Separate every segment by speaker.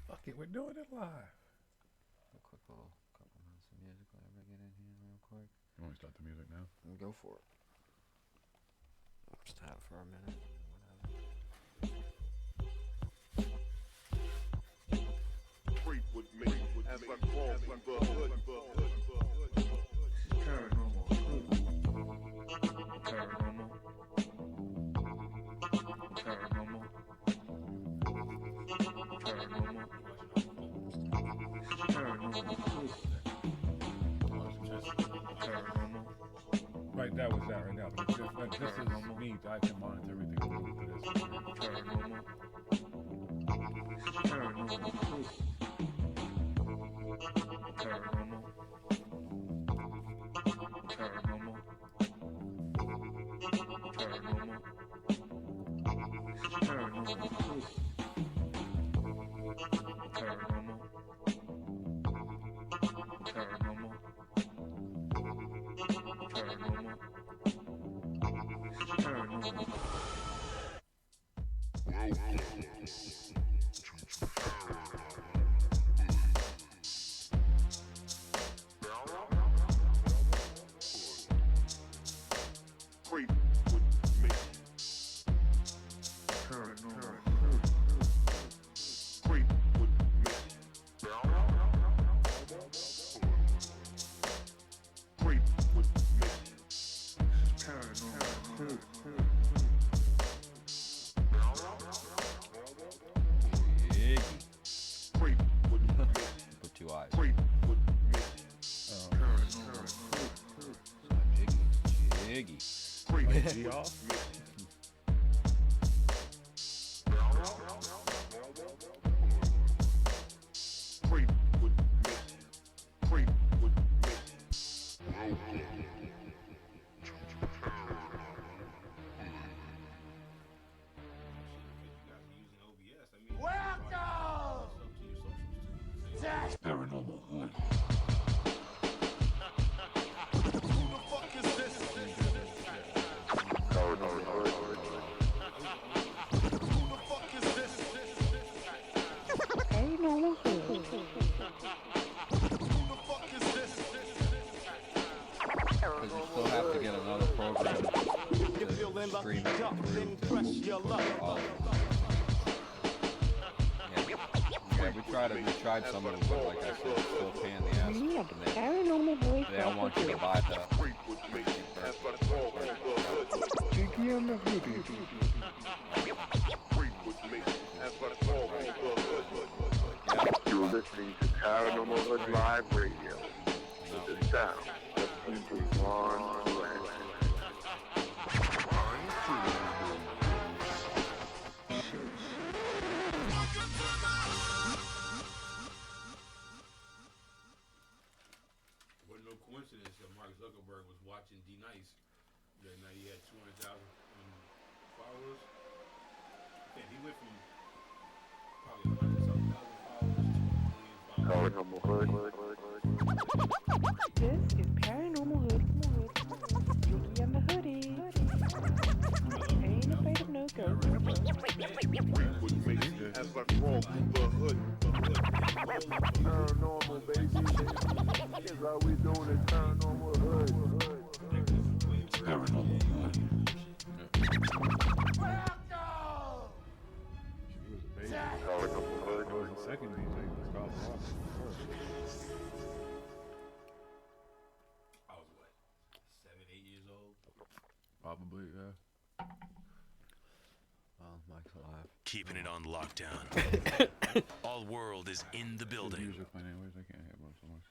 Speaker 1: Fuck it, we're doing it live.
Speaker 2: A quick little couple minutes of music. Let me get in here real quick.
Speaker 1: You want to start the music now?
Speaker 2: Go for it. Just have it for a minute.
Speaker 3: Creep with me as I crawl through the hood.
Speaker 1: Paranormal. Paranormal. Paranormal. Paranormal. Paranormal. Right, that was that right now. But this is me. I can monitor everything for this. Paranormal. Paranormal. Paranormal. Paranormal. Paranormal. Paranormal. Paranormal. Paranormal. Paranormal.
Speaker 3: Creep with me.
Speaker 1: Paranormal.
Speaker 3: Creep with me. Creep with me.
Speaker 1: Paranormal.
Speaker 2: JiGGY.
Speaker 3: Creep with me.
Speaker 2: Put two eyes.
Speaker 3: Creep with me.
Speaker 2: JiGGY.
Speaker 3: Creep
Speaker 1: Like
Speaker 3: with
Speaker 1: G off?
Speaker 3: me. Creep with me. Creep with me.
Speaker 1: ParanormalHooD.
Speaker 2: Because you still have to get another program to stream it through all of them. Yeah, we tried some of them, but like I said, it's still a pain in the ass.
Speaker 4: Paranormal voice.
Speaker 2: They don't want you to buy the
Speaker 3: Creep with me. As I crawl through the hood.
Speaker 1: JiGGY and the hoodie.
Speaker 3: Creep with me. As I crawl through the hood.
Speaker 5: You're listening to ParanormalHooD Live Radio. The sound of people on the land.
Speaker 6: It wasn't no coincidence that Mark Zuckerberg was watching D Nice. That night he had 200,000 followers. Okay, he went from probably 100,000 followers to 1 million followers.
Speaker 4: This is ParanormalHooD. JiGGY and the hoodie. Ain't afraid of no ghosts.
Speaker 3: Creep with me. As I crawl through the hood.
Speaker 5: Paranormal, baby. That's how we doing it, ParanormalHooD.
Speaker 1: ParanormalHooD. She was a baby.
Speaker 5: ParanormalHooD.
Speaker 1: The second DJ was called Ross.
Speaker 6: I was what, 7, 8 years old?
Speaker 1: Probably, yeah.
Speaker 2: Well, Mike's alive.
Speaker 7: Keeping it on lockdown. All world is in the
Speaker 1: The
Speaker 7: building.
Speaker 1: music playing anyways, I can't hear so much.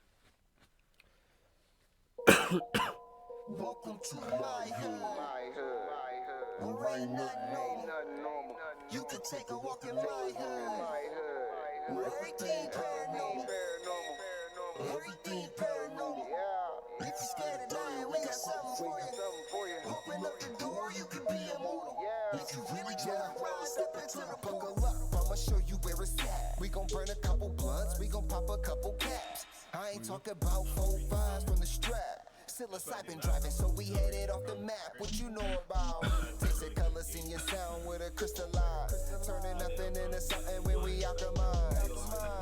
Speaker 8: Welcome to my hood. Where ain't nothing normal. You can take a walk in my hood. Where everything paranormal. Everything paranormal. If you're scared of dying, we got something for you. Open up the door, you can be immortal. If you really tryna ride, step into the buckle up. I'ma show you where it's at. We gon' burn a couple blunts, we gon' pop a couple caps. I ain't talking about 4 5s from the strap. Psilocybin driving, so we headed off the map. What you know about? Tasting colors in your sound with a crystallize. Turning nothing into something when we alchemize.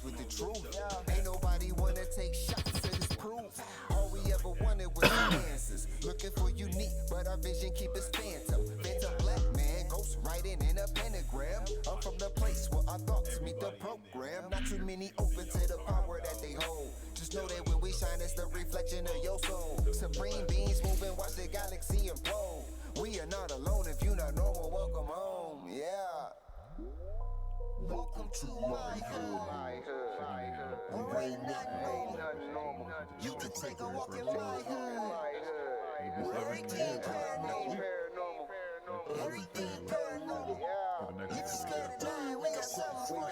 Speaker 8: honest with the truth. Ain't nobody wanna take shots to this proof. All we ever wanted was answers. Looking for unique, but our vision keep us phantom. Phantom black man, ghost writing in a pentagram. I'm from the place where our thoughts meet the program. Not too many open to the power that they hold. Just know that when we shine, it's the reflection of your soul. Supreme beings moving, watch the galaxy implode. We are not alone. If you're not normal, welcome home. Yeah. Welcome to my hood. You ain't nothing normal. You can take a walk in my hood. Everything paranormal. Everything paranormal. If you're scared to die, we got something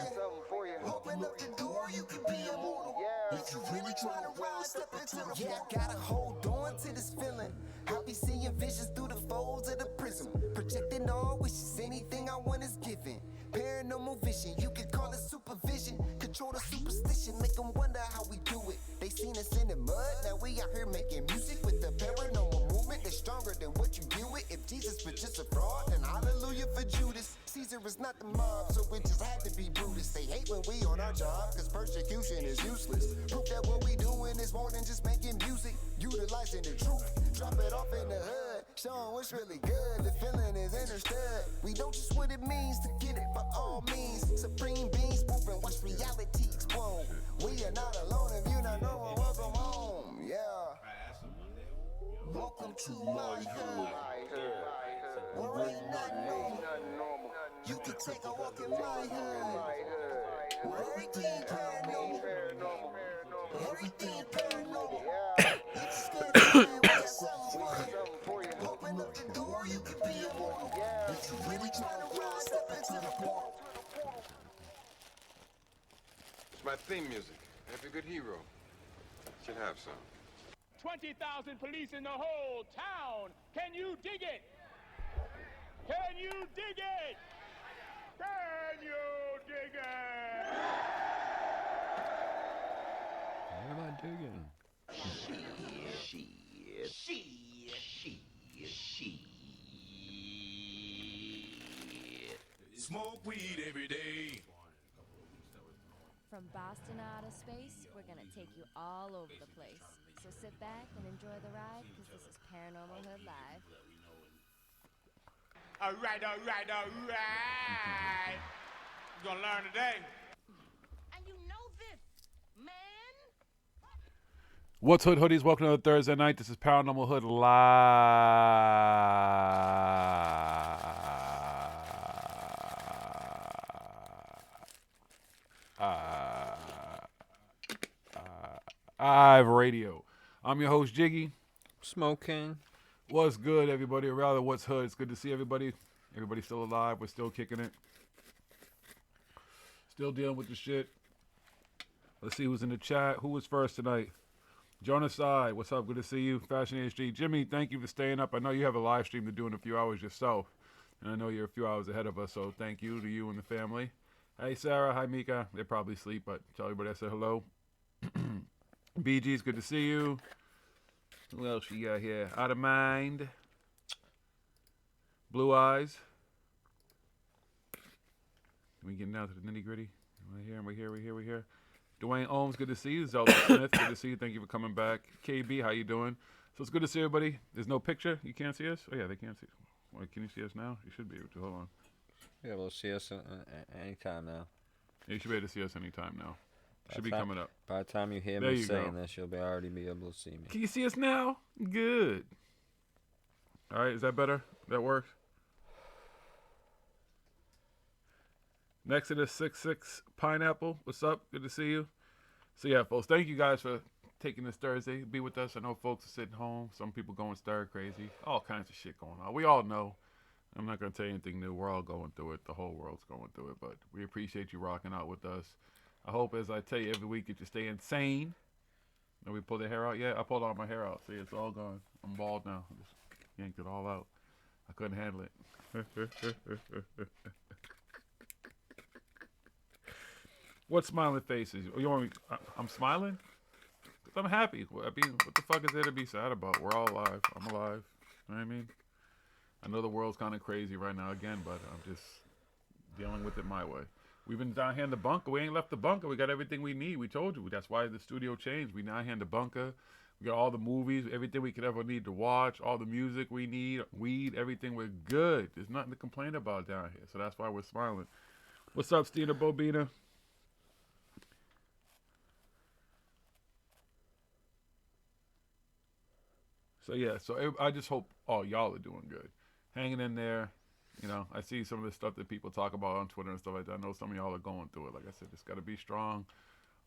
Speaker 8: for you. Open up the door, you can be immortal. If you really try to rise, step into the I gotta hold on to this feeling. I'll be seeing visions through the folds of the prism. Projecting all wishes, anything I want is given. Paranormal vision, you can call it supervision. Control the superstition, make them wonder how we do it. They seen us in the mud, now we out here making music with the paranormal movement that's stronger than what you deal with. If Jesus was just a fraud, then hallelujah for Judas. Caesar is not the mob, so it just had to be Brutus. They hate when we on our job, cause persecution is useless. Proof that what we doing is more than just making music. Utilizing the truth, drop it off in the hood. Showing what's really good, the feeling is understood. We know just what it means to get it by all means. Supreme beings moving, watch reality explode. We are not alone, if you not know, welcome home. Yeah. Welcome to my hood. Where ain't nothing normal. You can take a walk in my hood. Everything paranormal. Everything paranormal. If you're scared to die, we got something for you. Open up the door, you can be immortal. If you really try to rise, step into the portal.
Speaker 9: It's my theme music. Every good hero should have some.
Speaker 10: 20,000 police in the whole town. Can you dig it? Can you dig it? Can you dig it?
Speaker 2: What am I digging?
Speaker 7: Smoke weed every day.
Speaker 11: From Boston to outer space, we're gonna take you all over the place. So sit back and enjoy the ride, because this is Paranormal Hood Live.
Speaker 10: All right. You're gonna learn today.
Speaker 8: And you know this, man.
Speaker 1: What's Hood Hoodies? Welcome to the Thursday night. This is Paranormal Hood Live Radio. I'm your host, JiGGY.
Speaker 2: Smoking.
Speaker 1: What's good, everybody? Or rather, what's hood? It's good to see everybody. Everybody's still alive. We're still kicking it. Still dealing with the shit. Let's see who's in the chat. Who was first tonight? Jonas I, what's up? Good to see you. Fashion HG. Jimmy, thank you for staying up. I know you have a live stream to do in a few hours yourself. And I know you're a few hours ahead of us, so thank you to you and the family. Hey, Sarah. Hi, Mika. They probably sleep, but tell everybody I said hello. BG's good to see you. Who else you got here? Out of Mind. Blue Eyes. We getting down to the nitty gritty. We're here. Dwayne Ohms, good to see you. Zelda Smith, good to see you. Thank you for coming back. KB, how you doing? So it's good to see everybody. There's no picture. You can't see us? Oh, yeah, they can't see us. Wait, can you see us now? You should be able to. Hold on.
Speaker 2: Yeah, we'll see us anytime now.
Speaker 1: Yeah, you should be able to see us anytime now. Should be coming up.
Speaker 2: By the time you hear me saying this, you'll already be able to see me.
Speaker 1: Can you see us now? Good. All right, is that better? That works? Next to the 6'6" Pineapple. What's up? Good to see you. So yeah, folks, thank you guys for taking this Thursday. Be with us. I know folks are sitting home. Some people going stir crazy. All kinds of shit going on. We all know. I'm not going to tell you anything new. We're all going through it. The whole world's going through it. But we appreciate you rocking out with us. I hope, as I tell you every week, that you stay insane. Did we pull the hair out yet? I pulled all my hair out. See, it's all gone. I'm bald now. I just yanked it all out. I couldn't handle it. What smiling faces? You want me? I'm smiling? 'Cause I'm happy. I mean, what the fuck is there to be sad about? We're all alive. I'm alive. You know what I mean? I know the world's kind of crazy right now again, but I'm just dealing with it my way. We've been down here in the bunker. We ain't left the bunker. We got everything we need. We told you. That's why the studio changed. We down here in the bunker. We got all the movies, everything we could ever need to watch, all the music we need, weed, everything. We're good. There's nothing to complain about down here. So that's why we're smiling. What's up, Stina Bobina? So yeah, I just hope all y'all are doing good. Hanging in there. You know, I see some of the stuff that people talk about on Twitter and stuff like that. I know some of y'all are going through it. Like I said, it's got to be strong.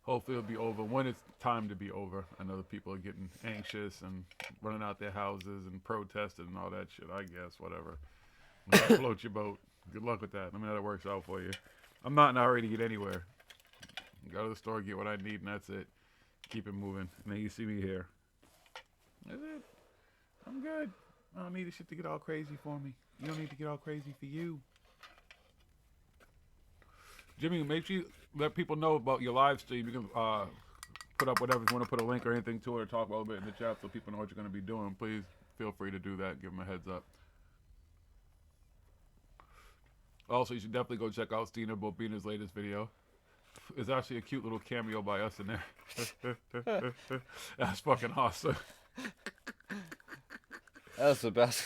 Speaker 1: Hopefully it'll be over when it's time to be over. I know the people are getting anxious and running out their houses and protesting and all that shit. I guess, whatever. Float your boat. Good luck with that. Let me know how that works out for you. I'm not in a hurry to get anywhere. Go to the store, get what I need, and that's it. Keep it moving. And then you see me here. That's it. I'm good. I don't need this shit to get all crazy for me. You don't need to get all crazy for you. Jimmy, make sure you let people know about your live stream. You can put up whatever. If you want to put a link or anything to it or talk a little bit in the chat so people know what you're going to be doing, please feel free to do that. Give them a heads up. Also, you should definitely go check out Stina Bobina's latest video. It's actually a cute little cameo by us in there. That's fucking awesome.
Speaker 2: That's the best.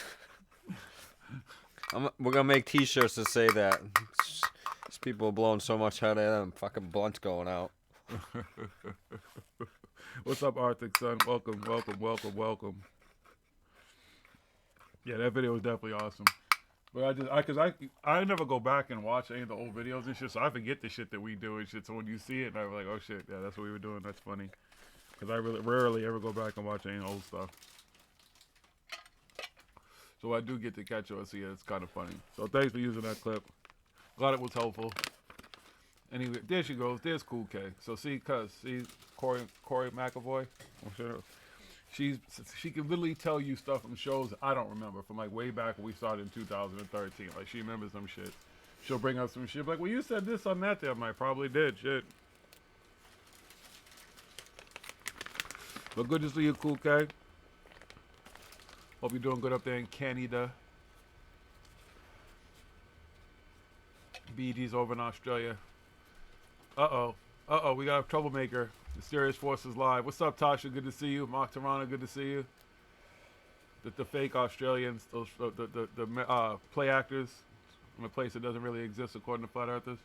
Speaker 2: We're gonna make T-shirts that say that. These people are blowing so much out of them. Fucking blunts going out.
Speaker 1: What's up, Arctic Sun? Welcome, welcome, welcome, welcome. Yeah, that video was definitely awesome. But I never go back and watch any of the old videos and shit, so I forget the shit that we do and shit. So when you see it, I'm like, oh shit, yeah, that's what we were doing. That's funny. Because I really rarely ever go back and watch any old stuff. So I do get to catch up and see it. It's kind of funny. So thanks for using that clip. Glad it was helpful. Anyway, there she goes. There's Cool K. So see Corey McAvoy. She can literally tell you stuff from shows I don't remember from like way back when we started in 2013. Like she remembers some shit. She'll bring up some shit like, well, you said this on that day. I probably did. Shit. But good to see you, Cool K. Hope you're doing good up there in Canada. BG's over in Australia. Uh-oh. Uh-oh, we got a troublemaker. Mysterious Forces Live. What's up, Tasha? Good to see you. Mark Toronto, good to see you. The fake Australians, those the play actors from a place that doesn't really exist according to Flat Earthers.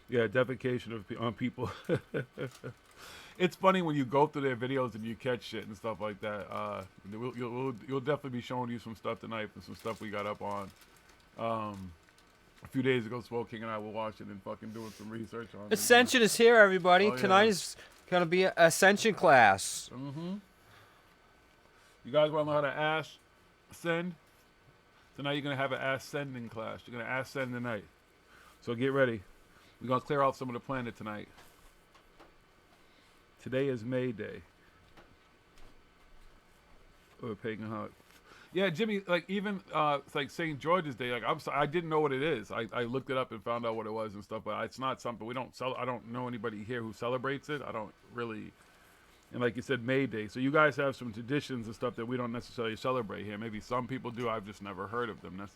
Speaker 1: Yeah, defecation on people. It's funny when you go through their videos and you catch shit and stuff like that. You'll definitely be showing you some stuff tonight and some stuff we got up on. A few days ago, Swoke King and I were watching and fucking doing some research on
Speaker 2: Ascension is here, everybody.
Speaker 1: Oh, yeah.
Speaker 2: Tonight is going to be an Ascension class.
Speaker 1: Mm-hmm. You guys want to know how to ascend? Tonight you're going to have an ascending class. You're going to ascend tonight. So get ready. We're going to clear out some of the planet tonight. Today is May Day. Or pagan holiday. Yeah, Jimmy, like even it's like St. George's Day. Like I'm sorry, I didn't know what it is. I looked it up and found out what it was and stuff, but it's not something we don't sell. I don't know anybody here who celebrates it. I don't really. And like you said, May Day. So you guys have some traditions and stuff that we don't necessarily celebrate here. Maybe some people do. I've just never heard of them.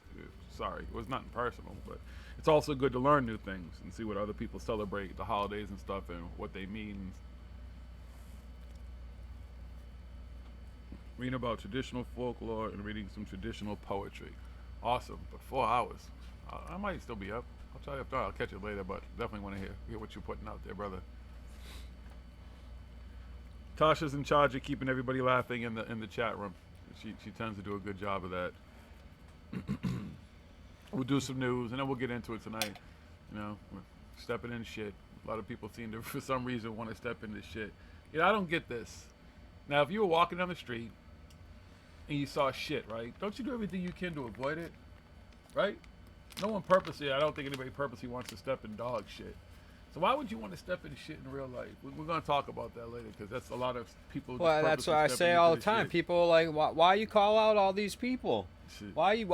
Speaker 1: Sorry, it was nothing personal, but it's also good to learn new things and see what other people celebrate, the holidays and stuff, and what they mean. Reading about traditional folklore and reading some traditional poetry. Awesome, but 4 hours. I might still be up. I'll try to. I'll catch it later, but definitely want to hear what you're putting out there, brother. Tasha's in charge of keeping everybody laughing in the chat room. She tends to do a good job of that. We'll do some news and then we'll get into it tonight. You know, we're stepping in shit. A lot of people seem to, for some reason, want to step into shit. You know, I don't get this. Now, if you were walking down the street and you saw shit, right? Don't you do everything you can to avoid it, right? No one purposely. I don't think anybody purposely wants to step in dog shit. So why would you want to step in shit in real life? We're going to talk about that later because that's a lot of people.
Speaker 2: Well, that's what I say all the time.
Speaker 1: Shit.
Speaker 2: People are like, why you call out all these people?
Speaker 1: Shit.
Speaker 2: Why you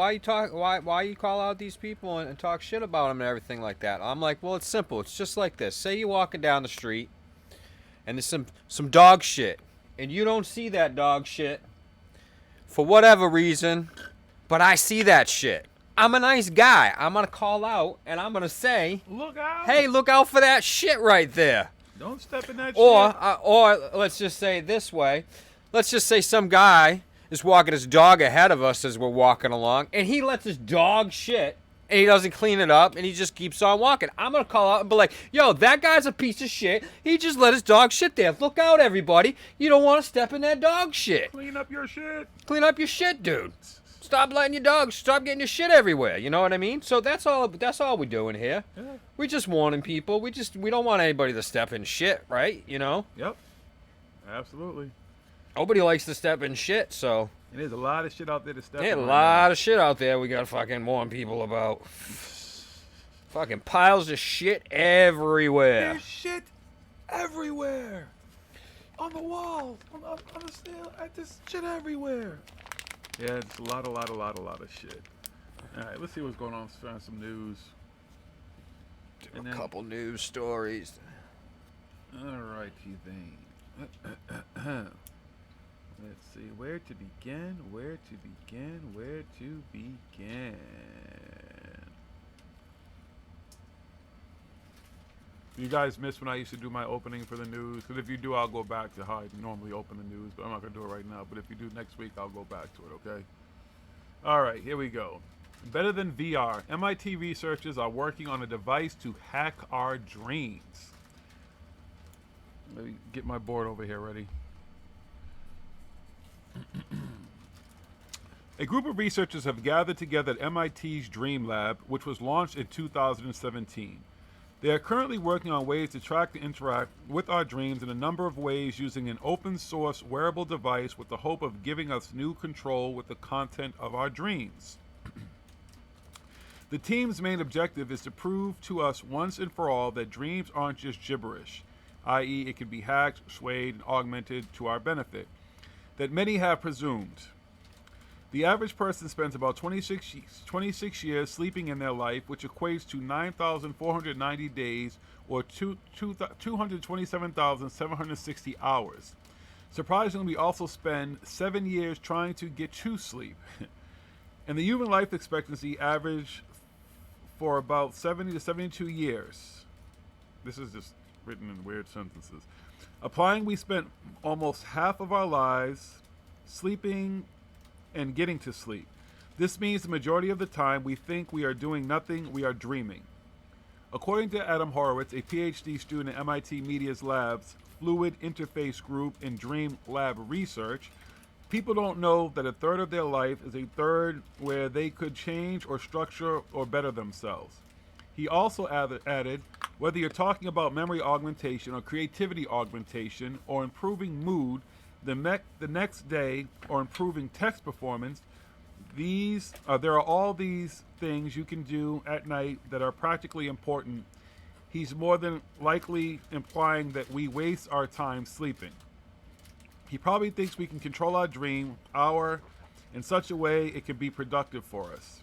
Speaker 2: call out these people and talk shit about them and everything like that? I'm like, well, it's simple. It's just like this. Say you're walking down the street and there's some dog shit
Speaker 12: and you don't see that dog shit for whatever reason, but I see that shit. I'm a nice guy. I'm going to call out and I'm going to say,
Speaker 1: look out.
Speaker 12: Hey, look out for that shit right there.
Speaker 1: Don't step in that shit.
Speaker 12: Or let's just say it this way. Let's just say some guy is walking his dog ahead of us as we're walking along, and he lets his dog shit, and he doesn't clean it up, and he just keeps on walking. I'm going to call out and be like, yo, that guy's a piece of shit. He just let his dog shit there. Look out, everybody. You don't want to step in that dog shit.
Speaker 1: Clean up your shit.
Speaker 12: Clean up your shit, dude. Stop letting your dog, stop getting your shit everywhere. You know what I mean? So that's all we're doing here.
Speaker 1: Yeah.
Speaker 12: We're just warning people. We don't want anybody to step in shit, right? You know?
Speaker 1: Yep. Absolutely.
Speaker 12: Nobody likes to step in shit, so.
Speaker 1: And there's a lot of shit out there to step in.
Speaker 12: There's a lot of shit out there we gotta fucking warn people about. Fucking piles of shit everywhere.
Speaker 1: There's shit everywhere. On the walls, on the steel, there's shit everywhere. Yeah, it's a lot of shit. All right, let's see what's going on. Let's find some news.
Speaker 12: A couple news stories.
Speaker 1: All righty then. Let's see where to begin. You guys missed when I used to do my opening for the news. Because if you do, I'll go back to how I normally open the news. But I'm not going to do it right now. But if you do next week, I'll go back to it, okay? All right, here we go. Better than VR. MIT researchers are working on a device to hack our dreams. Let me get my board over here ready. A group of researchers have gathered together at MIT's Dream Lab, which was launched in 2017. They are currently working on ways to track and interact with our dreams in a number of ways using an open-source wearable device with the hope of giving us new control with the content of our dreams. The team's main objective is to prove to us once and for all that dreams aren't just gibberish, i.e. it can be hacked, swayed, and augmented to our benefit, that many have presumed. The average person spends about 26 years sleeping in their life, which equates to 9,490 days or 227,760 hours. Surprisingly, we also spend 7 years trying to get to sleep. And the human life expectancy average for about 70 to 72 years. This is just written in weird sentences. Applying, we spent almost half of our lives sleeping and getting to sleep. This means the majority of the time we think we are doing nothing, we are dreaming. According to Adam Horowitz, a PhD student at MIT Media's Lab's Fluid Interface Group in Dream Lab Research, people don't know that a third of their life is a third where they could change or structure or better themselves. He also added, whether you're talking about memory augmentation or creativity augmentation or improving mood, the next day, or improving text performance, there are all these things you can do at night that are practically important. He's more than likely implying that we waste our time sleeping. He probably thinks we can control our dream hour in such a way it can be productive for us.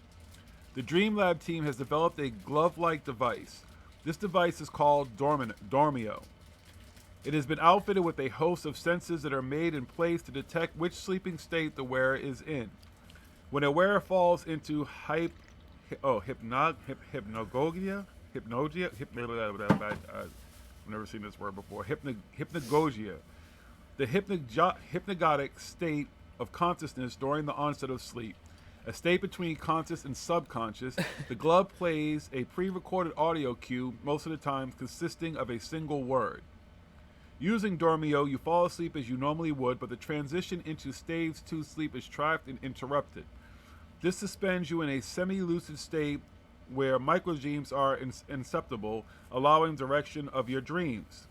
Speaker 1: The Dream Lab team has developed a glove-like device. This device is called Dormio. It has been outfitted with a host of sensors that are made in place to detect which sleeping state the wearer is in. When a wearer falls into hypnagogia, I've never seen this word before, hypnagogia, the hypnagogic state of consciousness during the onset of sleep, a state between conscious and subconscious, the glove plays a pre-recorded audio cue, most of the time consisting of a single word. Using Dormio, you fall asleep as you normally would, but the transition into stage 2 sleep is trapped and interrupted. This suspends you in a semi-lucid state where microdreams are inceptible, allowing direction of your dreams.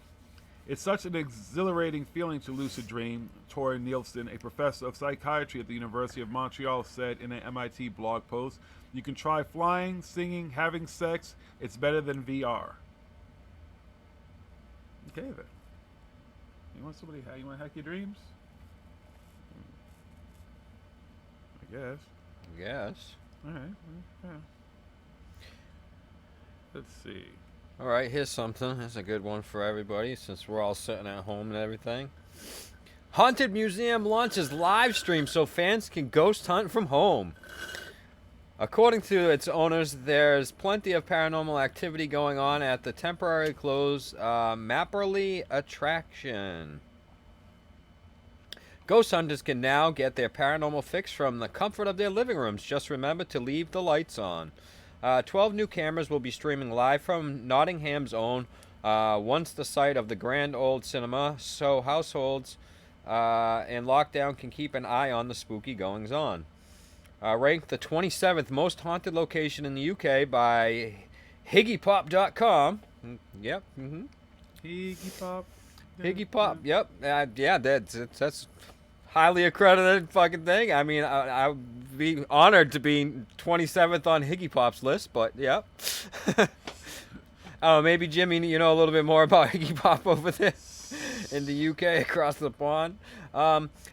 Speaker 1: It's such an exhilarating feeling to lucid dream, Tori Nielsen, a professor of psychiatry at the University of Montreal, said in an MIT blog post. You can try flying, singing, having sex. It's better than VR. Okay then. You want to hack your dreams? I guess. All right. Yeah. Let's see.
Speaker 12: All right, here's something. That's a good one for everybody since we're all sitting at home and everything. Haunted Museum launches live stream so fans can ghost hunt from home. According to its owners, there's plenty of paranormal activity going on at the temporarily closed Mapperley attraction. Ghost hunters can now get their paranormal fix from the comfort of their living rooms. Just remember to leave the lights on. 12 new cameras will be streaming live from Nottingham's own, once the site of the Grand Old Cinema, so households in lockdown can keep an eye on the spooky goings-on. Ranked the 27th most haunted location in the UK by HigglyPop.com. Yep.
Speaker 1: Higgy Pop.
Speaker 12: Higgy Pop. Yep. Yeah, that's highly accredited fucking thing. I mean, I would be honored to be 27th on Higgy Pop's list, but yep. Oh, maybe Jimmy, you know a little bit more about Higgy Pop over there in the UK across the pond.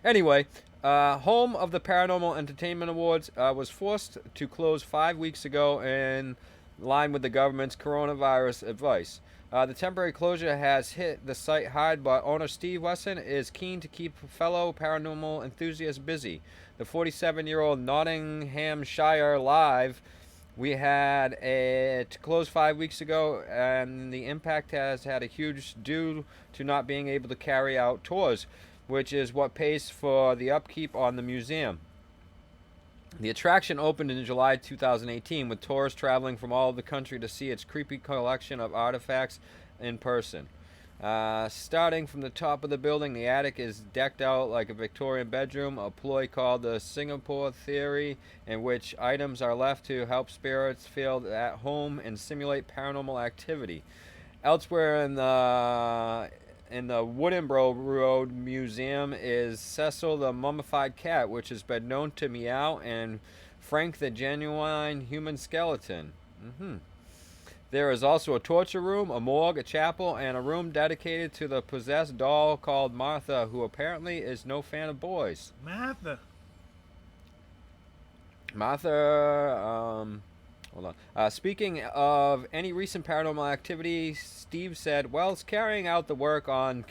Speaker 12: Anyway, home of the Paranormal Entertainment Awards was forced to close 5 weeks ago in line with the government's coronavirus advice. The temporary closure has hit the site hard, but owner Steve Wesson is keen to keep fellow paranormal enthusiasts busy. The 47-year-old Nottinghamshire Live, we had it closed 5 weeks ago, and the impact has had a huge due to not being able to carry out tours, which is what pays for the upkeep on the museum. The attraction opened in July 2018 with tourists traveling from all over the country to see its creepy collection of artifacts in person. Starting from the top of the building, the attic is decked out like a Victorian bedroom, a ploy called the Singapore Theory, in which items are left to help spirits feel at home and simulate paranormal activity. Elsewhere in the Woodenboro Road Museum is Cecil the Mummified Cat, which has been known to meow, and Frank the Genuine Human Skeleton. There is also a torture room, a morgue, a chapel, and a room dedicated to the possessed doll called Martha, who apparently is no fan of boys.
Speaker 1: Martha.
Speaker 12: Hold on. Speaking of any recent paranormal activity, Steve said, whilst carrying out the work on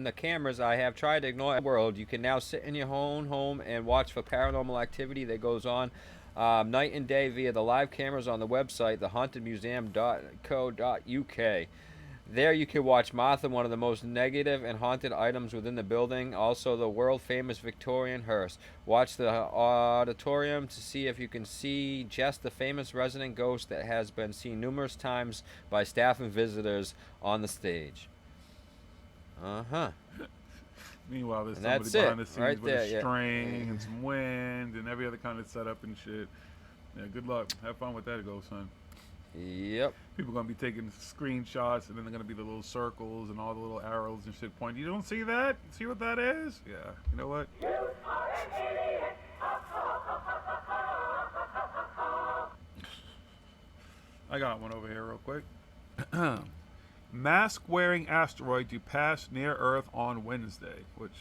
Speaker 12: the cameras, I have tried to ignore the world. You can now sit in your own home and watch for paranormal activity that goes on night and day via the live cameras on the website, thehauntedmuseum.co.uk. There you can watch Martha, one of the most negative and haunted items within the building. Also the world-famous Victorian hearse. Watch the auditorium to see if you can see Jess, the famous resident ghost that has been seen numerous times by staff and visitors on the stage.
Speaker 1: Meanwhile, there's
Speaker 12: And
Speaker 1: somebody
Speaker 12: that's
Speaker 1: behind
Speaker 12: it,
Speaker 1: the scenes
Speaker 12: right
Speaker 1: with
Speaker 12: there,
Speaker 1: a
Speaker 12: yeah.
Speaker 1: string and some wind and every other kind of setup and shit. Yeah, good luck. Have fun with that, ghost son.
Speaker 12: Yep.
Speaker 1: People are going to be taking screenshots, and then they're going to be the little circles and all the little arrows and shit pointing. You don't see that? See what that is? Yeah. You know what? I got one over here real quick. Mask-wearing asteroid to pass near Earth on Wednesday, which...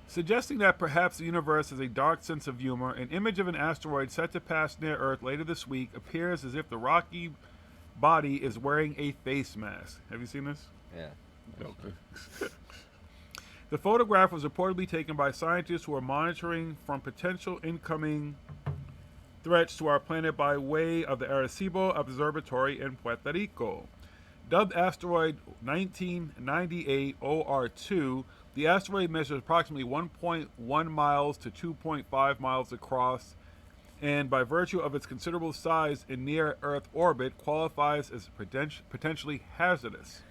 Speaker 1: Suggesting that perhaps the universe has a dark sense of humor, an image of an asteroid set to pass near Earth later this week appears as if the rocky body is wearing a face mask. Have you seen this?
Speaker 12: Yeah.
Speaker 1: Okay. The photograph was reportedly taken by scientists who are monitoring from potential incoming threats to our planet by way of the Arecibo Observatory in Puerto Rico. Dubbed asteroid 1998 OR2, the asteroid measures approximately 1.1 miles to 2.5 miles across, and by virtue of its considerable size in near-Earth orbit, qualifies as potentially hazardous.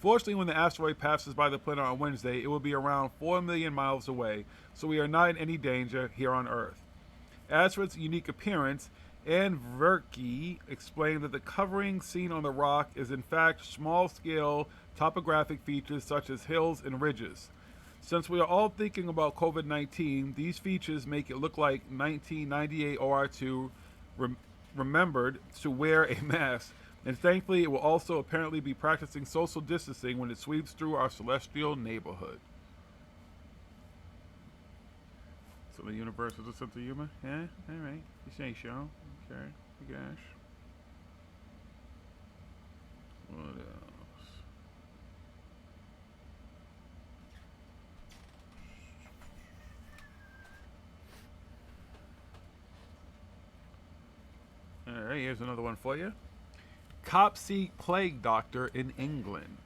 Speaker 1: Fortunately, when the asteroid passes by the planet on Wednesday, it will be around 4 million miles away, so we are not in any danger here on Earth. As for its unique appearance, Ann Verke explained that the covering seen on the rock is in fact small-scale topographic features such as hills and ridges. Since we are all thinking about COVID-19, these features make it look like 1998 OR2 remembered to wear a mask, and thankfully it will also apparently be practicing social distancing when it sweeps through our celestial neighborhood. So the universe is a sense of humor? Yeah? Alright. You say so. Okay. I guess. What else? here's another one for you. Cops seek plague doctor in England.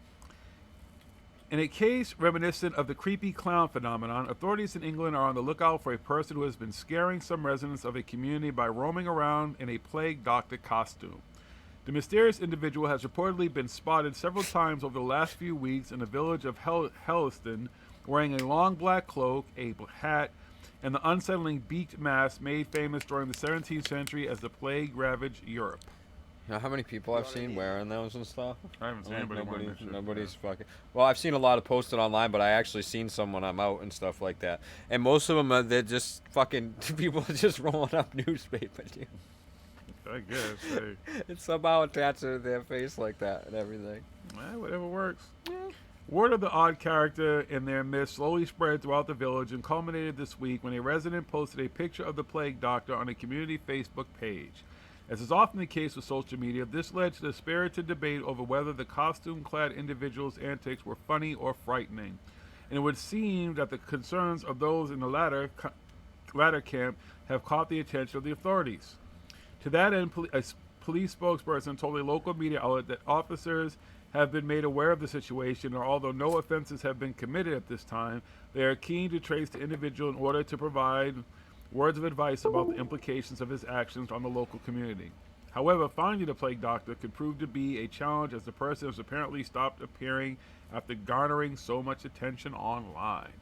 Speaker 1: In a case reminiscent of the creepy clown phenomenon, authorities in England are on the lookout for a person who has been scaring some residents of a community by roaming around in a plague doctor costume. The mysterious individual has reportedly been spotted several times over the last few weeks in the village of Helliston, wearing a long black cloak, a hat, and the unsettling beaked mask made famous during the 17th century as the plague ravaged Europe.
Speaker 12: You know how many people I've seen wearing those and stuff?
Speaker 1: I haven't seen anybody wearing that shit.
Speaker 12: Nobody's fucking... Well, I've seen a lot of posted online, but I actually seen some when I'm out and stuff like that. And most of them, they're just fucking... People just rolling up newspaper, dude.
Speaker 1: I guess. Hey.
Speaker 12: It's somehow attached to their face like that and everything.
Speaker 1: Whatever works. Yeah. Word of the odd character in their midst slowly spread throughout the village and culminated this week when a resident posted a picture of the plague doctor on a community Facebook page. As is often the case with social media, this led to the spirited debate over whether the costume-clad individual's antics were funny or frightening. And it would seem that the concerns of those in the latter camp have caught the attention of the authorities. To that end, a police spokesperson told a local media outlet that officers have been made aware of the situation, and although no offenses have been committed at this time, they are keen to trace the individual in order to provide words of advice about the implications of his actions on the local community. However, finding the plague doctor could prove to be a challenge as the person has apparently stopped appearing after garnering so much attention online.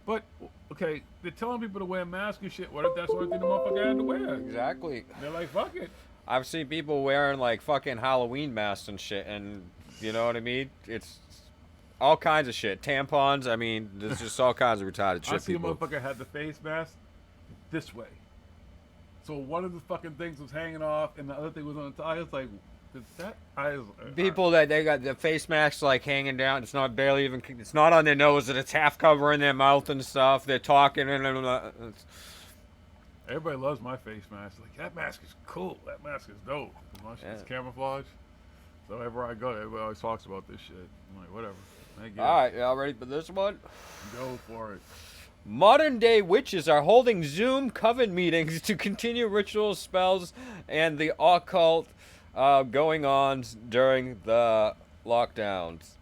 Speaker 1: But, okay, they're telling people to wear masks and shit. What if that's the only thing the motherfucker had to wear?
Speaker 12: Exactly.
Speaker 1: They're like, fuck it.
Speaker 12: I've seen people wearing, like, fucking Halloween masks and shit, and you know what I mean? It's all kinds of shit. Tampons, I mean, there's just all kinds of retarded shit.
Speaker 1: I see a motherfucker had the face mask this way. So one of the fucking things was hanging off, and the other thing was on the top. It's like, is that?
Speaker 12: People that they got the face masks like hanging down. It's not barely even. It's not on their nose, and it's half covering their mouth and stuff. They're talking and
Speaker 1: everybody loves my face mask. Like, that mask is cool. That mask is dope. My shit's camouflage. So wherever I go, everybody always talks about this shit. I'm like, whatever.
Speaker 12: All right, y'all ready for this one?
Speaker 1: Go for it.
Speaker 12: Modern day witches are holding Zoom coven meetings to continue ritual spells and the occult going on during the lockdowns.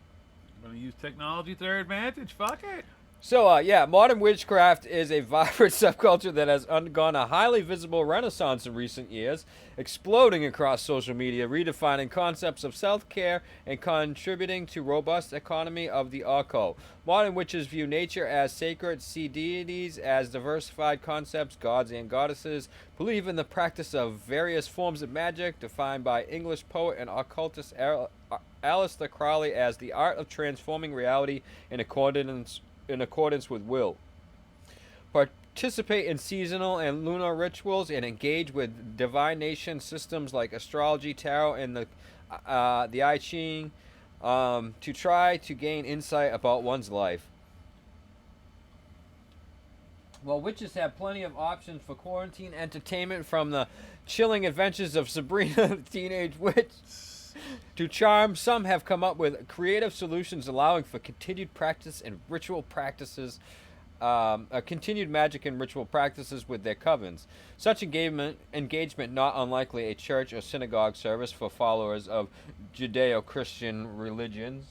Speaker 1: Gonna use technology to their advantage. Fuck it.
Speaker 12: So, yeah, modern witchcraft is a vibrant subculture that has undergone a highly visible renaissance in recent years, exploding across social media, redefining concepts of self-care, and contributing to robust economy of the occult. Modern witches view nature as sacred, see deities as diversified concepts, gods and goddesses, believe in the practice of various forms of magic, defined by English poet and occultist Aleister Crowley as the art of transforming reality in accordance with will. Participate in seasonal and lunar rituals and engage with divination systems like astrology, tarot, and the I Ching to try to gain insight about one's life. Well, witches have plenty of options for quarantine entertainment, from the chilling adventures of Sabrina the Teenage Witch to charm. Some have come up with creative solutions allowing for continued practice and ritual practices, continued magic and ritual practices with their covens. Such engagement not unlikely a church or synagogue service for followers of Judeo-Christian religions,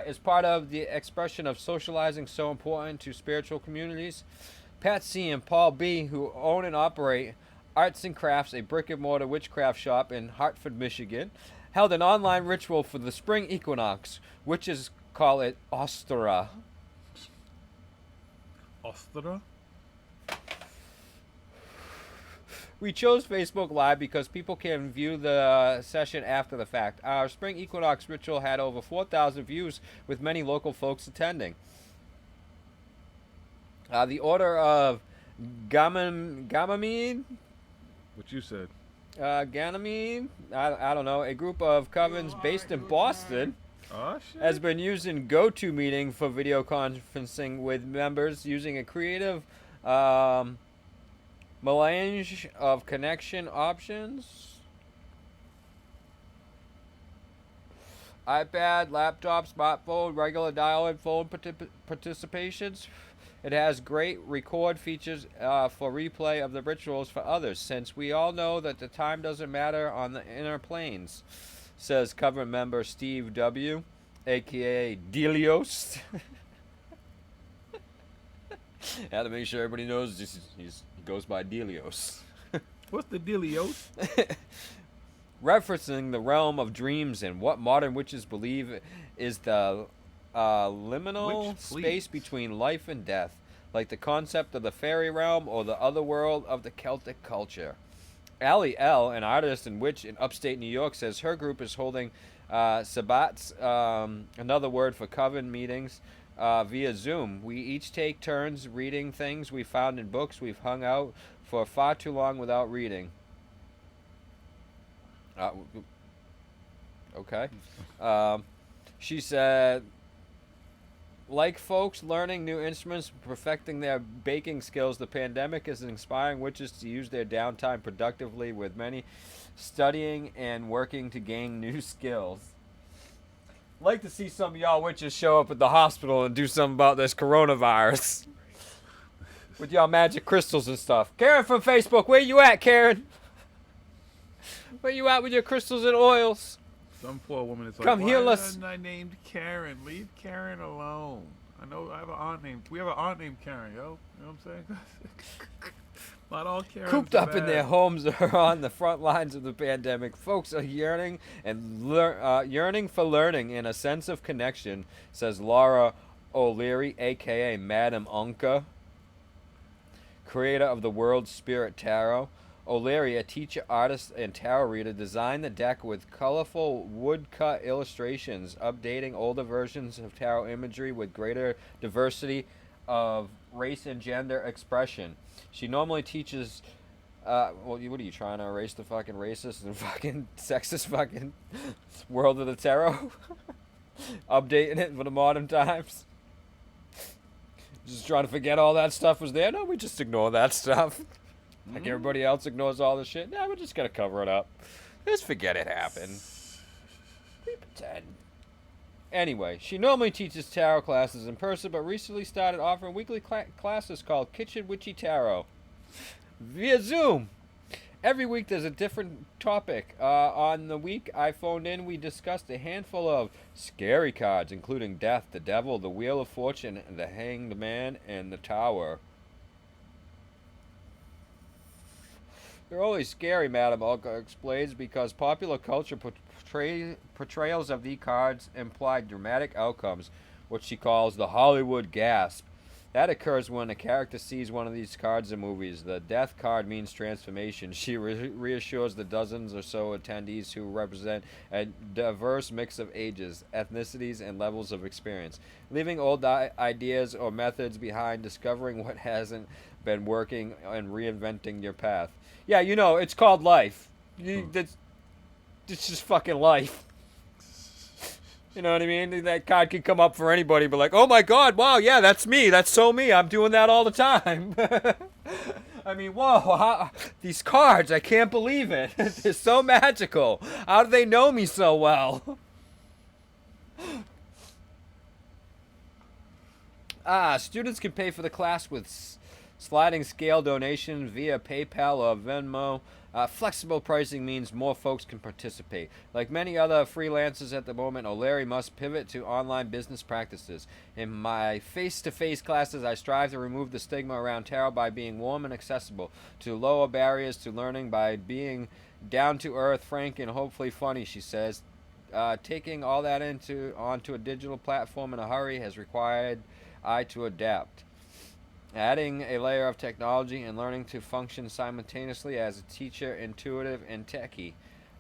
Speaker 12: is part of the expression of socializing so important to spiritual communities. Pat C. and Paul B., who own and operate Arts and Crafts, a brick-and-mortar witchcraft shop in Hartford, Michigan, held an online ritual for the spring equinox. Witches call it Ostara.
Speaker 1: Ostara?
Speaker 12: We chose Facebook Live because people can view the session after the fact. Our spring equinox ritual had over 4,000 views, with many local folks attending. The Order of Gamamine?
Speaker 1: What you said.
Speaker 12: Ganymede, I don't know, a group of covens based in Boston, has been using GoToMeeting for video conferencing with members using a creative melange of connection options. iPad, laptop, smartphone, regular dial-in phone participations. It has great record features for replay of the rituals for others, since we all know that the time doesn't matter on the inner planes, says cover member Steve W., a.k.a. Delios. Had to make sure everybody knows he goes by Delios.
Speaker 1: What's the dealios?
Speaker 12: Referencing the realm of dreams and what modern witches believe is the liminal
Speaker 1: Witch,
Speaker 12: space
Speaker 1: please.
Speaker 12: between life and death, like the concept of the fairy realm or the other world of the Celtic culture. Allie L., an artist and witch in upstate New York, says her group is holding sabbats, another word for coven meetings, via Zoom. We each take turns reading things we found in books we've hung out for far too long without reading. Okay. She said, like folks learning new instruments, perfecting their baking skills, the pandemic is inspiring witches to use their downtime productively, with many studying and working to gain new skills. Like to see some of y'all witches show up at the hospital and do something about this coronavirus. With y'all magic crystals and stuff. Karen from Facebook, where you at, Karen? Where you at with your crystals and oils?
Speaker 1: Some poor woman is like,
Speaker 12: Come
Speaker 1: why
Speaker 12: heal us.
Speaker 1: isn't I named Karen? Leave Karen alone. I know I have an aunt named. We have an aunt named Karen, yo. You know what I'm saying? Not all Karens.
Speaker 12: Cooped
Speaker 1: are
Speaker 12: up in their
Speaker 1: bad.
Speaker 12: homes or on the front lines of the pandemic, folks are yearning yearning for learning and a sense of connection, says Laura O'Leary, aka Madam Unca, creator of the World Spirit Tarot. O'Leary, a teacher, artist, and tarot reader, designed the deck with colorful woodcut illustrations, updating older versions of tarot imagery with greater diversity of race and gender expression. She normally teaches, well, what are you trying to erase the fucking racist and fucking sexist fucking world of the tarot? Updating it for the modern times? Just trying to forget all that stuff was there? No, we just ignore that stuff. Like everybody else ignores all this shit. Nah, we're just gonna cover it up. Just forget it happened. We pretend. Anyway, she normally teaches tarot classes in person, but recently started offering weekly classes called Kitchen Witchy Tarot via Zoom. Every week there's a different topic. On the week I phoned in, we discussed a handful of scary cards, including Death, the Devil, the Wheel of Fortune, the Hanged Man, and the Tower. They're always scary, Madam Olga explains, because popular culture portrayals of these cards imply dramatic outcomes, what she calls the Hollywood gasp. That occurs when a character sees one of these cards in movies. The death card means transformation. She reassures the dozens or so attendees who represent a diverse mix of ages, ethnicities, and levels of experience, leaving old ideas or methods behind, discovering what hasn't been working, and reinventing your path. Yeah, you know, it's called life. It's just fucking life. You know what I mean? That card could come up for anybody, but like, oh my god, wow, yeah, that's me. That's so me. I'm doing that all the time. I mean, whoa, these cards, I can't believe it. They're so magical. How do they know me so well? Students can pay for the class with sliding scale donation via PayPal or Venmo. Flexible pricing means more folks can participate. Like many other freelancers at the moment, O'Leary must pivot to online business practices. In my face-to-face classes, I strive to remove the stigma around tarot by being warm and accessible, to lower barriers to learning by being down-to-earth, frank, and hopefully funny, she says. Taking all that onto a digital platform in a hurry has required I to adapt. Adding a layer of technology and learning to function simultaneously as a teacher, intuitive, and techie.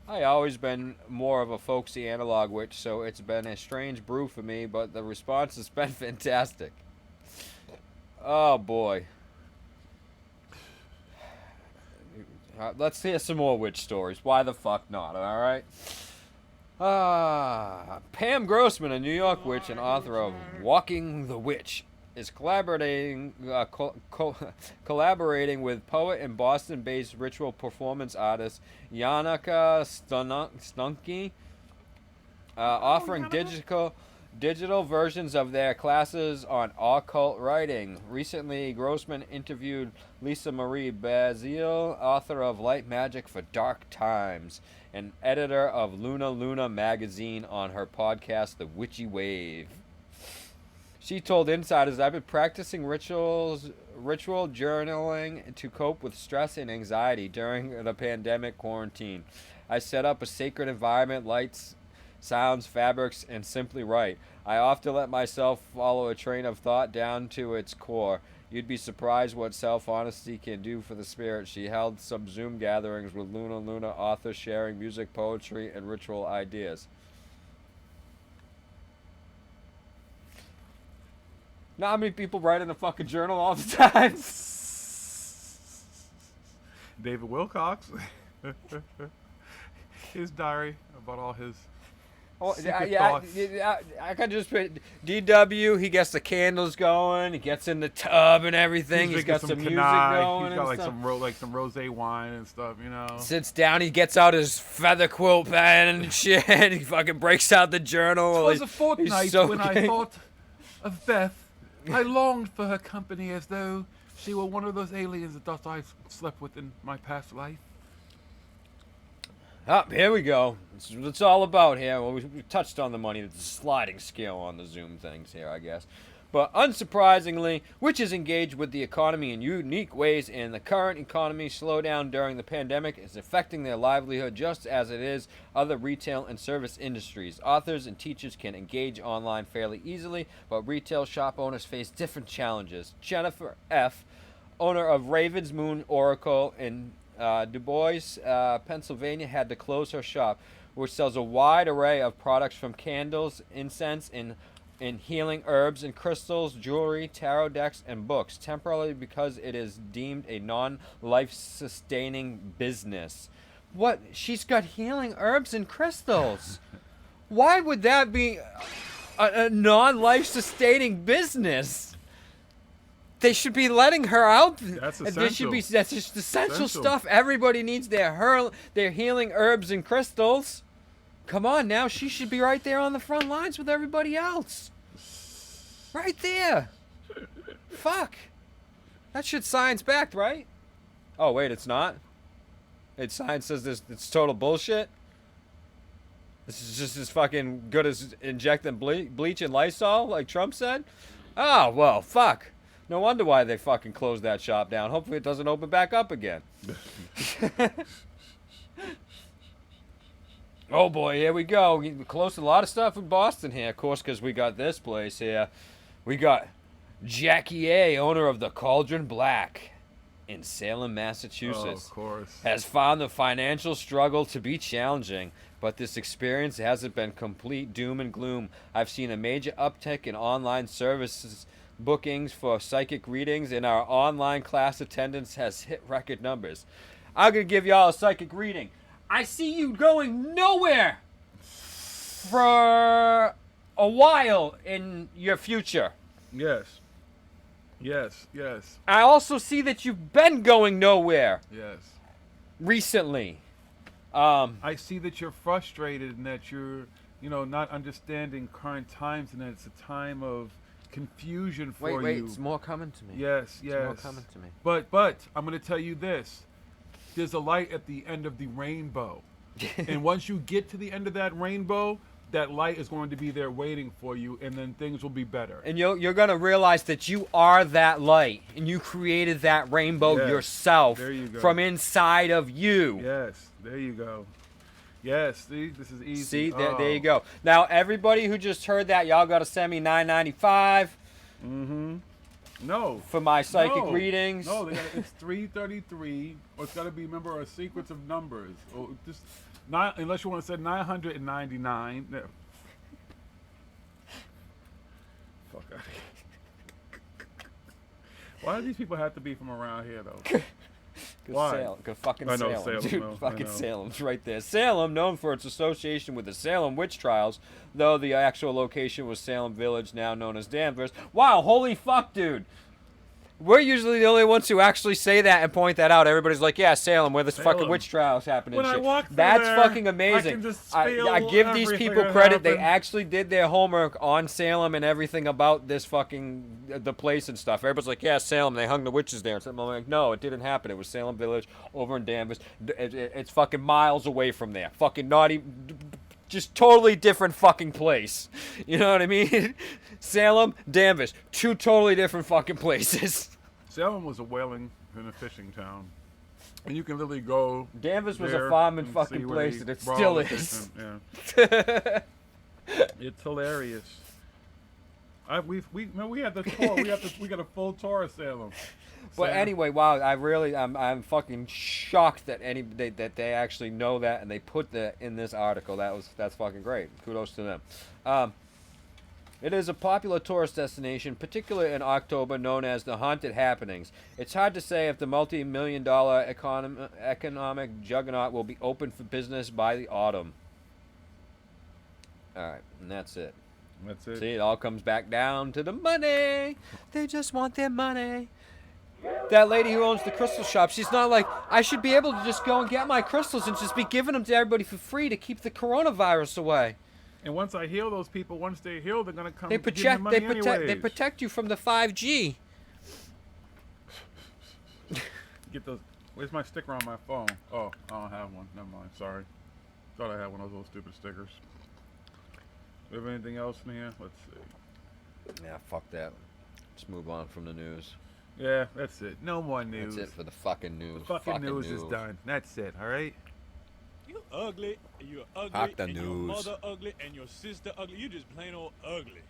Speaker 12: I always been more of a folksy analog witch, so it's been a strange brew for me, but the response has been fantastic. Oh boy. Let's hear some more witch stories. Why the fuck not, alright? Pam Grossman, a New York witch and author of Walking the Witch, is collaborating with poet and Boston-based ritual performance artist Yannicka Stunky offering digital versions of their classes on occult writing. Recently, Grossman interviewed Lisa Marie Bazile, author of Light Magic for Dark Times and editor of Luna magazine, on her podcast, The Witchy Wave. She told Insiders, I've been practicing ritual journaling to cope with stress and anxiety during the pandemic quarantine. I set up a sacred environment, lights, sounds, fabrics, and simply write. I often let myself follow a train of thought down to its core. You'd be surprised what self-honesty can do for the spirit. She held some Zoom gatherings with Luna authors sharing music, poetry, and ritual ideas. Not how many people write in a fucking journal all the time.
Speaker 1: David Wilcox. His diary about all his secret thoughts.
Speaker 12: I can just put DW. He gets the candles going. He gets in the tub and everything. He's got some music going.
Speaker 1: He's got like
Speaker 12: stuff.
Speaker 1: some rosé wine and stuff, you know.
Speaker 12: Sits down. He gets out his feather quilt pen and shit. He fucking breaks out the journal.
Speaker 1: It was a fortnight when I thought of Beth. I longed for her company as though she were one of those aliens that thought I slept with in my past life.
Speaker 12: Here we go. This is what it's all about here. Well, we touched on the money. There's a sliding scale on the Zoom things here, I guess. But unsurprisingly, witches engage with the economy in unique ways, and the current economy slowdown during the pandemic is affecting their livelihood just as it is other retail and service industries. Authors and teachers can engage online fairly easily, but retail shop owners face different challenges. Jennifer F., owner of Raven's Moon Oracle in Du Bois, Pennsylvania, had to close her shop, which sells a wide array of products from candles, incense, and healing herbs and crystals, jewelry, tarot decks, and books, temporarily because it is deemed a non-life sustaining business. What? She's got healing herbs and crystals. Why would that be a non-life sustaining business? They should be letting her out.
Speaker 1: That's essential.
Speaker 12: That's just essential stuff. Everybody needs their healing herbs and crystals. Come on now, she should be right there on the front lines with everybody else. Right there. Fuck. That shit's science backed, right? Oh wait, it's not? It's science says this, it's total bullshit? This is just as fucking good as injecting bleach and Lysol, like Trump said? Oh, well, fuck. No wonder why they fucking closed that shop down. Hopefully it doesn't open back up again. Oh boy, here we go. We closed a lot of stuff in Boston here, of course, because we got this place here. We got Jackie A., owner of the Cauldron Black in Salem, Massachusetts.
Speaker 1: Oh, of course.
Speaker 12: Has found the financial struggle to be challenging, but this experience hasn't been complete doom and gloom. I've seen a major uptick in online services bookings for psychic readings, and our online class attendance has hit record numbers. I'm going to give y'all a psychic reading. I see you going nowhere for a while in your future.
Speaker 1: Yes. Yes, yes.
Speaker 12: I also see that you've been going nowhere.
Speaker 1: Yes.
Speaker 12: Recently.
Speaker 1: I see that you're frustrated and that you're, not understanding current times, and that it's a time of confusion for you.
Speaker 12: Wait, it's more coming to me.
Speaker 1: Yes, yes.
Speaker 12: It's more coming to me.
Speaker 1: But I'm going to tell you this. There's a light at the end of the rainbow. And once you get to the end of that rainbow, that light is going to be there waiting for you, and then things will be better.
Speaker 12: And you're going to realize that you are that light, and you created that rainbow yourself.
Speaker 1: There you go.
Speaker 12: From inside of you.
Speaker 1: Yes, there you go. Yes, see, this is easy.
Speaker 12: See, there you go. Now, everybody who just heard that, y'all got to send me $9.95.
Speaker 1: Mm-hmm. No.
Speaker 12: For my psychic readings.
Speaker 1: No, it's $333. Or it's got to be, remember, a sequence of numbers. Or just unless you want to say 999. No. Fuck out of here. Why do these people have to be from around here, though? Why?
Speaker 12: Good fucking
Speaker 1: I know,
Speaker 12: Salem, dude.
Speaker 1: no,
Speaker 12: fucking
Speaker 1: I know.
Speaker 12: Salem's right there. Salem, known for its association with the Salem witch trials, though the actual location was Salem Village, now known as Danvers. Wow, holy fuck, dude. We're usually the only ones who actually say that and point that out. Everybody's like, yeah, Salem, where this fucking
Speaker 1: Salem.
Speaker 12: witch trial is happening.
Speaker 1: When
Speaker 12: and
Speaker 1: I
Speaker 12: shit.
Speaker 1: walk through
Speaker 12: That's
Speaker 1: there,
Speaker 12: fucking
Speaker 1: I
Speaker 12: amazing.
Speaker 1: can just
Speaker 12: I
Speaker 1: feel
Speaker 12: give these
Speaker 1: everything
Speaker 12: people
Speaker 1: that
Speaker 12: credit. They
Speaker 1: happened.
Speaker 12: actually did their homework on Salem and everything about this fucking, the place and stuff. Everybody's like, yeah, Salem, they hung the witches there. And I'm like, no, it didn't happen. It was Salem Village over in Danvers. It's fucking miles away from there. Fucking not even... Just totally different fucking place. You know what I mean? Salem, Danvers. Two totally different fucking places.
Speaker 1: Salem was a whaling and a fishing town. And you can literally go.
Speaker 12: Danvers was
Speaker 1: there
Speaker 12: a farming
Speaker 1: and
Speaker 12: fucking
Speaker 1: see where
Speaker 12: place,
Speaker 1: they
Speaker 12: and it
Speaker 1: brought
Speaker 12: still
Speaker 1: all the
Speaker 12: is.
Speaker 1: fishing, Yeah. It's hilarious. We had the tour. We got a full tour of Salem.
Speaker 12: But anyway, wow, I'm fucking shocked that that they actually know that and they put that in this article. That's fucking great. Kudos to them. It is a popular tourist destination, particularly in October, known as the Haunted Happenings. It's hard to say if the multi-million-dollar economic juggernaut will be open for business by the autumn. All right, and that's it.
Speaker 1: That's it.
Speaker 12: See, it all comes back down to the money. They just want their money. That lady who owns the crystal shop, she's not like, I should be able to just go and get my crystals and just be giving them to everybody for free to keep the coronavirus away.
Speaker 1: And once I heal those people, once they heal, they're gonna come.
Speaker 12: They
Speaker 1: give me
Speaker 12: protect.
Speaker 1: money
Speaker 12: They
Speaker 1: anyways.
Speaker 12: protect you from the 5G.
Speaker 1: Get those. Where's my sticker on my phone? Oh, I don't have one. Never mind. Sorry. Thought I had one of those little stupid stickers. Do we have anything else in here? Let's see.
Speaker 12: Yeah, fuck that. Let's move on from the news.
Speaker 1: Yeah, that's it. No more news.
Speaker 12: That's it for the fucking news.
Speaker 1: The fucking news is done. That's it. All right.
Speaker 10: You ugly, and you're ugly,
Speaker 12: Fuck the
Speaker 10: and your
Speaker 12: news.
Speaker 10: mother ugly, and your sister ugly. You just plain old ugly.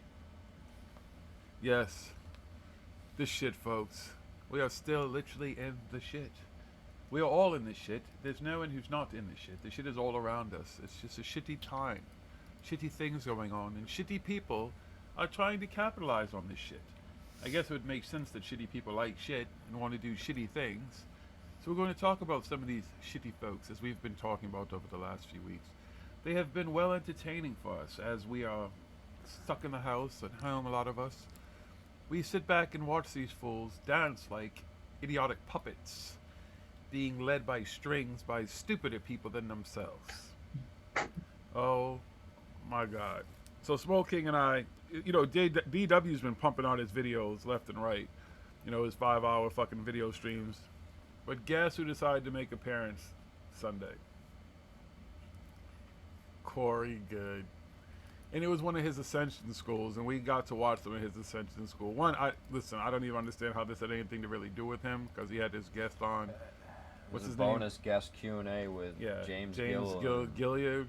Speaker 1: Yes. This shit, folks. We are still literally in the shit. We are all in this shit. There's no one who's not in this shit. The shit is all around us. It's just a shitty time. Shitty things going on, and shitty people are trying to capitalize on this shit. I guess it would make sense that shitty people like shit and want to do shitty things. So we're going to talk about some of these shitty folks, as we've been talking about over the last few weeks. They have been well entertaining for us as we are stuck in the house at home, a lot of us. We sit back and watch these fools dance like idiotic puppets, being led by strings by stupider people than themselves. Oh my God. So Smoke King and I, you know, DW's been pumping out his videos left and right. You know, his 5-hour fucking video streams. But guess who decided to make appearance Sunday? Corey Good. And it was one of his Ascension schools, and we got to watch some of his Ascension school. One, I don't even understand how this had anything to really do with him, because he had his guest on. What's his
Speaker 12: bonus guest Q&A with James
Speaker 1: Gilliam,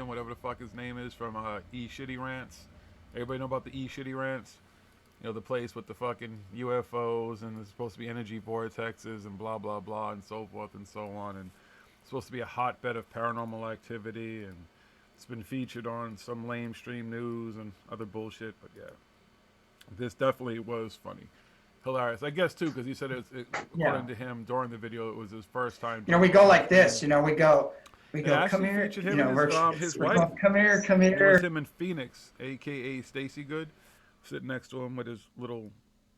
Speaker 1: whatever the fuck his name is, from E-Shitty Rants. Everybody know about the E-Shitty Rants? You know, the place with the fucking UFOs, and there's supposed to be energy vortexes and blah, blah, blah, and so forth and so on. And it's supposed to be a hotbed of paranormal activity, and it's been featured on some lamestream news and other bullshit. But yeah, this definitely was funny. Hilarious. I guess, too, because he said according to him, during the video, it was his first time.
Speaker 13: You know, we go like this. You know, we go, come here.
Speaker 1: Featured
Speaker 13: You
Speaker 1: him
Speaker 13: know,
Speaker 1: and his wife.
Speaker 13: Come here.
Speaker 1: It was him in Phoenix, a.k.a. Stacy Good, sitting next to him with his little,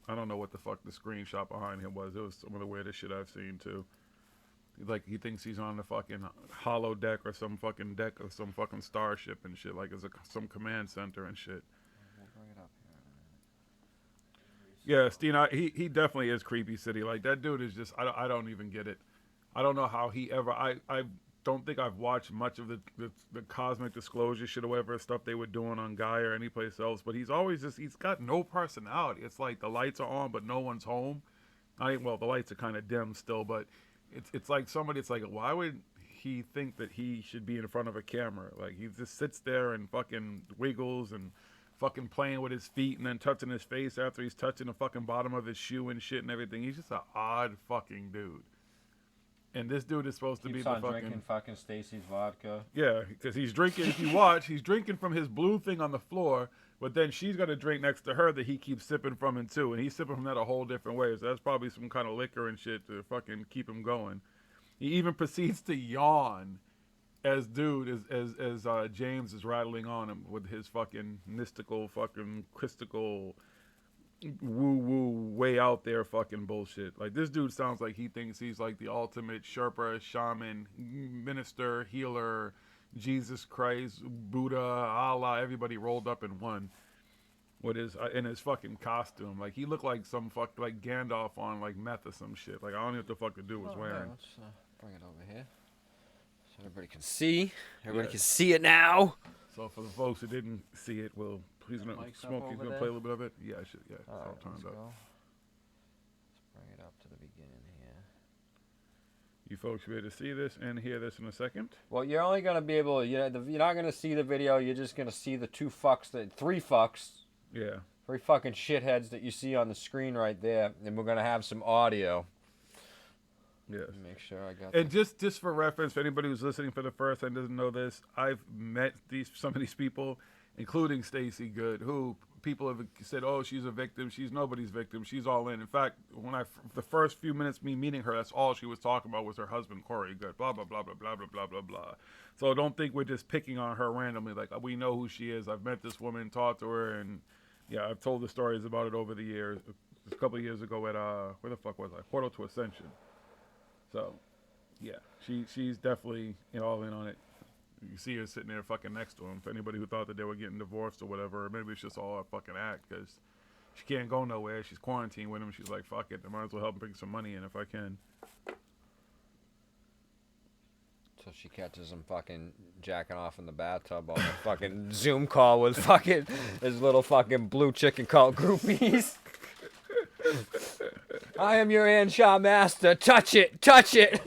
Speaker 1: I don't know what the fuck the screenshot behind him was. It was some of the weirdest shit I've seen, too. Like, he thinks he's on the fucking hollow deck or some fucking deck of some fucking starship and shit, like it's some command center and shit. Yeah, Steen, he definitely is creepy city. Like, that dude is just, I don't even get it. I don't know how he ever, I don't think I've watched much of the Cosmic Disclosure shit or whatever stuff they were doing on Guy or anyplace else, but he's always just, he's got no personality. It's like the lights are on, but no one's home. Well, the lights are kind of dim still, but it's like somebody, it's like, why would he think that he should be in front of a camera? Like, he just sits there and fucking wiggles and fucking playing with his feet and then touching his face after he's touching the fucking bottom of his shoe and shit and everything. He's just an odd fucking dude. And this dude is supposed to be the fucking...
Speaker 12: drinking fucking Stacy's vodka.
Speaker 1: Yeah, because he's drinking, if you watch, he's drinking from his blue thing on the floor, but then she's got a drink next to her that he keeps sipping from it too, and he's sipping from that a whole different way, so that's probably some kind of liquor and shit to fucking keep him going. He even proceeds to yawn as James is rattling on him with his fucking mystical fucking Christical woo-woo way out there fucking bullshit. Like, this dude sounds like he thinks he's like the ultimate Sherpa, shaman, minister, healer, Jesus Christ, Buddha, Allah, everybody rolled up in one. With his in his fucking costume, like he looked like some like Gandalf on like meth or some shit. Like I don't know what the fuck the dude was wearing.
Speaker 12: Let's bring it over here so everybody can see. Everybody can see it now.
Speaker 1: So for the folks who didn't see it, well, please gonna smoke. He's gonna play a little bit of it. Yeah, I should. Yeah, it's all turned up.
Speaker 12: Let's bring it up to the beginning here.
Speaker 1: You folks will be able to see this and hear this in a second.
Speaker 12: Well, you're only gonna be able. You're not gonna see the video. You're just gonna see the three fucks.
Speaker 1: Yeah.
Speaker 12: 3 fucking shitheads that you see on the screen right there, and we're gonna have some audio.
Speaker 1: Yes.
Speaker 12: Make sure I got.
Speaker 1: And just for reference, for anybody who's listening for the first time doesn't know this, I've met some of these people, including Stacy Good, who people have said, "Oh, she's a victim. She's nobody's victim. She's all in." In fact, when the first few minutes me meeting her, that's all she was talking about was her husband Corey Good. Blah blah blah blah blah blah blah blah blah. So don't think we're just picking on her randomly. Like, we know who she is. I've met this woman, talked to her, and yeah, I've told the stories about it over the years. A couple of years ago at where the fuck was I? Portal to Ascension. So, yeah, she's definitely all in on it. You see her sitting there fucking next to him. For anybody who thought that they were getting divorced or whatever, maybe it's just all a fucking act because she can't go nowhere. She's quarantined with him. She's like, fuck it, I might as well help him bring some money in if I can.
Speaker 12: So she catches him fucking jacking off in the bathtub on a fucking Zoom call with fucking his little fucking blue chicken called groupies. I am your Anshaw master. Touch it. Touch it.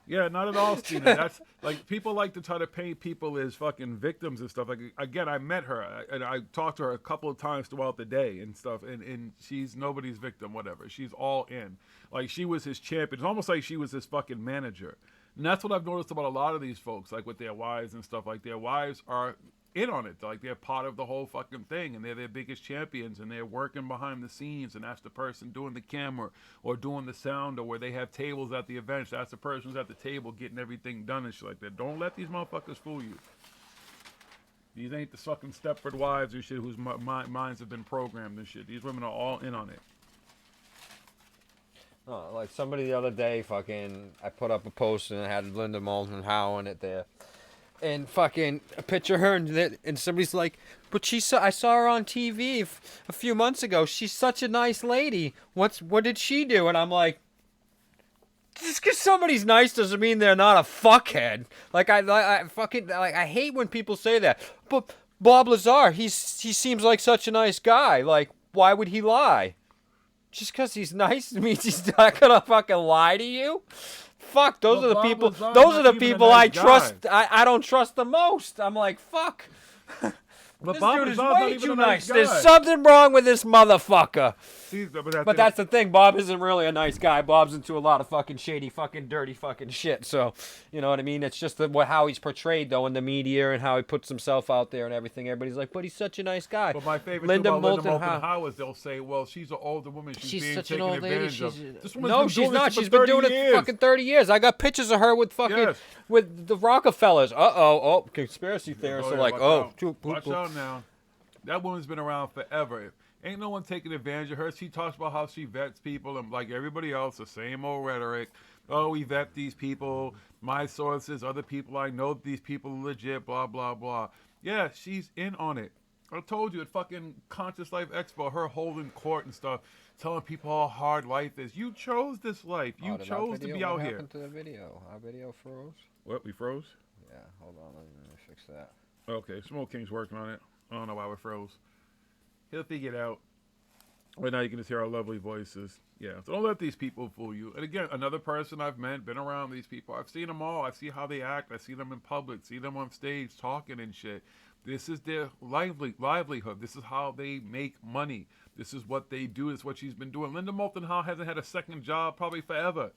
Speaker 1: Yeah, not at all, Stina. That's like, people like to try to paint people as fucking victims and stuff. Like, again, I met her and I talked to her a couple of times throughout the day and stuff, and she's nobody's victim, whatever. She's all in. Like, she was his champion. It's almost like she was his fucking manager. And that's what I've noticed about a lot of these folks, like with their wives and stuff. Like, their wives are in on it. Like, they're part of the whole fucking thing, and they're their biggest champions, and they're working behind the scenes, and that's the person doing the camera or doing the sound, or where they have tables at the events. That's the person who's at the table getting everything done and shit like that. Don't let these motherfuckers fool you. These ain't the fucking Stepford wives or shit whose minds have been programmed and shit. These women are all in on it.
Speaker 12: Oh, like somebody the other day, fucking, I put up a post and it had Linda Moulton Howe in it there. And fucking a picture of her, and somebody's like, but I saw her on TV a few months ago. She's such a nice lady. What did she do? And I'm like, just because somebody's nice doesn't mean they're not a fuckhead. Like, I fucking, like, I hate when people say that. But Bob Lazar, he seems like such a nice guy. Like, why would he lie? Just because he's nice means he's not gonna fucking lie to you? Fuck, those are the people. Those are the people I trust. I don't trust the most. I'm like, fuck.
Speaker 1: But
Speaker 12: This
Speaker 1: Bob
Speaker 12: dude is
Speaker 1: Lazar's
Speaker 12: way
Speaker 1: not even
Speaker 12: too
Speaker 1: a
Speaker 12: nice.
Speaker 1: guy.
Speaker 12: There's something wrong with this motherfucker.
Speaker 1: But
Speaker 12: But that's the thing. Bob isn't really a nice guy. Bob's into a lot of fucking shady, fucking dirty, fucking shit. So, you know what I mean? It's just how he's portrayed, though, in the media and how he puts himself out there and everything. Everybody's like, but he's such a nice guy.
Speaker 1: But my favorite
Speaker 12: Linda
Speaker 1: thing about Linda
Speaker 12: Moulton
Speaker 1: Moulton Howe is they'll say, well, she's an older woman. She's being
Speaker 12: such
Speaker 1: taken
Speaker 12: an old lady.
Speaker 1: advantage of. This woman's
Speaker 12: No,
Speaker 1: been
Speaker 12: she's
Speaker 1: doing
Speaker 12: not.
Speaker 1: this for
Speaker 12: She's been
Speaker 1: 30
Speaker 12: doing it
Speaker 1: years.
Speaker 12: for fucking 30 years. I got pictures of her with fucking with the Rockefellers. Oh, conspiracy theorists are like,
Speaker 1: watch out now. That woman's been around forever. Ain't no one taking advantage of her. She talks about how she vets people, and like everybody else, the same old rhetoric. Oh, we vet these people. My sources, other people I know, these people are legit. Blah blah blah. Yeah, she's in on it. I told you at fucking Conscious Life Expo, her holding court and stuff, telling people how hard life is. You chose this life. You chose to be out
Speaker 12: what
Speaker 1: here.
Speaker 12: happened to the video? Our video froze?
Speaker 1: What, we froze?
Speaker 12: Yeah, hold on. Let me fix that.
Speaker 1: Okay, Smoke King's working on it. I don't know why we froze. He'll figure it out. Right now you can just hear our lovely voices. Yeah, so don't let these people fool you. And again, another person I've met, been around these people. I've seen them all. I see how they act. I see them in public, see them on stage talking and shit. This is their livelihood. This is how they make money. This is what they do. It's what she's been doing. Linda Moulton Howe hasn't had a second job probably forever.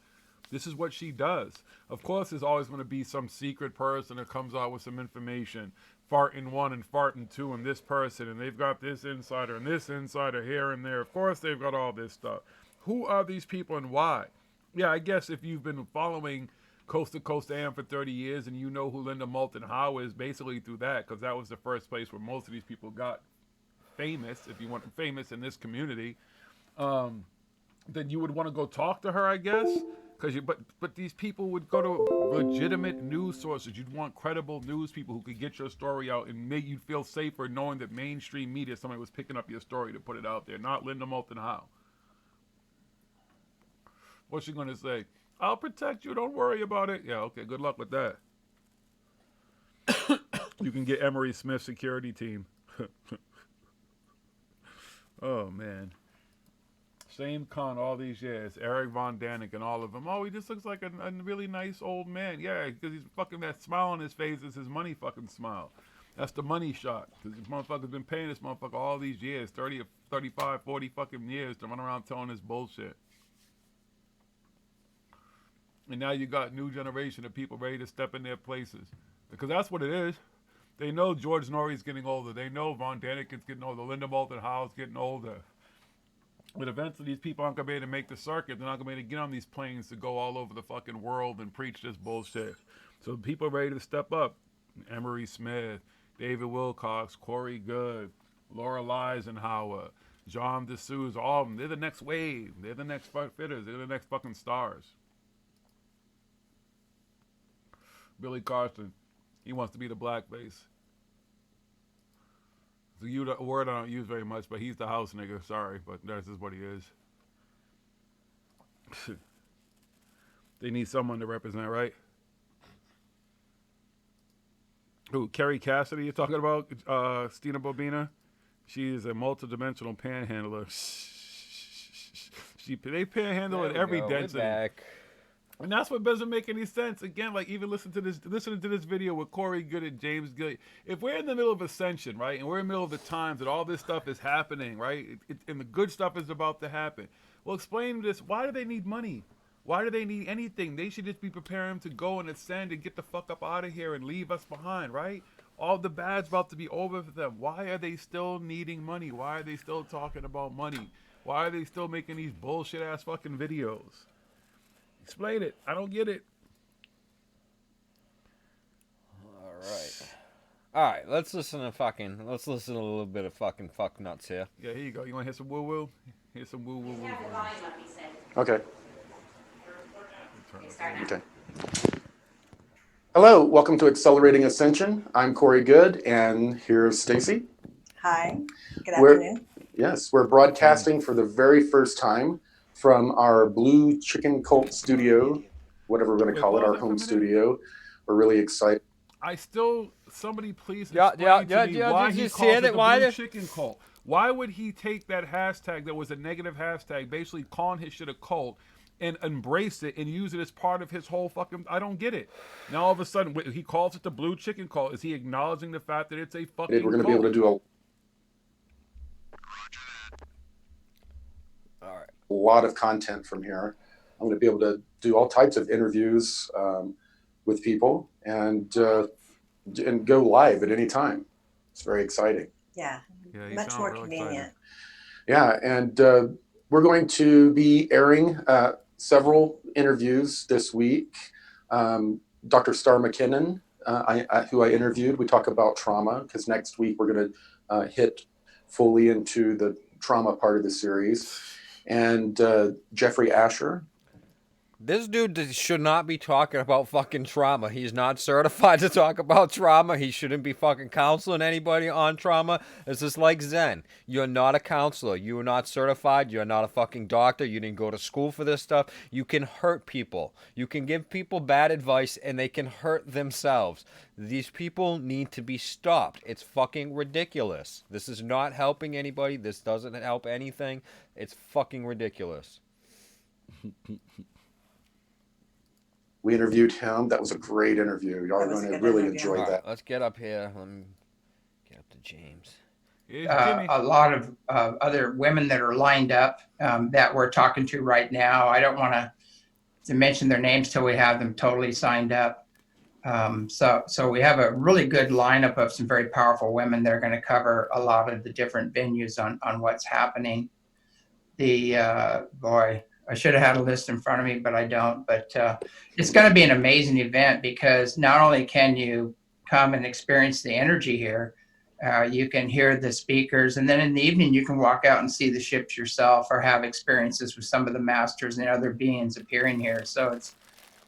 Speaker 1: This is what she does. Of course, there's always going to be some secret person that comes out with some information. Farting one and farting two and this person, and they've got this insider and this insider here and there. Of course, they've got all this stuff. Who are these people and why? Yeah, I guess if you've been following Coast to Coast AM for 30 years and you know who Linda Moulton Howe is, basically through that, because that was the first place where most of these people got famous, if you want famous in this community. then you would want to go talk to her, I guess. But these people would go to legitimate news sources. You'd want credible news people who could get your story out and make you feel safer knowing that mainstream media, somebody was picking up your story to put it out there, not Linda Moulton Howe. What's she gonna say? I'll protect you. Don't worry about it. Yeah, okay. Good luck with that. You can get Emery Smith security team. Oh, man. Same con all these years. Eric Von Daniken and all of them. Oh, he just looks like a really nice old man. Yeah, because he's fucking, that smile on his face is his money fucking smile. That's the money shot. Because this motherfucker's been paying this motherfucker all these years, 30 or 35, 40 fucking years to run around telling this bullshit. And now you got new generation of people ready to step in their places. Because that's what it is. They know George Norrie's getting older. They know Von Daniken's getting older. Linda Moulton Howe's getting older. But eventually these people aren't going to be able to make the circuit. They're not going to be able to get on these planes to go all over the fucking world and preach this bullshit. So people are ready to step up. Emery Smith, David Wilcox, Corey Good, Laura Eisenhower, John DeSouza, all of them. They're the next wave. They're the next fitters. They're the next fucking stars. Billy Carson, he wants to be the blackface. It's a word I don't use very much, but he's the house nigga. Sorry, but that's just what he is. They need someone to represent, right? Who, Kerry Cassidy you're talking about? Stina Bobina? She is a multidimensional panhandler. They panhandle at every density. And that's what doesn't make any sense. Again, like even listening to this video with Corey Good and James Good. If we're in the middle of ascension, right, and we're in the middle of the times that all this stuff is happening, right, and the good stuff is about to happen, well, explain this. Why do they need money? Why do they need anything? They should just be preparing to go and ascend and get the fuck up out of here and leave us behind, right? All the bad's about to be over for them. Why are they still needing money? Why are they still talking about money? Why are they still making these bullshit ass fucking videos? Explain it. I don't get it.
Speaker 12: All right. Let's listen to a little bit of fucking fuck nuts here.
Speaker 1: Yeah, here you go. You want to hear some woo woo? Here's some woo woo woo.
Speaker 14: Okay. Okay. Hello, welcome to Accelerating Ascension. I'm Corey Good, and here's Stacy.
Speaker 15: Hi. Good afternoon.
Speaker 14: Yes, we're broadcasting for the very first time from our Blue Chicken Cult studio, whatever we're going to call it, our home studio. We're really excited.
Speaker 1: Somebody please explain to me why he calls it the Blue Chicken Cult. Why would he take that hashtag that was a negative hashtag, basically calling his shit a cult, and embrace it and use it as part of his whole fucking... I don't get it. Now all of a sudden, he calls it the Blue Chicken Cult. Is he acknowledging the fact that it's a fucking
Speaker 14: We're going to be able to do a lot of content from here. I'm going to be able to do all types of interviews with people and go live at any time. It's very exciting.
Speaker 15: Yeah, much more convenient.
Speaker 14: Yeah, and we're going to be airing several interviews this week. Dr. Starr McKinnon, who I interviewed, we talk about trauma, because next week we're going to hit fully into the trauma part of the series. And Jeffrey Asher.
Speaker 12: This dude should not be talking about fucking trauma. He's not certified to talk about trauma. He shouldn't be fucking counseling anybody on trauma. It's just like Zen. You're not a counselor. You are not certified. You're not a fucking doctor. You didn't go to school for this stuff. You can hurt people. You can give people bad advice and they can hurt themselves. These people need to be stopped. It's fucking ridiculous. This is not helping anybody. This doesn't help anything. It's fucking ridiculous.
Speaker 14: We interviewed him. That was a great interview. Y'all are going to really enjoy that.
Speaker 12: Right, let's get up here. Let me get up to James.
Speaker 13: A lot of other women that are lined up that we're talking to right now. I don't want to mention their names till we have them totally signed up. So we have a really good lineup of some very powerful women that are going to cover a lot of the different venues on what's happening. I should have had a list in front of me, but I don't. But it's going to be an amazing event because not only can you come and experience the energy here, You can hear the speakers, and then in the evening you can walk out and see the ships yourself, or have experiences with some of the masters and other beings appearing here. So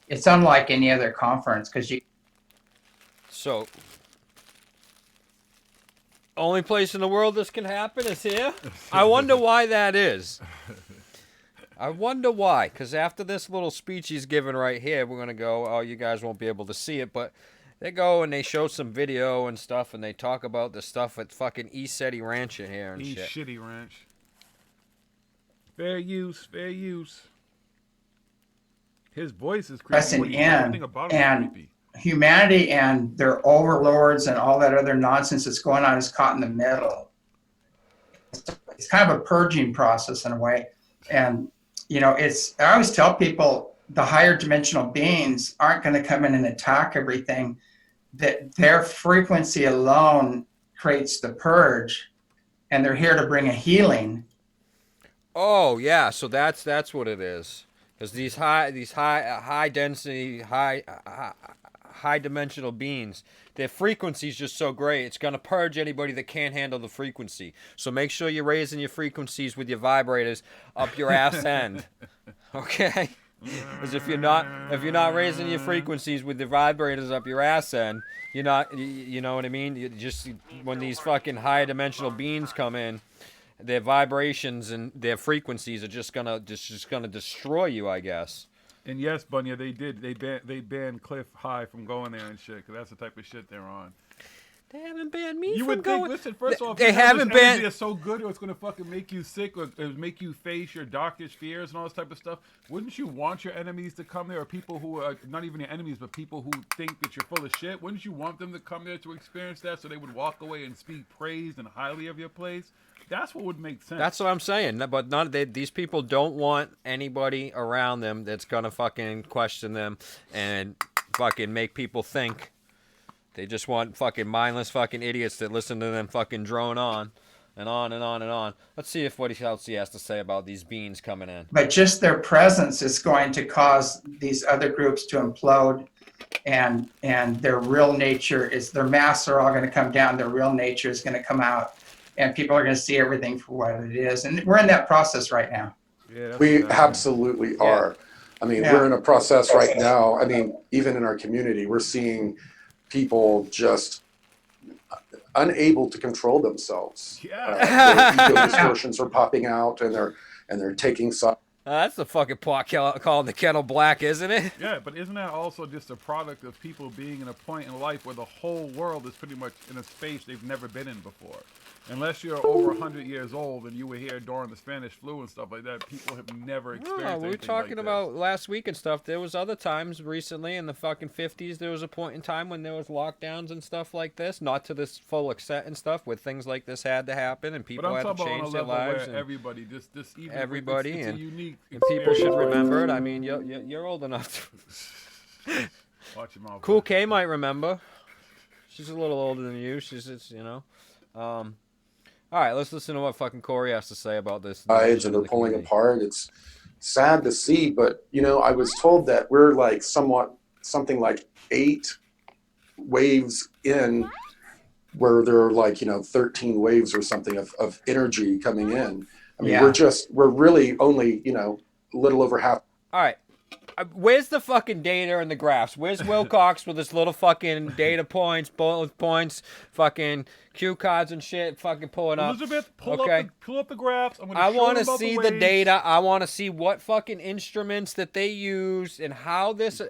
Speaker 13: it's unlike any other conference, because you.
Speaker 12: So, only place in the world this can happen is here? I wonder why that is. I wonder why, because after this little speech he's giving right here, we're going to go, oh, you guys won't be able to see it, but they go and they show some video and stuff, and they talk about the stuff at fucking East Ranch in here and shit.
Speaker 1: Shitty Ranch. Fair use, fair use. His voice is creepy.
Speaker 13: Pressing in, and humanity and their overlords and all that other nonsense that's going on is caught in the middle. It's kind of a purging process in a way. And, you know, I always tell people the higher dimensional beings aren't going to come in and attack everything. That their frequency alone creates the purge, and they're here to bring a healing.
Speaker 12: Oh yeah, so that's what it is. Because these high density, high dimensional beings, their frequency's just so great, it's gonna purge anybody that can't handle the frequency. So make sure you're raising your frequencies with your vibrators up your ass end. Okay? Because if you're not raising your frequencies with the vibrators up your ass end, you're not, you know what I mean? You just, when these fucking high dimensional beings come in, their vibrations and their frequencies are just gonna destroy you, I guess.
Speaker 1: And yes, Bunya, they banned Cliff High from going there and shit, because that's the type of shit they're on.
Speaker 12: They haven't banned me
Speaker 1: you
Speaker 12: from
Speaker 1: would
Speaker 12: going.
Speaker 1: Think, listen, first off,
Speaker 12: they haven't banned.
Speaker 1: It's so good, or it's gonna fucking make you sick, or make you face your darkest fears and all this type of stuff. Wouldn't you want your enemies to come there, or people who are not even your enemies, but people who think that you're full of shit? Wouldn't you want them to come there to experience that, so they would walk away and speak praise and highly of your place? That's what would make sense.
Speaker 12: That's what I'm saying. But these people don't want anybody around them that's gonna fucking question them and fucking make people think. They just want fucking mindless fucking idiots that listen to them fucking drone on and on and on and on. Let's see if what else he has to say about these beings coming in.
Speaker 13: But just their presence is going to cause these other groups to implode, and their real nature is, their masks are all going to come down, their real nature is going to come out, and people are going to see everything for what it is. And we're in that process right now.
Speaker 14: Yeah, we absolutely are. I mean, we're in a process right now. I mean, even in our community, we're seeing people just unable to control themselves. Their ego distortions are popping out, and they're taking some.
Speaker 12: That's the fucking pot called the kettle black, isn't it?
Speaker 1: Yeah, but isn't that also just a product of people being in a point in life where the whole world is pretty much in a space they've never been in before? Unless you're over 100 years old and you were here during the Spanish flu and stuff like that, people have never experienced anything
Speaker 12: we were talking about last week and stuff. There was other times recently in the fucking 50s. There was a point in time when there was lockdowns and stuff like this, not to this full extent and stuff, where things like this had to happen and people had to change their lives. And
Speaker 1: everybody, even
Speaker 12: everybody,
Speaker 1: it's
Speaker 12: and,
Speaker 1: a unique
Speaker 12: and people should remember it. I mean, you're old enough to.
Speaker 1: Watch your mouth.
Speaker 12: Cool K might remember. She's a little older than you. All right, let's listen to what fucking Corey has to say about this.
Speaker 14: Sides and they're pulling apart. It's sad to see, but I was told that we're like something like 8 waves in, where there are like 13 waves or something of energy coming in. I mean, we're really only a little over half.
Speaker 12: All right. Where's the fucking data and the graphs? Where's Wilcox with his little fucking data points, bullet points, fucking cue cards and shit, fucking pulling up?
Speaker 1: Elizabeth, pull up the graphs.
Speaker 12: I want to see the data. I want to see what fucking instruments that they used and how this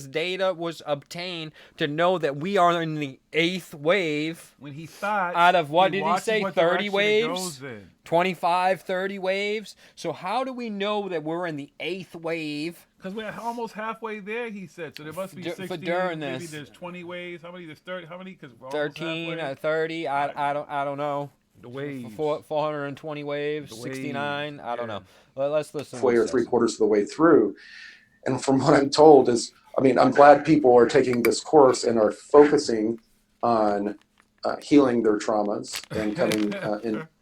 Speaker 12: data was obtained to know that we are in the 8th wave.
Speaker 1: When he thought,
Speaker 12: out of what did he say? 30 waves? 25, 30 waves. So how do we know that we're in the 8th wave?
Speaker 1: Because we're almost halfway there, he said. So there must be 60.
Speaker 12: During
Speaker 1: maybe
Speaker 12: this.
Speaker 1: There's 20 waves. How many? There's 30. How many? Because
Speaker 12: 13, 30. I don't know.
Speaker 1: The waves.
Speaker 12: 420 waves. 69. I don't know. Let's listen.
Speaker 14: Halfway or 3/4 of the way through, and from what I'm told is, I'm glad people are taking this course and are focusing on healing their traumas and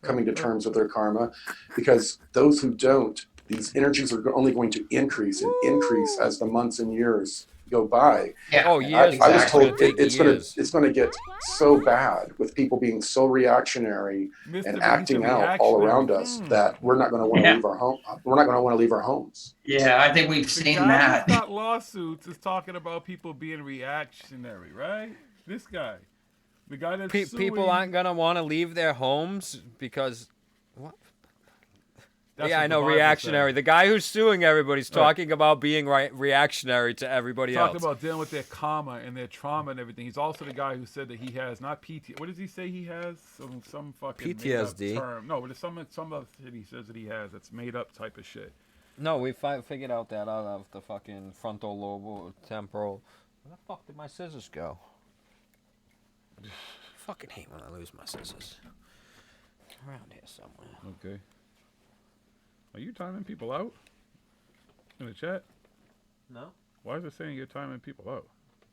Speaker 14: coming to terms with their karma, because those who don't, these energies are only going to increase and increase as the months and years go by.
Speaker 13: Yeah.
Speaker 12: Oh, years.
Speaker 14: I was
Speaker 12: Exactly.
Speaker 14: told it's gonna get so bad with people being so reactionary and acting out all around us that we're not gonna want to leave our home. We're not gonna want to leave our homes.
Speaker 13: Yeah, I think we've
Speaker 1: The
Speaker 13: seen
Speaker 1: guy
Speaker 13: that.
Speaker 1: who's got lawsuits is talking about people being reactionary, right? This guy, the guy that's suing,
Speaker 12: People aren't gonna want to leave their homes because what?
Speaker 1: That's
Speaker 12: yeah,
Speaker 1: what
Speaker 12: I
Speaker 1: the
Speaker 12: know,
Speaker 1: Bible
Speaker 12: reactionary.
Speaker 1: says.
Speaker 12: The guy who's suing everybody's talking about being reactionary to everybody
Speaker 1: Talking
Speaker 12: else.
Speaker 1: about dealing with their karma and their trauma and everything. He's also the guy who said that he has not PT. What does he say he has? Some fucking
Speaker 12: PTSD.
Speaker 1: made up term. No, but it's some other shit he says that he has. That's made up type of shit.
Speaker 12: No, we figured out that out of the fucking frontal lobe temporal. Where the fuck did my scissors go? Fucking hate when I lose my scissors. Around here somewhere.
Speaker 1: Okay. Are you timing people out in the chat?
Speaker 12: No.
Speaker 1: Why is it saying you're timing people out?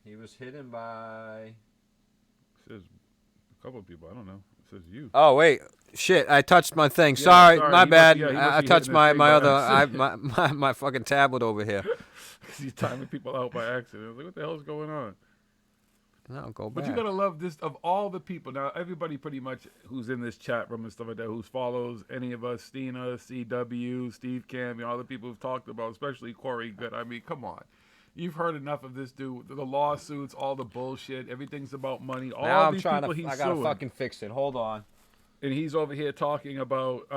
Speaker 12: He was hidden by.
Speaker 1: It says a couple of people. I don't know. It says you.
Speaker 12: Oh wait, shit! I touched my thing.
Speaker 1: Yeah,
Speaker 12: sorry,
Speaker 1: sorry.
Speaker 12: my
Speaker 1: He
Speaker 12: bad.
Speaker 1: must be
Speaker 12: I
Speaker 1: hitting
Speaker 12: touched
Speaker 1: his
Speaker 12: my
Speaker 1: thing by
Speaker 12: other
Speaker 1: accident.
Speaker 12: my fucking tablet over here.
Speaker 1: He's timing people out by accident. I was like, what the hell's going on?
Speaker 12: No, go back.
Speaker 1: But you gotta love this of all the people. Now, everybody pretty much who's in this chat room and stuff like that, who follows any of us, Stina, CW, Steve Cam, all the people who've talked about, especially Corey Good. I mean, come on. You've heard enough of this dude. The lawsuits, all the bullshit, everything's about money. All
Speaker 12: now I'm
Speaker 1: these
Speaker 12: trying
Speaker 1: people
Speaker 12: to.
Speaker 1: he's
Speaker 12: I gotta
Speaker 1: suing.
Speaker 12: fucking fix it. Hold on.
Speaker 1: And he's over here talking about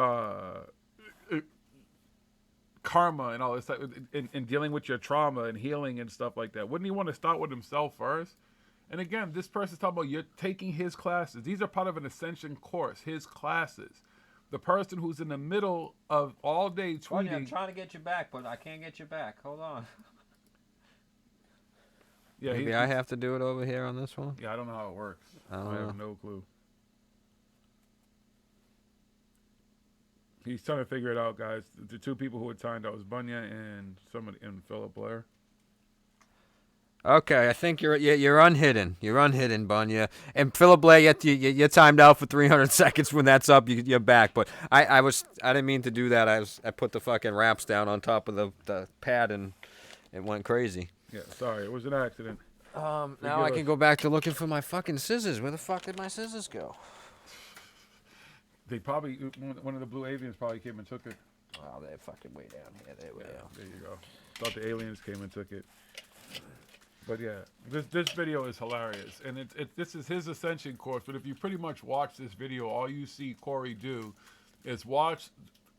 Speaker 1: karma and all this stuff, and dealing with your trauma and healing and stuff like that. Wouldn't he want to start with himself first? And again, this person's talking about you're taking his classes. These are part of an ascension course, his classes. The person who's in the middle of all day tweeting.
Speaker 12: I'm trying to get you back, but I can't get you back. Hold on.
Speaker 1: Yeah,
Speaker 12: Maybe I have to do it over here on this one.
Speaker 1: Yeah, I don't know how it works.
Speaker 12: I don't
Speaker 1: have no clue. He's trying to figure it out, guys. The two people who were timed out was Bunya and somebody and Philip Blair.
Speaker 12: Okay, I think you're unhidden. You're unhidden, Bunya. And Philip Blair, you're timed out for 300 seconds. When that's up, you're back. But I didn't mean to do that. I put the fucking wraps down on top of the pad and it went crazy.
Speaker 1: Yeah, sorry, it was an accident.
Speaker 12: Now I can go back to looking for my fucking scissors. Where the fuck did my scissors go?
Speaker 1: They probably, one of the blue avians probably came and took it.
Speaker 12: Oh, they're fucking way down here. There we go.
Speaker 1: There you go. Thought the aliens came and took it. But yeah, this video is hilarious, and this is his ascension course. But if you pretty much watch this video, all you see Corey do is watch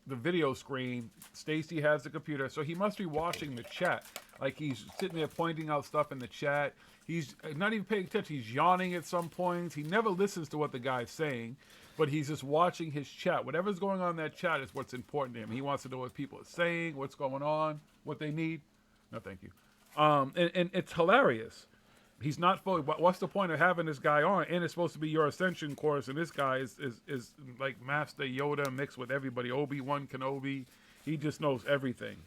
Speaker 1: the video screen. Stacy has the computer, so he must be watching the chat. Like he's sitting there pointing out stuff in the chat. He's not even paying attention. He's yawning at some points. He never listens to what the guy's saying, but he's just watching his chat. Whatever's going on in that chat is what's important to him. He wants to know what people are saying, what's going on, what they need. No, thank you. And it's hilarious. He's not fully. What's the point of having this guy on? And it's supposed to be your ascension course, and this guy is like Master Yoda mixed with everybody. Obi-Wan Kenobi. He just knows everything.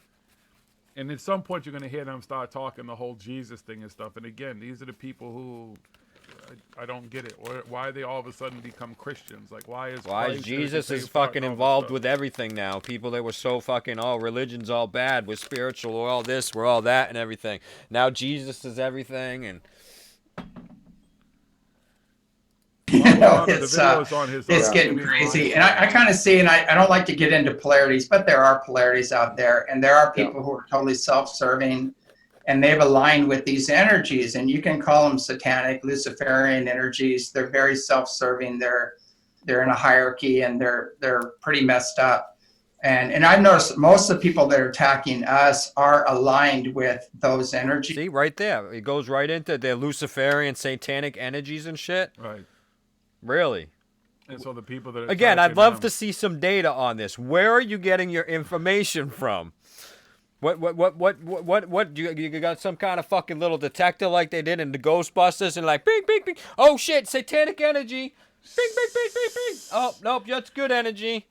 Speaker 1: And at some point, you're going to hear them start talking the whole Jesus thing and stuff. And again, these are the people who I don't get it. Why they all of a sudden become Christians? Like, why is
Speaker 12: Jesus is fucking involved with everything now? People that were so fucking, religion's all bad. We're spiritual. We're all this. We're all that and everything. Now Jesus is everything. And
Speaker 13: it's getting crazy. And I kind of see, and I don't like to get into polarities, but there are polarities out there. And there are people who are totally self-serving, and they've aligned with these energies. And you can call them satanic, Luciferian energies. They're very self-serving. They're in a hierarchy, and they're pretty messed up. And I've noticed most of the people that are attacking us are aligned with those energies.
Speaker 12: See, right there. It goes right into their Luciferian, satanic energies and shit.
Speaker 1: Right.
Speaker 12: Really?
Speaker 1: And so the people that are
Speaker 12: again, I'd love to see some data on this. Where are you getting your information from? What you got some kind of fucking little detector like they did in the Ghostbusters and like bing bing bing. Oh shit, satanic energy. Bing bing bing bing bing. Oh, nope, that's good energy.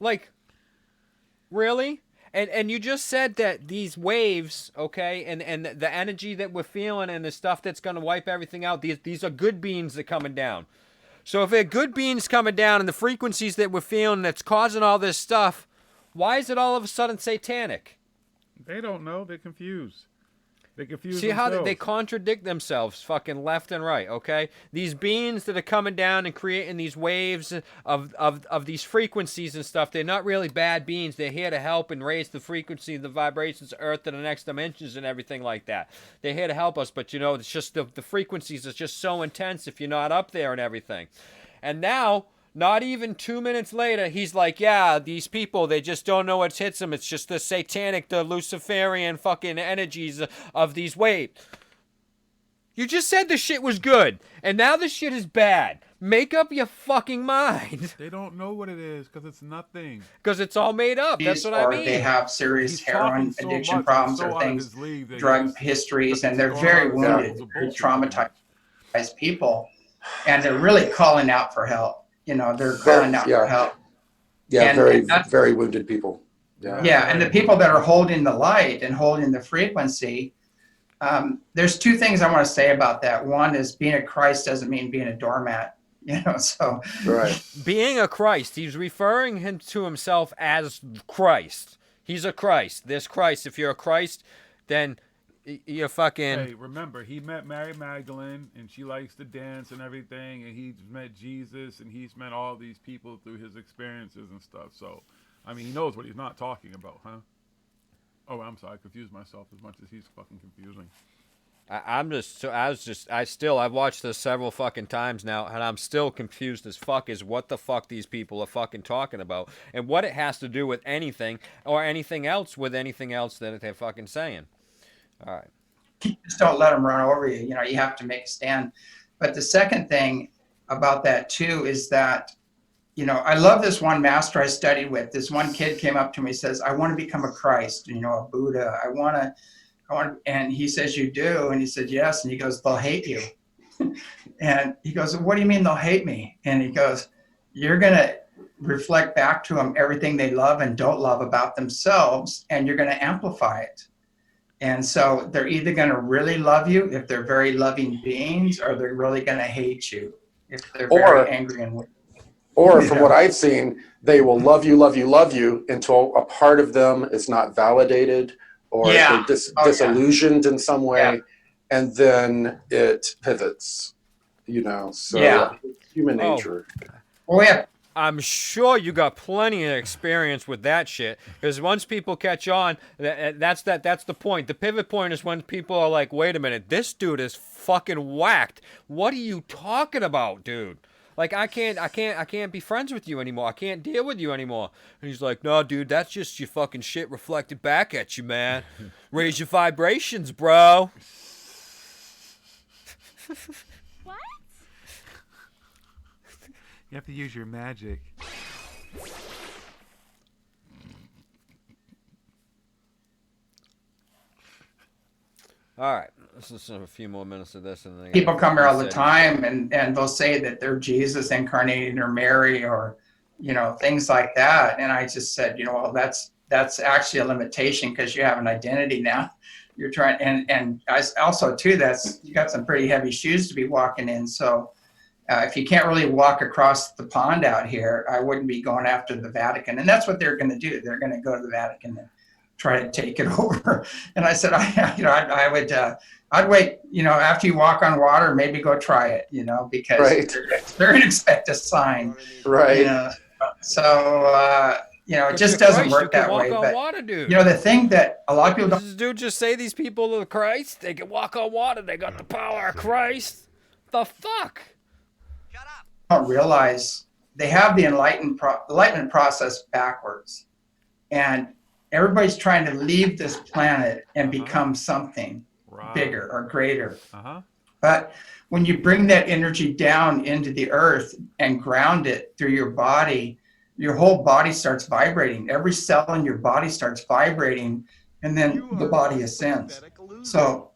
Speaker 12: Like, really? And you just said that these waves, okay, and the energy that we're feeling and the stuff that's going to wipe everything out, these are good beings that are coming down. So if they're good beings coming down and the frequencies that we're feeling that's causing all this stuff, why is it all of a sudden satanic?
Speaker 1: They don't know. They're confused. They confuse
Speaker 12: See how they
Speaker 1: themselves.
Speaker 12: contradict themselves fucking left and right, okay? These beings that are coming down and creating these waves of these frequencies and stuff, they're not really bad beings. They're here to help and raise the frequency, the vibrations of Earth to the next dimensions and everything like that. They're here to help us, but, you know, it's just the frequencies are just so intense if you're not up there and everything. And now, not even 2 minutes later, he's like, yeah, these people, they just don't know what hits them. It's just the satanic, the Luciferian fucking energies of these waves. You just said the shit was good, and now the shit is bad. Make up your fucking mind.
Speaker 1: They don't know what it is because it's nothing.
Speaker 12: Because it's all made up. That's what I mean.
Speaker 13: Or they have serious heroin
Speaker 1: so
Speaker 13: addiction
Speaker 1: much,
Speaker 13: problems
Speaker 1: so
Speaker 13: or
Speaker 1: out of
Speaker 13: things,
Speaker 1: his league that
Speaker 13: drug
Speaker 1: he just-
Speaker 13: histories, and
Speaker 1: he's
Speaker 13: they're
Speaker 1: going
Speaker 13: very
Speaker 1: out of
Speaker 13: wounded,
Speaker 1: his
Speaker 13: very
Speaker 1: bullshit.
Speaker 13: traumatized people, and they're really calling out for help. You know, they're calling out for help.
Speaker 14: Yeah,
Speaker 13: And
Speaker 14: very wounded people. Yeah.
Speaker 13: Yeah, and the people that are holding the light and holding the frequency, there's two things I want to say about that. One is being a Christ doesn't mean being a doormat, you know, so.
Speaker 14: Right.
Speaker 12: Being a Christ, he's referring him to himself as Christ. He's a Christ. This Christ, if you're a Christ, then you're fucking...
Speaker 1: Hey, remember, he met Mary Magdalene, and she likes to dance and everything, and he's met Jesus, and he's met all these people through his experiences and stuff. So, I mean, he knows what he's not talking about, huh? Oh, I'm sorry, I confused myself as much as he's fucking confusing.
Speaker 12: I've watched this several fucking times now, and I'm still confused as fuck as what the fuck these people are fucking talking about, and what it has to do with anything, or anything else with anything else that they're fucking saying. All right.
Speaker 13: Just don't let them run over you. You know, you have to make a stand. But the second thing about that too is that, you know, I love this one master I studied with. This one kid came up to me, says, I want to become a Christ, you know, a Buddha. I want to, and he says, you do? And he said, yes. And he goes, they'll hate you. And he goes, what do you mean they'll hate me? And he goes, you're going to reflect back to them everything they love and don't love about themselves, and you're going to amplify it. And so they're either going to really love you if they're very loving beings, or they're really going to hate you if they're very angry and wicked.
Speaker 14: Or from what I've seen, they will love you, love you, love you until a part of them is not validated or they're disillusioned in some way, and then it pivots, you know, so human nature.
Speaker 13: Oh, yeah.
Speaker 12: I'm sure you got plenty of experience with that shit, because once people catch on, that's the point. The pivot point is when people are like, wait a minute, this dude is fucking whacked. What are you talking about, dude? Like, I can't be friends with you anymore. I can't deal with you anymore. And he's like, no, dude, that's just your fucking shit reflected back at you, man. Raise your vibrations, bro.
Speaker 11: What?
Speaker 1: You have to use your magic.
Speaker 12: All right, let's listen to a few more minutes of this. And then
Speaker 13: People come here all the time and they'll say that they're Jesus incarnated or Mary or, you know, things like that. And I just said, you know, well, that's actually a limitation because you have an identity now. You're trying, and I also too, you got some pretty heavy shoes to be walking in. So if you can't really walk across the pond out here, I wouldn't be going after the Vatican. And that's what they're going to do. They're going to go to the Vatican and try to take it over. And I said, I'd wait, you know, after you walk on water, maybe go try it, you know, because they're going to expect a sign.
Speaker 14: Right.
Speaker 13: You know? So, you know, it just doesn't work that way. But,
Speaker 12: water, dude.
Speaker 13: you know, the thing that a lot of people don't.
Speaker 12: Does this dude just say these people are Christ? They can walk on water. They got the power of Christ. The fuck?
Speaker 13: Don't realize they have the enlightenment process backwards, and everybody's trying to leave this planet and become something bigger or greater. But when you bring that energy down into the earth and ground it through your body, your whole body starts vibrating. Every cell in your body starts vibrating, and then the body ascends. So,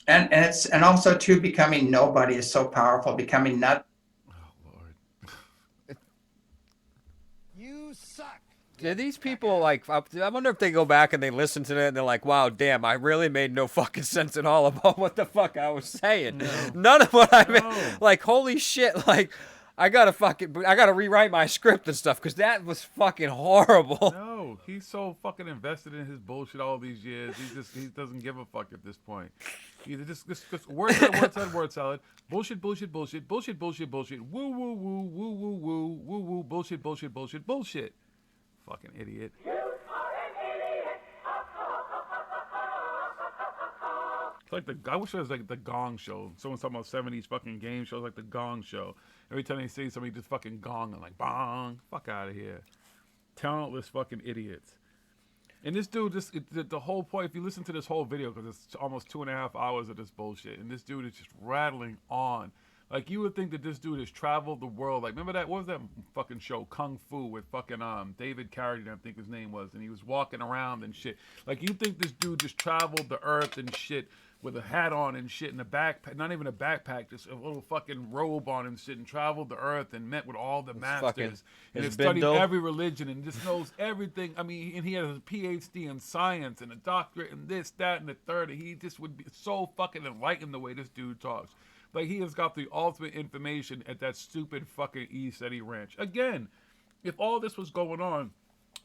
Speaker 13: and also too, becoming nobody is so powerful. Becoming nothing.
Speaker 12: Do these people, like, I wonder if they go back and they listen to it and they're like, wow, damn, I really made no fucking sense at all about what the fuck I was saying. No. None of what I meant. Like, holy shit, like, I gotta rewrite my script and stuff, because that was fucking horrible.
Speaker 1: No, know. He's so fucking invested in his bullshit all these years. He doesn't give a fuck at this point. He's just word salad. Bullshit. Woo woo bullshit. Fucking idiot. It's like I wish it was like the Gong Show. Someone's talking about 70s fucking game shows like the Gong Show. Every time they see somebody just fucking gong and like bong, fuck out of here. Talentless fucking idiots. And this dude the whole point, if you listen to this whole video, because it's almost 2.5 hours of this bullshit, and this dude is just rattling on. Like, you would think that this dude has traveled the world. Like, remember what was that fucking show, Kung Fu, with fucking David Carradine, I think his name was, and he was walking around and shit. Like, you think this dude just traveled the earth and shit with a hat on and shit and a backpack, not even a backpack, just a little fucking robe on and shit, and traveled the earth and met with all the masters and has studied every religion and just knows everything. I mean, and he has a PhD in science and a doctorate in this, that, and the third. And he just would be so fucking enlightened the way this dude talks. Like, he has got the ultimate information at that stupid fucking ECETI ranch. Again, if all this was going on,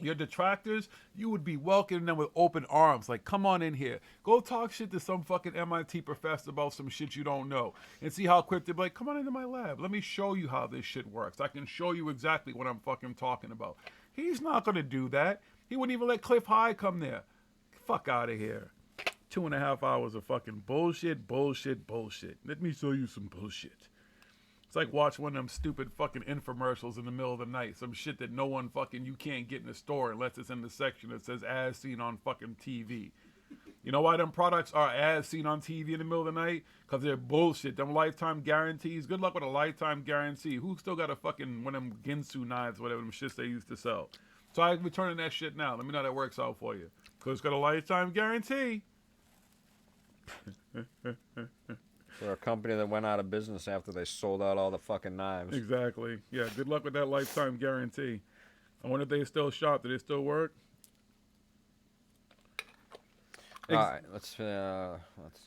Speaker 1: your detractors, you would be welcoming them with open arms. Like, come on in here. Go talk shit to some fucking MIT professor about some shit you don't know. And see how quick they're like, come on into my lab. Let me show you how this shit works. I can show you exactly what I'm fucking talking about. He's not going to do that. He wouldn't even let Cliff High come there. Fuck out of here. 2.5 hours of fucking bullshit. Let me show you some bullshit. It's like watching one of them stupid fucking infomercials in the middle of the night. Some shit that no one fucking, you can't get in the store unless it's in the section that says as seen on fucking TV. You know why them products are as seen on TV in the middle of the night? Because they're bullshit. Them lifetime guarantees. Good luck with a lifetime guarantee. Who still got a fucking one of them Ginsu knives, whatever them shits they used to sell? So I'm returning that shit now. Let me know how that works out for you. Because it's got a lifetime guarantee.
Speaker 12: For a company that went out of business after they sold out all the fucking knives.
Speaker 1: Exactly. Yeah, good luck with that lifetime guarantee. I wonder if they still shop. Do they still work?
Speaker 12: All right, let's see. Let's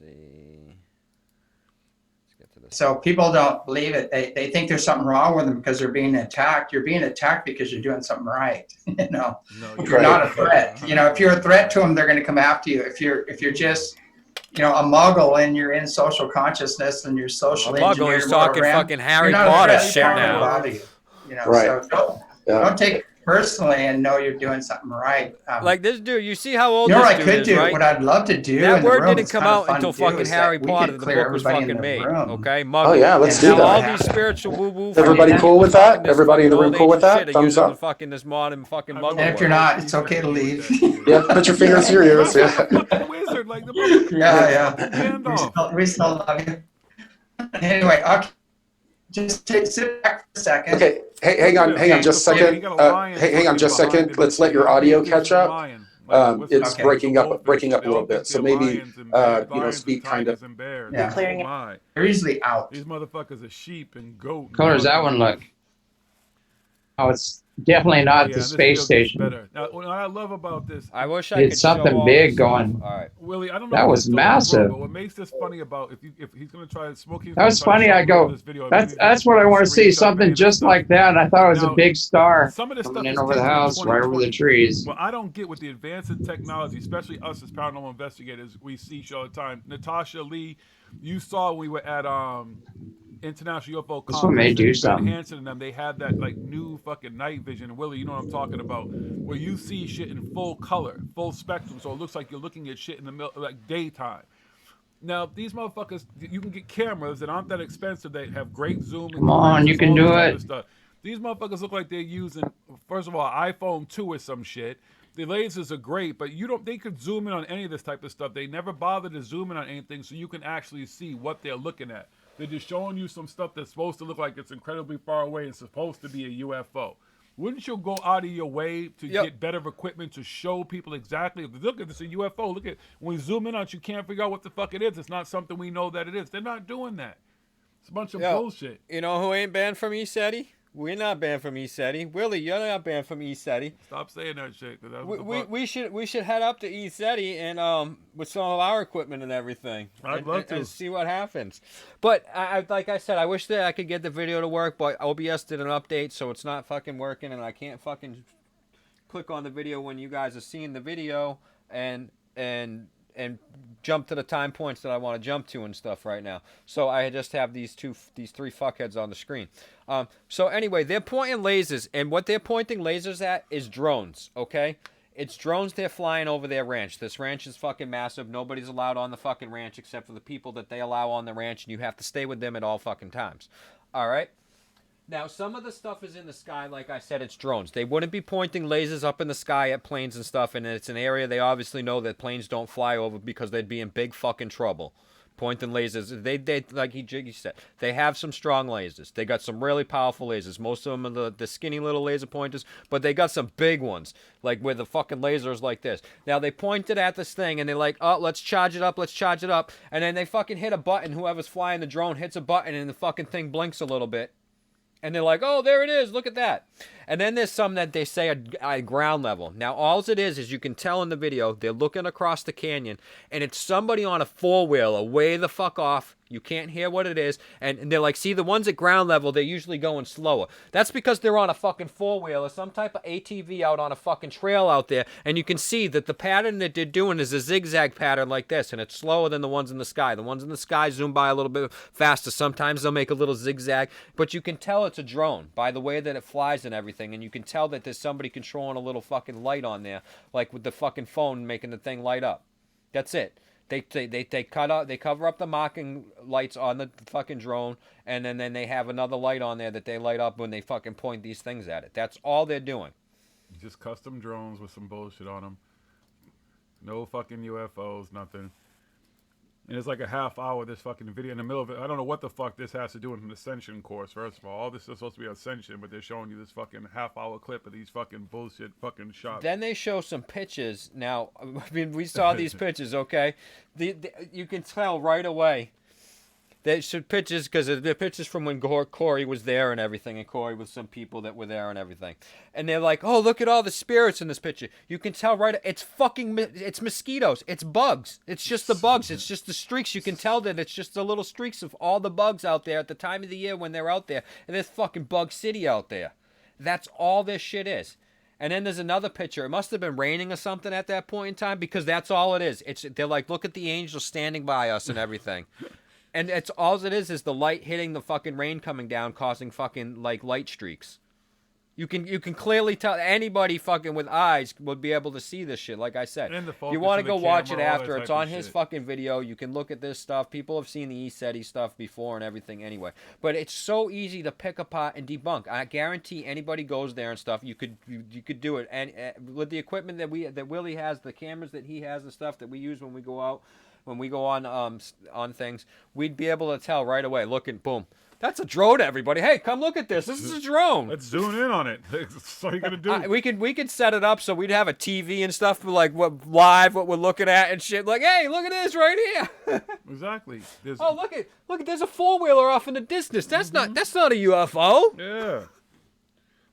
Speaker 12: get to this.
Speaker 13: So people don't believe it. They think there's something wrong with them because they're being attacked. You're being attacked because you're doing something right. No, you're not a threat. If you're a threat to them, they're going to come after you. If you're just a muggle and you're in social consciousness and you're socially
Speaker 12: engineered. Muggle is talking fucking Harry Potter shit now.
Speaker 13: Right. So don't take it personally and know you're doing something right.
Speaker 12: Like this dude, you see how old
Speaker 13: this
Speaker 12: dude
Speaker 13: I could
Speaker 12: is,
Speaker 13: do,
Speaker 12: right?
Speaker 13: What I'd love to do.
Speaker 12: That word
Speaker 13: room,
Speaker 12: didn't come out until fucking Harry Potter. The book was fucking made. Okay, Muggle.
Speaker 14: Oh yeah, let's do that.
Speaker 12: All these spiritual woo-woo.
Speaker 14: Everybody cool with that? Everybody in the room cool with that? Thumbs up.
Speaker 12: Fucking this modern fucking Muggle.
Speaker 13: And if you're not, it's okay to leave.
Speaker 14: Yeah, put your fingers in your ears. Yeah.
Speaker 1: Wizard, like the
Speaker 13: yeah. We still love you. Anyway, okay. Just sit back for a second.
Speaker 14: Okay, hang on just a second. Hang on just a second. Let's let your audio catch up. It's breaking up a little bit, so maybe speak kind of.
Speaker 13: Yeah, clearing it. They're easily out.
Speaker 1: These motherfuckers are sheep and goat.
Speaker 13: Color does that one look? Oh, it's definitely not the space station.
Speaker 1: Now, what I love about this,
Speaker 12: I wish I could
Speaker 13: it's something big going.
Speaker 12: All right,
Speaker 1: Willie, I don't know.
Speaker 13: That was massive.
Speaker 1: But what makes this funny about if he's gonna try smoking?
Speaker 13: That was funny. I go. That's what I want to see. Something just like that. I thought it was a big star coming in over the house, right over the trees.
Speaker 1: Well, I don't get with the advance in technology, especially us as paranormal investigators. We see all the time. Natasha Lee, you saw when we were at International UFO Conference.
Speaker 13: This may do something.
Speaker 1: Hansen and them, they had that like new fucking night vision. Willie, you know what I'm talking about, where you see shit in full color, full spectrum, so it looks like you're looking at shit in the middle, like daytime. Now these motherfuckers, you can get cameras that aren't that expensive. They have great zoom.
Speaker 13: Come on, you can do it.
Speaker 1: These motherfuckers look like they're using, first of all, iPhone 2 or some shit. The lasers are great, but they could zoom in on any of this type of stuff. They never bother to zoom in on anything so you can actually see what they're looking at. They're just showing you some stuff that's supposed to look like it's incredibly far away and supposed to be a UFO. Wouldn't you go out of your way to get better equipment to show people exactly? Look, it's a UFO. Look at when we zoom in on it, you can't figure out what the fuck it is. It's not something we know that it is. They're not doing that. It's a bunch of bullshit.
Speaker 12: You know who ain't banned from ECETI? We're not banned from ECETI. Willie, you're not banned from ECETI.
Speaker 1: Stop saying that shit.
Speaker 12: We should head up to ECETI and with some of our equipment and everything.
Speaker 1: I'd love to
Speaker 12: and see what happens. But I like I said, I wish that I could get the video to work, but OBS did an update, so it's not fucking working, and I can't fucking click on the video when you guys are seeing the video and jump to the time points that I want to jump to and stuff right now. So I just have these three fuckheads on the screen. So anyway, they're pointing lasers, and what they're pointing lasers at is drones, okay? It's drones they're flying over their ranch. This ranch is fucking massive. Nobody's allowed on the fucking ranch except for the people that they allow on the ranch, and you have to stay with them at all fucking times. All right? Now, some of the stuff is in the sky. Like I said, it's drones. They wouldn't be pointing lasers up in the sky at planes and stuff, and it's an area they obviously know that planes don't fly over because they'd be in big fucking trouble. Pointing lasers. They like JiGGY said, they have some strong lasers. They got some really powerful lasers. Most of them are the skinny little laser pointers, but they got some big ones, like where the fucking lasers like this. Now, they pointed at this thing, and they're like, oh, let's charge it up, and then they fucking hit a button. Whoever's flying the drone hits a button, and the fucking thing blinks a little bit. And they're like, oh, there it is. Look at that. And then there's some that they say are at ground level. Now, all it is you can tell in the video, they're looking across the canyon, and it's somebody on a four-wheeler way the fuck off. You can't hear what it is. And they're like, see, the ones at ground level, they're usually going slower. That's because they're on a fucking four-wheeler, some type of ATV out on a fucking trail out there. And you can see that the pattern that they're doing is a zigzag pattern like this. And it's slower than the ones in the sky. The ones in the sky zoom by a little bit faster. Sometimes they'll make a little zigzag. But you can tell it's a drone by the way that it flies and everything. And you can tell that there's somebody controlling a little fucking light on there. Like with the fucking phone making the thing light up. That's it. They cover up the mocking lights on the fucking drone, and then they have another light on there that they light up when they fucking point these things at it. That's all they're doing.
Speaker 1: Just custom drones with some bullshit on them. No fucking UFOs, nothing. And it's like a half hour, this fucking video in the middle of it. I don't know what the fuck this has to do with an Ascension course, first of all this is supposed to be Ascension, but they're showing you this fucking half-hour clip of these fucking bullshit fucking shots.
Speaker 12: Then they show some pictures. Now, I mean, we saw these pictures, okay? You can tell right away. They showed pictures because they're pictures from when Corey was there and everything, and Corey with some people that were there and everything. And they're like, oh, look at all the spirits in this picture. You can tell right, it's mosquitoes, it's bugs. It's just the bugs, it's just the streaks. You can tell that it's just the little streaks of all the bugs out there at the time of the year when they're out there. And there's fucking Bug City out there. That's all this shit is. And then there's another picture. It must have been raining or something at that point in time because that's all it is. They're like, look at the angels standing by us and everything. And it's all it is the light hitting the fucking rain coming down, causing fucking like light streaks. You can clearly tell anybody fucking with eyes would be able to see this shit. Like I said, you want to go watch it after. It's on his fucking video. You can look at this stuff. People have seen the ESETI stuff before and everything anyway. But it's so easy to pick apart and debunk. I guarantee anybody goes there and stuff. You could do it. And with the equipment that Willie has, the cameras that he has, the stuff that we use when we go out. When we go on things, we'd be able to tell right away. Look and boom, that's a drone. Everybody, hey, come look at this. This is a drone.
Speaker 1: Let's zoom in on it. That's all you gonna do.
Speaker 12: We could set it up so we'd have a TV and stuff for like what we're looking at and shit. Like, hey, look at this right here.
Speaker 1: Exactly.
Speaker 12: Oh, look, there's a four-wheeler off in the distance. That's not a UFO.
Speaker 1: Yeah.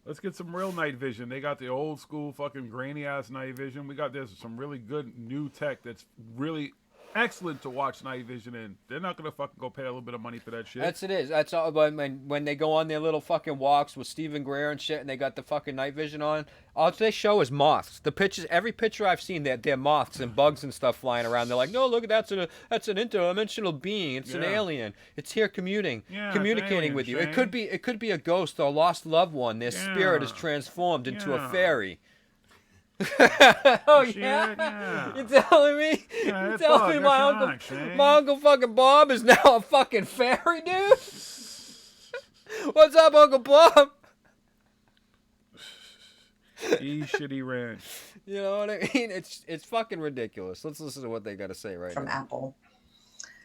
Speaker 1: Let's get some real night vision. They got the old school fucking grainy ass night vision. We got some really good new tech that's really excellent to watch night vision in. They're not gonna fucking go pay a little bit of money for that shit.
Speaker 12: That's all. When they go on their little fucking walks with Stephen Greer and shit, and they got the fucking night vision on, all they show is moths. The pictures, every picture I've seen, they're moths and bugs and stuff flying around. They're like, no, look, that's an interdimensional being. It's an alien. It's here communicating with you. Shane. It could be a ghost or a lost loved one. Their spirit is transformed into a fairy. Oh yeah? You're telling me?
Speaker 1: Yeah,
Speaker 12: You're telling me my uncle fucking Bob is now a fucking fairy, dude? What's up, Uncle Bob?
Speaker 1: Shitty ranch.
Speaker 12: You know what I mean? It's fucking ridiculous. Let's listen to what they got to say right
Speaker 15: from
Speaker 12: now.
Speaker 15: Apple.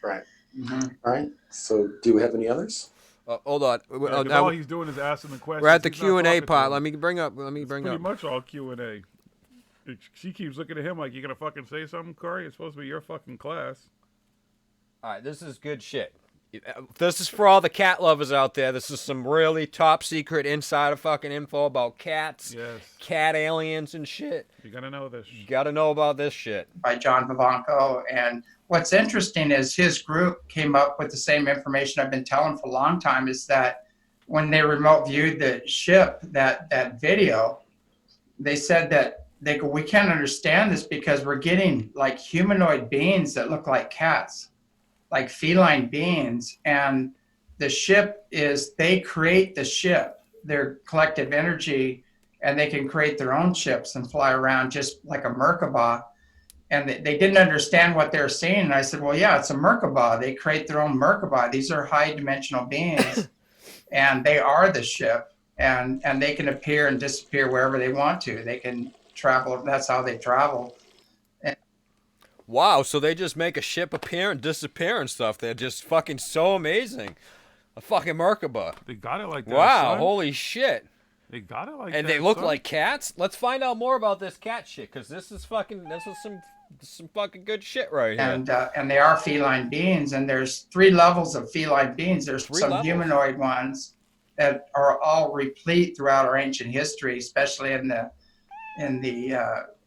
Speaker 14: Right. Mm-hmm. All right. So, do we have any others?
Speaker 12: Hold on.
Speaker 1: All he's doing is asking the questions.
Speaker 12: We're at the Q&A part. Let me bring up.
Speaker 1: Pretty much all Q&A. She keeps looking at him like, you gonna fucking say something, Corey? It's supposed to be your fucking class.
Speaker 12: All right, this is good shit. This is for all the cat lovers out there. This is some really top secret insider fucking info about cats, cat aliens and shit.
Speaker 1: You gotta know this.
Speaker 12: You gotta know about this shit.
Speaker 13: By John Vivanco. And what's interesting is his group came up with the same information I've been telling for a long time, is that when they remote viewed the ship, that video, they said that they go, we can't understand this because we're getting like humanoid beings that look like cats, like feline beings. And the ship is, they create the ship, their collective energy, and they can create their own ships and fly around just like a Merkaba. And they didn't understand what they're saying. And I said, well, yeah, it's a Merkaba. They create their own Merkaba. These are high dimensional beings and they are the ship, and they can appear and disappear wherever they want to. They can travel. That's how they travel.
Speaker 12: Wow, so they just make a ship appear and disappear and stuff. They're just fucking so amazing. A fucking Merkaba.
Speaker 1: They got it like that.
Speaker 12: Wow,
Speaker 1: son.
Speaker 12: holy shit.
Speaker 1: They got it like that.
Speaker 12: And they look
Speaker 1: son.
Speaker 12: like cats? Let's find out more about this cat shit, because this is some fucking good shit right here.
Speaker 13: And they are feline beings, and there's 3 levels of feline beings. There's
Speaker 12: 3
Speaker 13: some
Speaker 12: levels?
Speaker 13: humanoid ones that are all replete throughout our ancient history, especially in the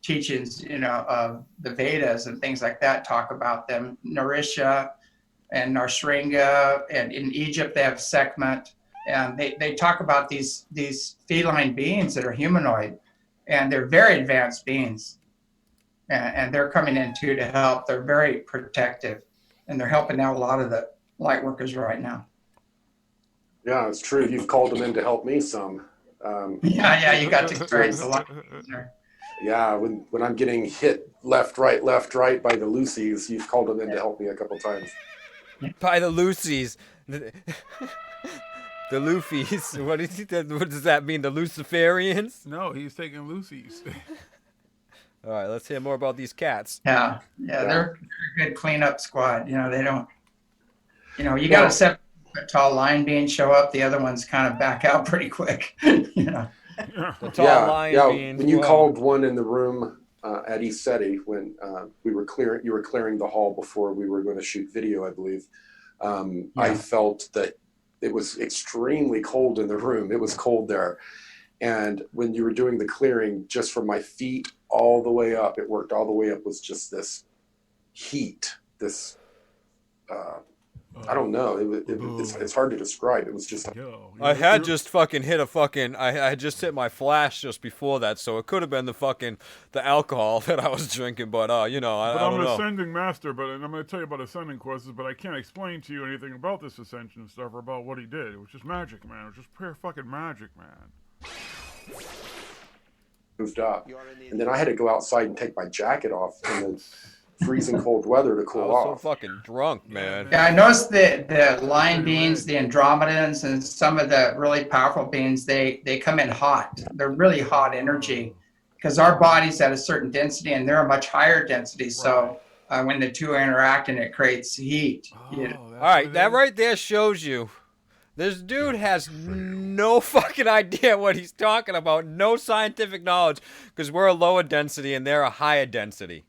Speaker 13: teachings, of the Vedas and things like that talk about them. Narisha and Narshringa, and in Egypt they have Sekhmet, and they talk about these feline beings that are humanoid, and they're very advanced beings, and they're coming in too to help. They're very protective, and they're helping out a lot of the light workers right now.
Speaker 14: Yeah, it's true. You've called them in to help me some.
Speaker 13: Yeah, you got to experience a lot.
Speaker 14: Yeah, when I'm getting hit left, right by the Lucy's, you've called them in to help me a couple times.
Speaker 12: By the Lucy's. The Luffy's. What does that mean? The Luciferians?
Speaker 1: No, he's taking Lucy's.
Speaker 12: All right, let's hear more about these cats.
Speaker 13: Yeah, they're a good cleanup squad. They don't. You got a 7-foot tall lion being show up. The other ones kind of back out pretty quick.
Speaker 12: The tall lion being.
Speaker 14: When you called one in the room at ECETI when you were clearing the hall before we were going to shoot video, I believe. I felt that it was extremely cold in the room. It was cold there. And when you were doing the clearing, just from my feet all the way up, it worked all the way up, was just this heat, this, I don't know. It's hard to describe. It was just.
Speaker 12: I had just fucking hit I had just hit my flash just before that, so it could have been the alcohol that I was drinking, but I don't know.
Speaker 1: I'm an ascending master, and I'm going to tell you about ascending courses, but I can't explain to you anything about this ascension and stuff or about what he did. It was just magic, man. It was just pure fucking magic, man.
Speaker 14: Moved up, and then I had to go outside and take my jacket off in the freezing cold weather to cool off.
Speaker 12: So fucking drunk, man.
Speaker 13: Yeah, I noticed the lion beings, the Andromedans, and some of the really powerful beings, they come in hot. They're really hot energy because our body's at a certain density and they're a much higher density. So when the two interact, and it creates heat.
Speaker 12: All right, that right there shows you. This dude has no fucking idea what he's talking about. No scientific knowledge, because we're a lower density and they're a higher density.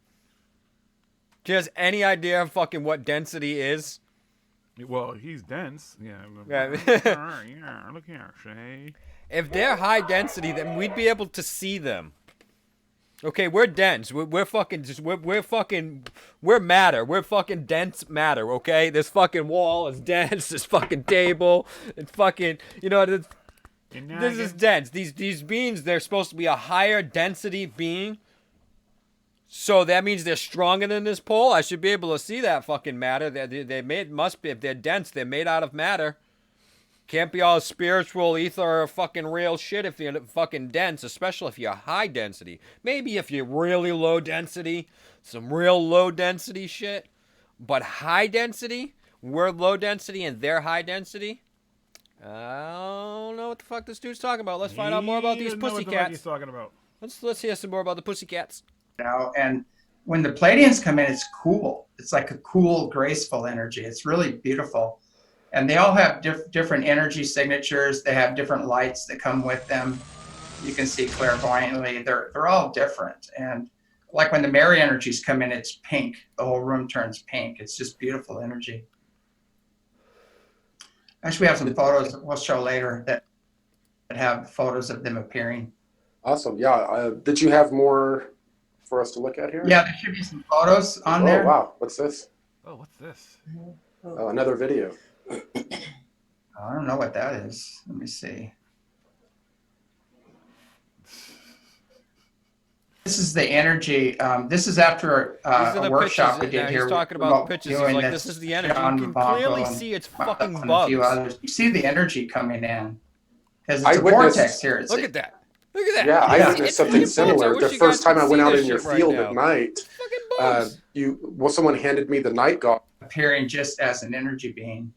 Speaker 12: Do you have any idea of fucking what density is?
Speaker 1: Well, he's dense. Yeah.
Speaker 12: Yeah.
Speaker 1: Look here, Shay.
Speaker 12: If they're high density, then we'd be able to see them. Okay, we're dense. We're matter. We're fucking dense matter, okay? This fucking wall is dense. This fucking table, it's fucking, this is dense. These beings, they're supposed to be a higher density being. So that means they're stronger than this pole. I should be able to see that fucking matter. Must be, if they're dense, they're made out of matter. Can't be all spiritual ether or fucking real shit if you're fucking dense, especially if you're high density. Maybe if you're really low density, some real low density shit. But high density, we're low density and they're high density. I don't know what the fuck this dude's talking about. Let's find out more about these pussycats.
Speaker 1: He's talking about.
Speaker 12: Let's hear some more about the pussycats.
Speaker 13: And when the Pleiadians come in, it's cool. It's like a cool, graceful energy. It's really beautiful. And they all have different energy signatures. They have different lights that come with them. You can see clairvoyantly. They're all different. And like when the Mary energies come in, it's pink. The whole room turns pink. It's just beautiful energy. Actually, we have some photos we'll show later that have photos of them appearing.
Speaker 14: Awesome. Yeah. Did you have more for us to look at here?
Speaker 13: Yeah, there should be some photos on there.
Speaker 14: Oh, wow. What's this?
Speaker 1: Oh, what's this?
Speaker 14: Oh, another video.
Speaker 13: I don't know what that is. Let me see. This is the energy. This is after
Speaker 12: These are
Speaker 13: a
Speaker 12: the
Speaker 13: workshop
Speaker 12: pitches.
Speaker 13: we did
Speaker 12: Now
Speaker 13: here.
Speaker 12: he's talking about the pitches. He's
Speaker 13: doing
Speaker 12: like, this is the energy.
Speaker 13: John
Speaker 12: You can
Speaker 13: Bongo
Speaker 12: clearly
Speaker 13: and
Speaker 12: see it's
Speaker 13: myself
Speaker 12: fucking
Speaker 13: and a few
Speaker 12: bugs.
Speaker 13: others. You see the energy coming in because it's
Speaker 14: I
Speaker 13: a
Speaker 14: witnessed-
Speaker 13: vortex here.
Speaker 12: Look at that. Look at that.
Speaker 14: Yeah, I
Speaker 12: It's
Speaker 14: witnessed something
Speaker 12: fucking bugs. I
Speaker 14: similar.
Speaker 12: wish
Speaker 14: The
Speaker 12: you
Speaker 14: first
Speaker 12: guys
Speaker 14: time I
Speaker 12: could
Speaker 14: went
Speaker 12: see
Speaker 14: out
Speaker 12: this
Speaker 14: in your
Speaker 12: shit right
Speaker 14: field
Speaker 12: now.
Speaker 14: at night,
Speaker 12: Fucking bugs.
Speaker 14: someone handed me the night guard.
Speaker 13: Appearing just as an energy being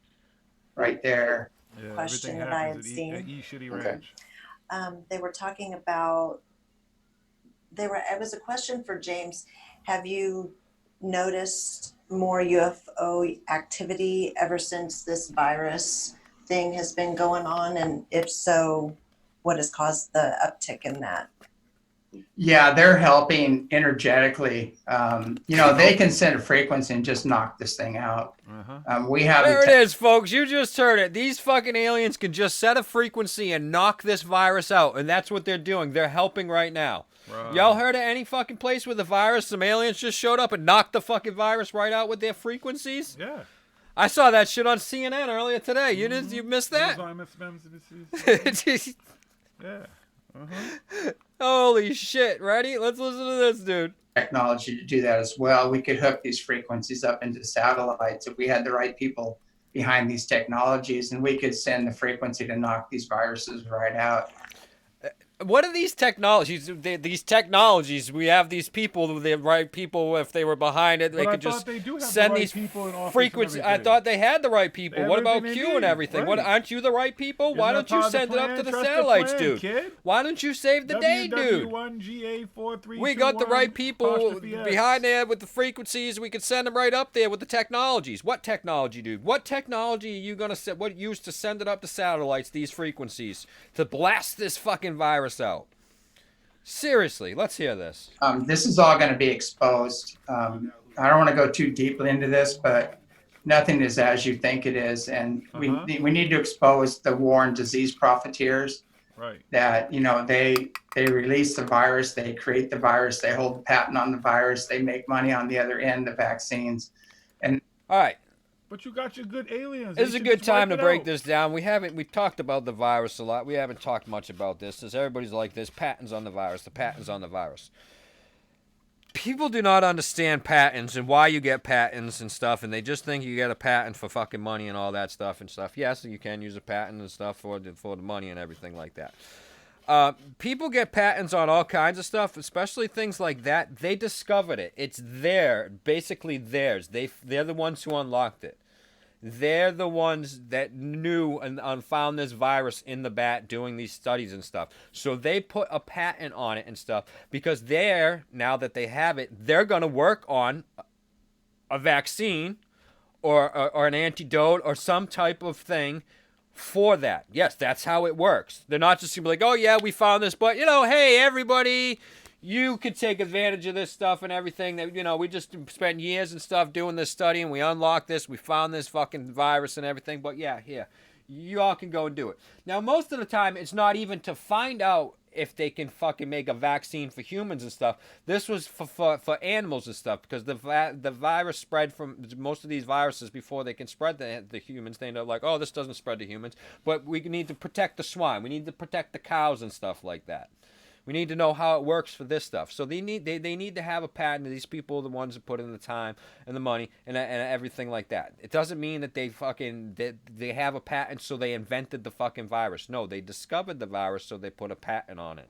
Speaker 13: right there.
Speaker 1: Yeah,
Speaker 15: Question
Speaker 1: everything
Speaker 15: that I
Speaker 1: happens
Speaker 15: had
Speaker 1: at
Speaker 15: seen.
Speaker 1: E Shitty
Speaker 14: Okay.
Speaker 1: Ranch.
Speaker 15: They were talking about, it was a question for James. Have you noticed more UFO activity ever since this virus thing has been going on? And if so, what has caused the uptick in that?
Speaker 13: Yeah, they're helping energetically. They can send a frequency and just knock this thing out. We have
Speaker 12: There it is, folks. You just heard it. These fucking aliens can just set a frequency and knock this virus out, and that's what they're doing. They're helping right now.
Speaker 1: Right.
Speaker 12: Y'all heard of any fucking place with a virus? Some aliens just showed up and knocked the fucking virus right out with their frequencies?
Speaker 1: Yeah.
Speaker 12: I saw that shit on CNN earlier today. You didn't? You missed that?
Speaker 1: Yeah.
Speaker 12: Holy shit. Ready? Let's listen to this, dude.
Speaker 13: Technology to do that as well. We could hook these frequencies up into satellites if we had the right people behind these technologies, and we could send the frequency to knock these viruses right out.
Speaker 12: What are these technologies? These technologies, we have these people, the right people, if they were behind it, they
Speaker 1: But I
Speaker 12: could
Speaker 1: thought
Speaker 12: just
Speaker 1: they do have the
Speaker 12: send
Speaker 1: right
Speaker 12: these
Speaker 1: people in office and
Speaker 12: frequencies. I
Speaker 1: everything.
Speaker 12: thought they had the right people.
Speaker 1: They
Speaker 12: What
Speaker 1: have
Speaker 12: about
Speaker 1: everything
Speaker 12: Q
Speaker 1: they
Speaker 12: and
Speaker 1: need,
Speaker 12: everything?
Speaker 1: right.
Speaker 12: Aren't you the right people? Why
Speaker 1: Isn't
Speaker 12: don't
Speaker 1: that
Speaker 12: you
Speaker 1: part of the
Speaker 12: send it up to
Speaker 1: plan?
Speaker 12: the
Speaker 1: Trust the
Speaker 12: satellites,
Speaker 1: plan,
Speaker 12: dude?
Speaker 1: kid.
Speaker 12: Why don't you save the day, dude?
Speaker 1: WW1GA4321.
Speaker 12: We got the right people
Speaker 1: apostrophe S.
Speaker 12: behind there with the frequencies. We could send them right up there with the technologies. What technology, dude? What technology are you gonna set? What used to send it up to satellites? These frequencies to blast this fucking virus out. Seriously, let's hear this.
Speaker 13: This is all going to be exposed. I don't want to go too deeply into this, but nothing is as you think it is, and we need to expose the war and disease profiteers.
Speaker 1: Right.
Speaker 13: That they release the virus, they create the virus, they hold the patent on the virus, they make money on the other end, the vaccines, and
Speaker 12: all right.
Speaker 1: But you got your good aliens.
Speaker 12: This is
Speaker 1: They
Speaker 12: a
Speaker 1: should
Speaker 12: good
Speaker 1: just
Speaker 12: time to
Speaker 1: wipe it
Speaker 12: break
Speaker 1: out.
Speaker 12: this down. We've talked about the virus a lot. We haven't talked much about this. As everybody's like, there's patents on the virus. The patents on the virus. People do not understand patents and why you get patents and stuff, and they just think you get a patent for fucking money and all that stuff and stuff. Yes, you can use a patent and stuff for the money and everything like that. People get patents on all kinds of stuff, especially things like that. They discovered it. It's basically theirs. They're the ones who unlocked it. They're the ones that knew and found this virus in the bat doing these studies and stuff. So they put a patent on it and stuff because now that they have it, they're going to work on a vaccine or an antidote or some type of thing for that. Yes, that's how it works. They're not just going to be like, oh, yeah, we found this, but, hey, everybody, you could take advantage of this stuff and everything. That we just spent years and stuff doing this study, and we unlocked this. We found this fucking virus and everything. But yeah, here, you all can go and do it. Now, most of the time, it's not even to find out if they can fucking make a vaccine for humans and stuff. This was for animals and stuff because the virus spread from most of these viruses before they can spread the humans. They know like, oh, this doesn't spread to humans, but we need to protect the swine. We need to protect the cows and stuff like that. We need to know how it works for this stuff. So they need to have a patent. These people are the ones that put in the time and the money and everything like that. It doesn't mean that they have a patent so they invented the fucking virus. No, they discovered the virus so they put a patent on it.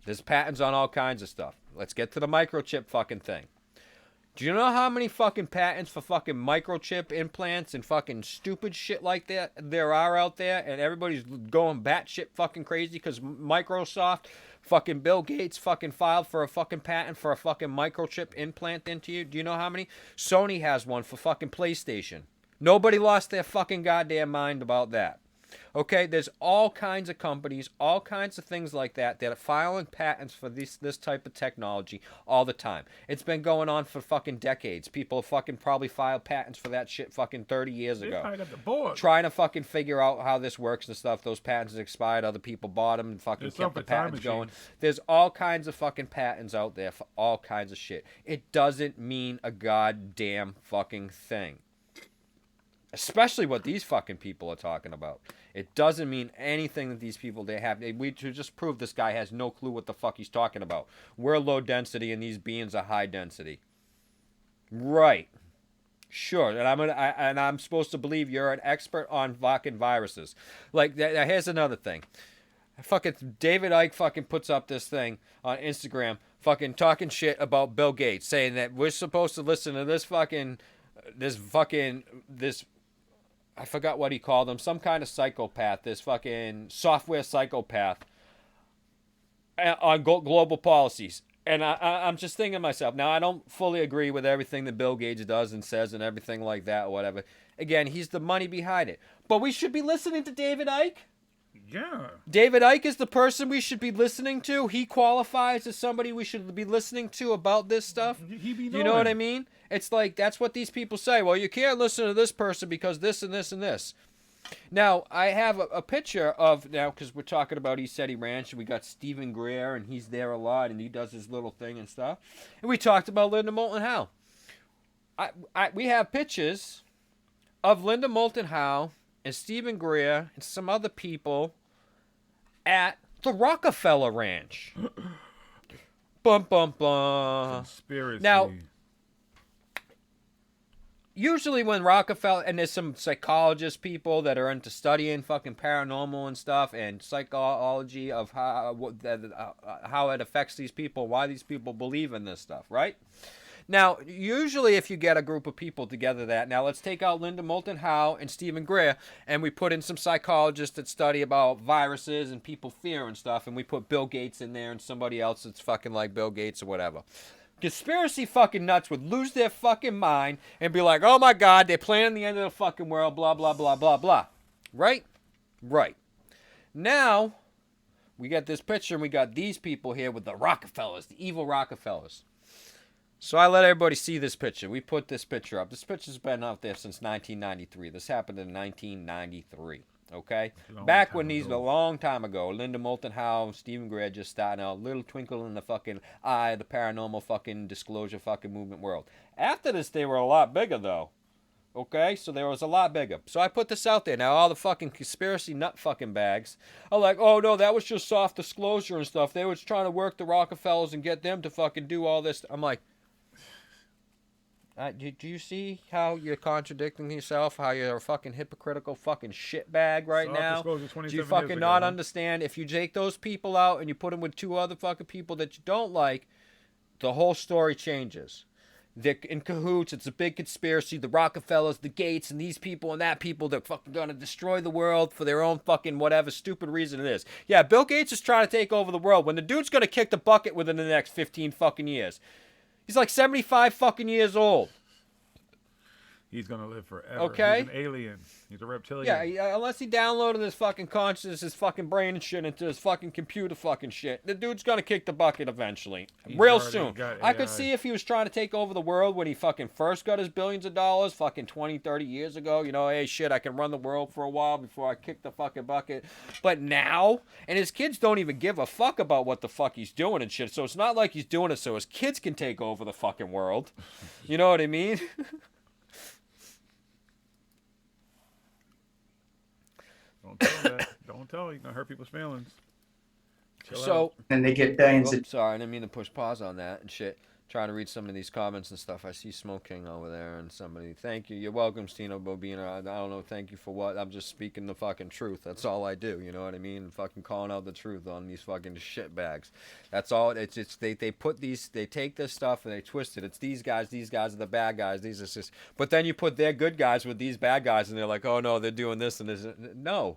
Speaker 12: There's patents on all kinds of stuff. Let's get to the microchip fucking thing. Do you know how many fucking patents for fucking microchip implants and fucking stupid shit like that there are out there? And everybody's going batshit fucking crazy because Microsoft, fucking Bill Gates fucking filed for a fucking patent for a fucking microchip implant into you. Do you know how many? Sony has one for fucking PlayStation. Nobody lost their fucking goddamn mind about that. Okay, there's all kinds of companies, all kinds of things like that are filing patents for this type of technology all the time. It's been going on for fucking decades. People fucking probably filed patents for that shit fucking 30 years ago.
Speaker 1: They probably got the board.
Speaker 12: Trying to fucking figure out how this works and stuff. Those patents expired. Other people bought them and fucking kept the patents going. There's all kinds of fucking patents out there for all kinds of shit. It doesn't mean a goddamn fucking thing. Especially what these fucking people are talking about. It doesn't mean anything that these people we just prove this guy has no clue what the fuck he's talking about. We're low density and these beings are high density. Right. Sure. And I'm supposed to believe you're an expert on fucking viruses. Like, here's another thing. Fucking David Icke fucking puts up this thing on Instagram, fucking talking shit about Bill Gates, saying that we're supposed to listen to this I forgot what he called him, some kind of psychopath, this fucking software psychopath on global policies. And I'm just thinking to myself, now I don't fully agree with everything that Bill Gates does and says and everything like that or whatever. Again, he's the money behind it. But we should be listening to David Icke?
Speaker 1: Yeah. David
Speaker 12: Icke is the person we should be listening to. He qualifies as somebody we should be listening to about this stuff. You know what I mean? It's like, that's what these people say. Well, you can't listen to this person because this and this and this. Now, I have a picture of, now, because we're talking about East City Ranch, and we got Stephen Greer, and he's there a lot, and he does his little thing and stuff. And we talked about Linda Moulton Howe. We have pictures of Linda Moulton Howe and Stephen Greer and some other people at the Rockefeller Ranch. Bum, bum, bum.
Speaker 1: Conspiracy.
Speaker 12: Now, usually when Rockefeller, and there's some psychologist people that are into studying fucking paranormal and stuff and psychology of how it affects these people, why these people believe in this stuff, right? Now, usually if you get a group of people together now let's take out Linda Moulton Howe and Stephen Greer, and we put in some psychologists that study about viruses and people fear and stuff, and we put Bill Gates in there and somebody else that's fucking like Bill Gates or whatever. Conspiracy fucking nuts would lose their fucking mind and be like, oh my God, they're planning the end of the fucking world, blah, blah, blah, blah, blah. Right? Right. Now, we got this picture and we got these people here with the Rockefellers, the evil Rockefellers. So I let everybody see this picture. We put this picture up. This picture's been out there since 1993. This happened in 1993. Okay? Back when a long time ago, Linda Moulton Howe, Stephen Greer just starting a little twinkle in the fucking eye of the paranormal fucking disclosure fucking movement world. After this, they were a lot bigger, though. Okay? So there was a lot bigger. So I put this out there. Now, all the fucking conspiracy nut fucking bags are like, oh, no, that was just soft disclosure and stuff. They were trying to work the Rockefellers and get them to fucking do all this. I'm like, do you see how you're contradicting yourself? How you're a fucking hypocritical fucking shitbag right now? Do you fucking not understand? If you take those people out and you put them with two other fucking people that you don't like, the whole story changes. They're in cahoots. It's a big conspiracy. The Rockefellers, the Gates, and these people and that people, they're fucking gonna destroy the world for their own fucking whatever stupid reason it is. Yeah, Bill Gates is trying to take over the world when the dude's gonna kick the bucket within the next 15 fucking years. He's like 75 fucking years old.
Speaker 1: He's going to live forever.
Speaker 12: Okay.
Speaker 1: He's an alien. He's a reptilian.
Speaker 12: Yeah, unless he downloaded his fucking consciousness, his fucking brain and shit into his fucking computer fucking shit. The dude's going to kick the bucket eventually. Real soon. I could see if he was trying to take over the world when he fucking first got his billions of dollars fucking 20, 30 years ago. You know, hey, shit, I can run the world for a while before I kick the fucking bucket. But now, and his kids don't even give a fuck about what the fuck he's doing and shit. So it's not like he's doing it so his kids can take over the fucking world. You know what I mean?
Speaker 1: Don't tell that. Don't tell. You're going to hurt people's feelings.
Speaker 13: And they get billions of...
Speaker 12: Sorry, I didn't mean to push pause on that and shit. Trying to read some of these comments and stuff. I see Smoke King over there and somebody. Thank you. You're welcome, Stino Bobina. I don't know. Thank you for what? I'm just speaking the fucking truth. That's all I do. You know what I mean? Fucking calling out the truth on these fucking shit bags. That's all. It's they put these. They take this stuff and they twist it. It's these guys. These guys are the bad guys. These are just. But then you put their good guys with these bad guys and they're like, oh no, they're doing this and this. No.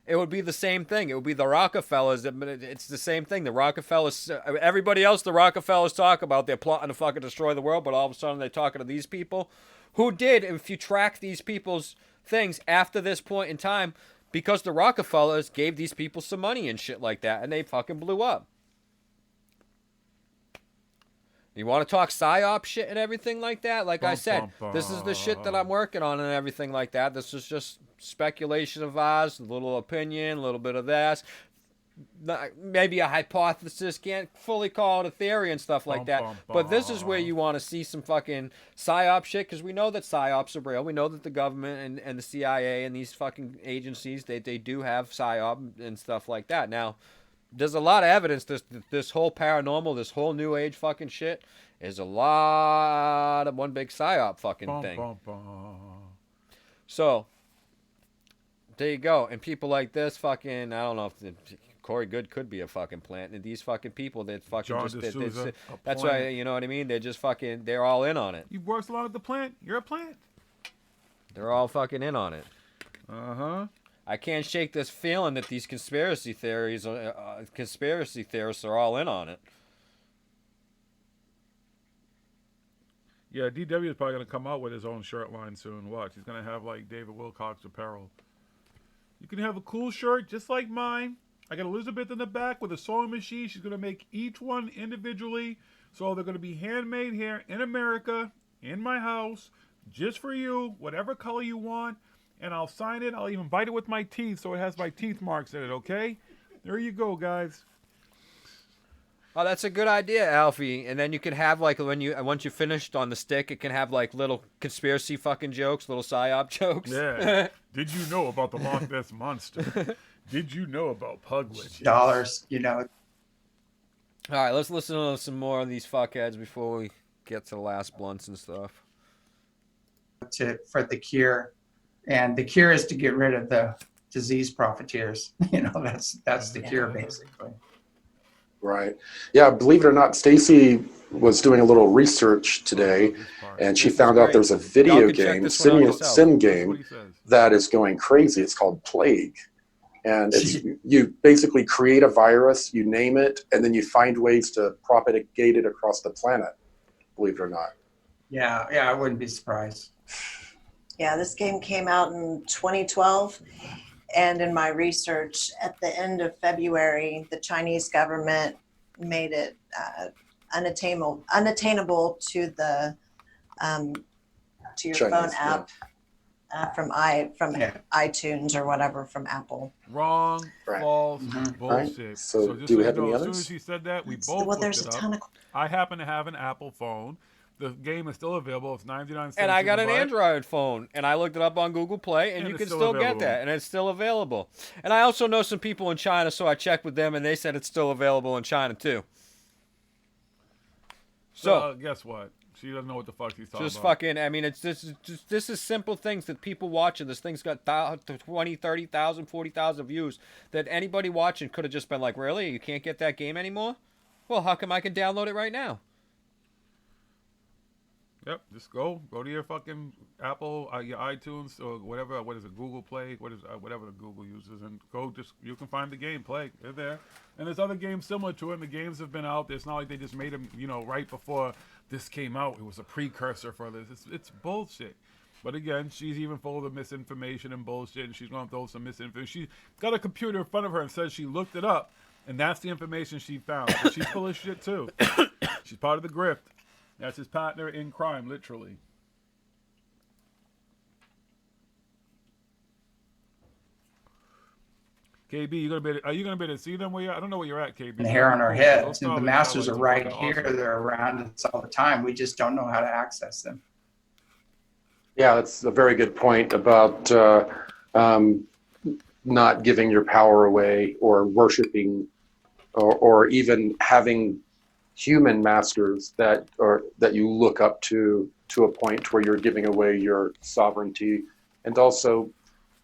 Speaker 12: It would be the same thing. It would be the Rockefellers. It's the same thing. The Rockefellers, everybody else the Rockefellers talk about, they're plotting to fucking destroy the world, but all of a sudden they're talking to these people who did, if you track these people's things after this point in time, because the Rockefellers gave these people some money and shit like that, and they fucking blew up. You want to talk psyop shit and everything like that? Like I said, this is the shit that I'm working on and everything like that. This is just speculation of ours, a little opinion, a little bit of this. maybe a hypothesis, can't fully call it a theory and stuff like that. But this is where you want to see some fucking psyop shit, because we know that psyops are real. We know that the government and the CIA and these fucking agencies, they do have psyop and stuff like that. Now, there's a lot of evidence this whole paranormal, this whole new age fucking shit is a lot of one big psyop fucking thing. So, there you go. And people like this fucking, I don't know if Corey Good could be a fucking plant. And these fucking people that fucking
Speaker 1: John
Speaker 12: just,
Speaker 1: D'Souza,
Speaker 12: that's why, you know what I mean? They're just fucking, they're all in on it.
Speaker 1: You worked along with the plant. You're a plant.
Speaker 12: They're all fucking in on it.
Speaker 1: Uh-huh.
Speaker 12: I can't shake this feeling that these conspiracy theorists are all in on it.
Speaker 1: Yeah, DW is probably going to come out with his own shirt line soon. Watch. He's going to have, like, David Wilcox apparel. You can have a cool shirt just like mine. I got Elizabeth in the back with a sewing machine. She's going to make each one individually. So they're going to be handmade here in America, in my house, just for you, whatever color you want. And I'll sign it. I'll even bite it with my teeth so it has my teeth marks in it, okay? There you go, guys.
Speaker 12: Oh, that's a good idea, Alfie. And then you can have, like, once you're finished on the stick, it can have, like, little conspiracy fucking jokes, little psyop jokes.
Speaker 1: Yeah. Did you know about the Loch Ness Monster? Did you know about pug witches?
Speaker 13: Dollars, you know.
Speaker 12: All right, let's listen to some more of these fuckheads before we get to the last blunts and stuff.
Speaker 13: For the cure. And the cure is to get rid of the disease profiteers. You know, that's the cure, basically.
Speaker 14: Right. Yeah, believe it or not, Stacy was doing a little research today, and she found out there's a video game, sim game, that is going crazy. It's called Plague. And it's, you basically create a virus, you name it, and then you find ways to propagate it across the planet, believe it or not.
Speaker 13: Yeah, I wouldn't be surprised.
Speaker 15: Yeah, this game came out in 2012. And in my research, at the end of February, the Chinese government made it unattainable to the to your
Speaker 14: Chinese,
Speaker 15: phone app from iTunes or whatever from Apple.
Speaker 1: Wrong, false, bullshit.
Speaker 14: Right. So
Speaker 1: just
Speaker 14: do we
Speaker 1: you
Speaker 14: have
Speaker 1: know,
Speaker 14: any
Speaker 1: as soon
Speaker 14: others?
Speaker 1: as she said that, we both looked
Speaker 15: there's
Speaker 1: it
Speaker 15: a
Speaker 1: up.
Speaker 15: ton of.
Speaker 1: I happen to have an Apple phone. The game is still available. It's 99 cents.
Speaker 12: And I got
Speaker 1: you
Speaker 12: an
Speaker 1: can buy it.
Speaker 12: Android phone, and I looked it up on Google Play, and you
Speaker 1: it's
Speaker 12: can
Speaker 1: still
Speaker 12: still get
Speaker 1: available.
Speaker 12: that, and it's still available. And I also know some people in China, so I checked with them, and they said it's still available in China too. So
Speaker 1: guess what? She doesn't know what the fuck she's talking
Speaker 12: just
Speaker 1: about.
Speaker 12: fucking, I mean, this is simple things that people watching. This thing's got 20, 30,000, 40,000 views that anybody watching could have just been like, really? You can't get that game anymore? Well, how come I can download it right now?
Speaker 1: Yep, just go to your fucking Apple, your iTunes or whatever. What is it? Google Play. What is whatever the Google uses, and go. Just you can find the game. Play. They're there, and there's other games similar to it. And the games have been out. It's not like they just made them. You know, right before this came out, it was a precursor for this. It's bullshit. But again, she's even full of the misinformation and bullshit, and she's going to throw some misinformation. She's got a computer in front of her and says she looked it up, and that's the information she found. So she's full of shit too. She's part of the grift. That's his partner in crime, literally. KB, are you gonna be able to see them where you're? I don't know where you're at, KB.
Speaker 13: And the hair on our heads.
Speaker 1: Those
Speaker 13: The masters are right
Speaker 1: fucking
Speaker 13: here.
Speaker 1: awesome.
Speaker 13: They're around us all the time. We just don't know how to access them.
Speaker 14: Yeah, that's a very good point about not giving your power away or worshiping or even having human masters that you look up to a point where you're giving away your sovereignty. And also,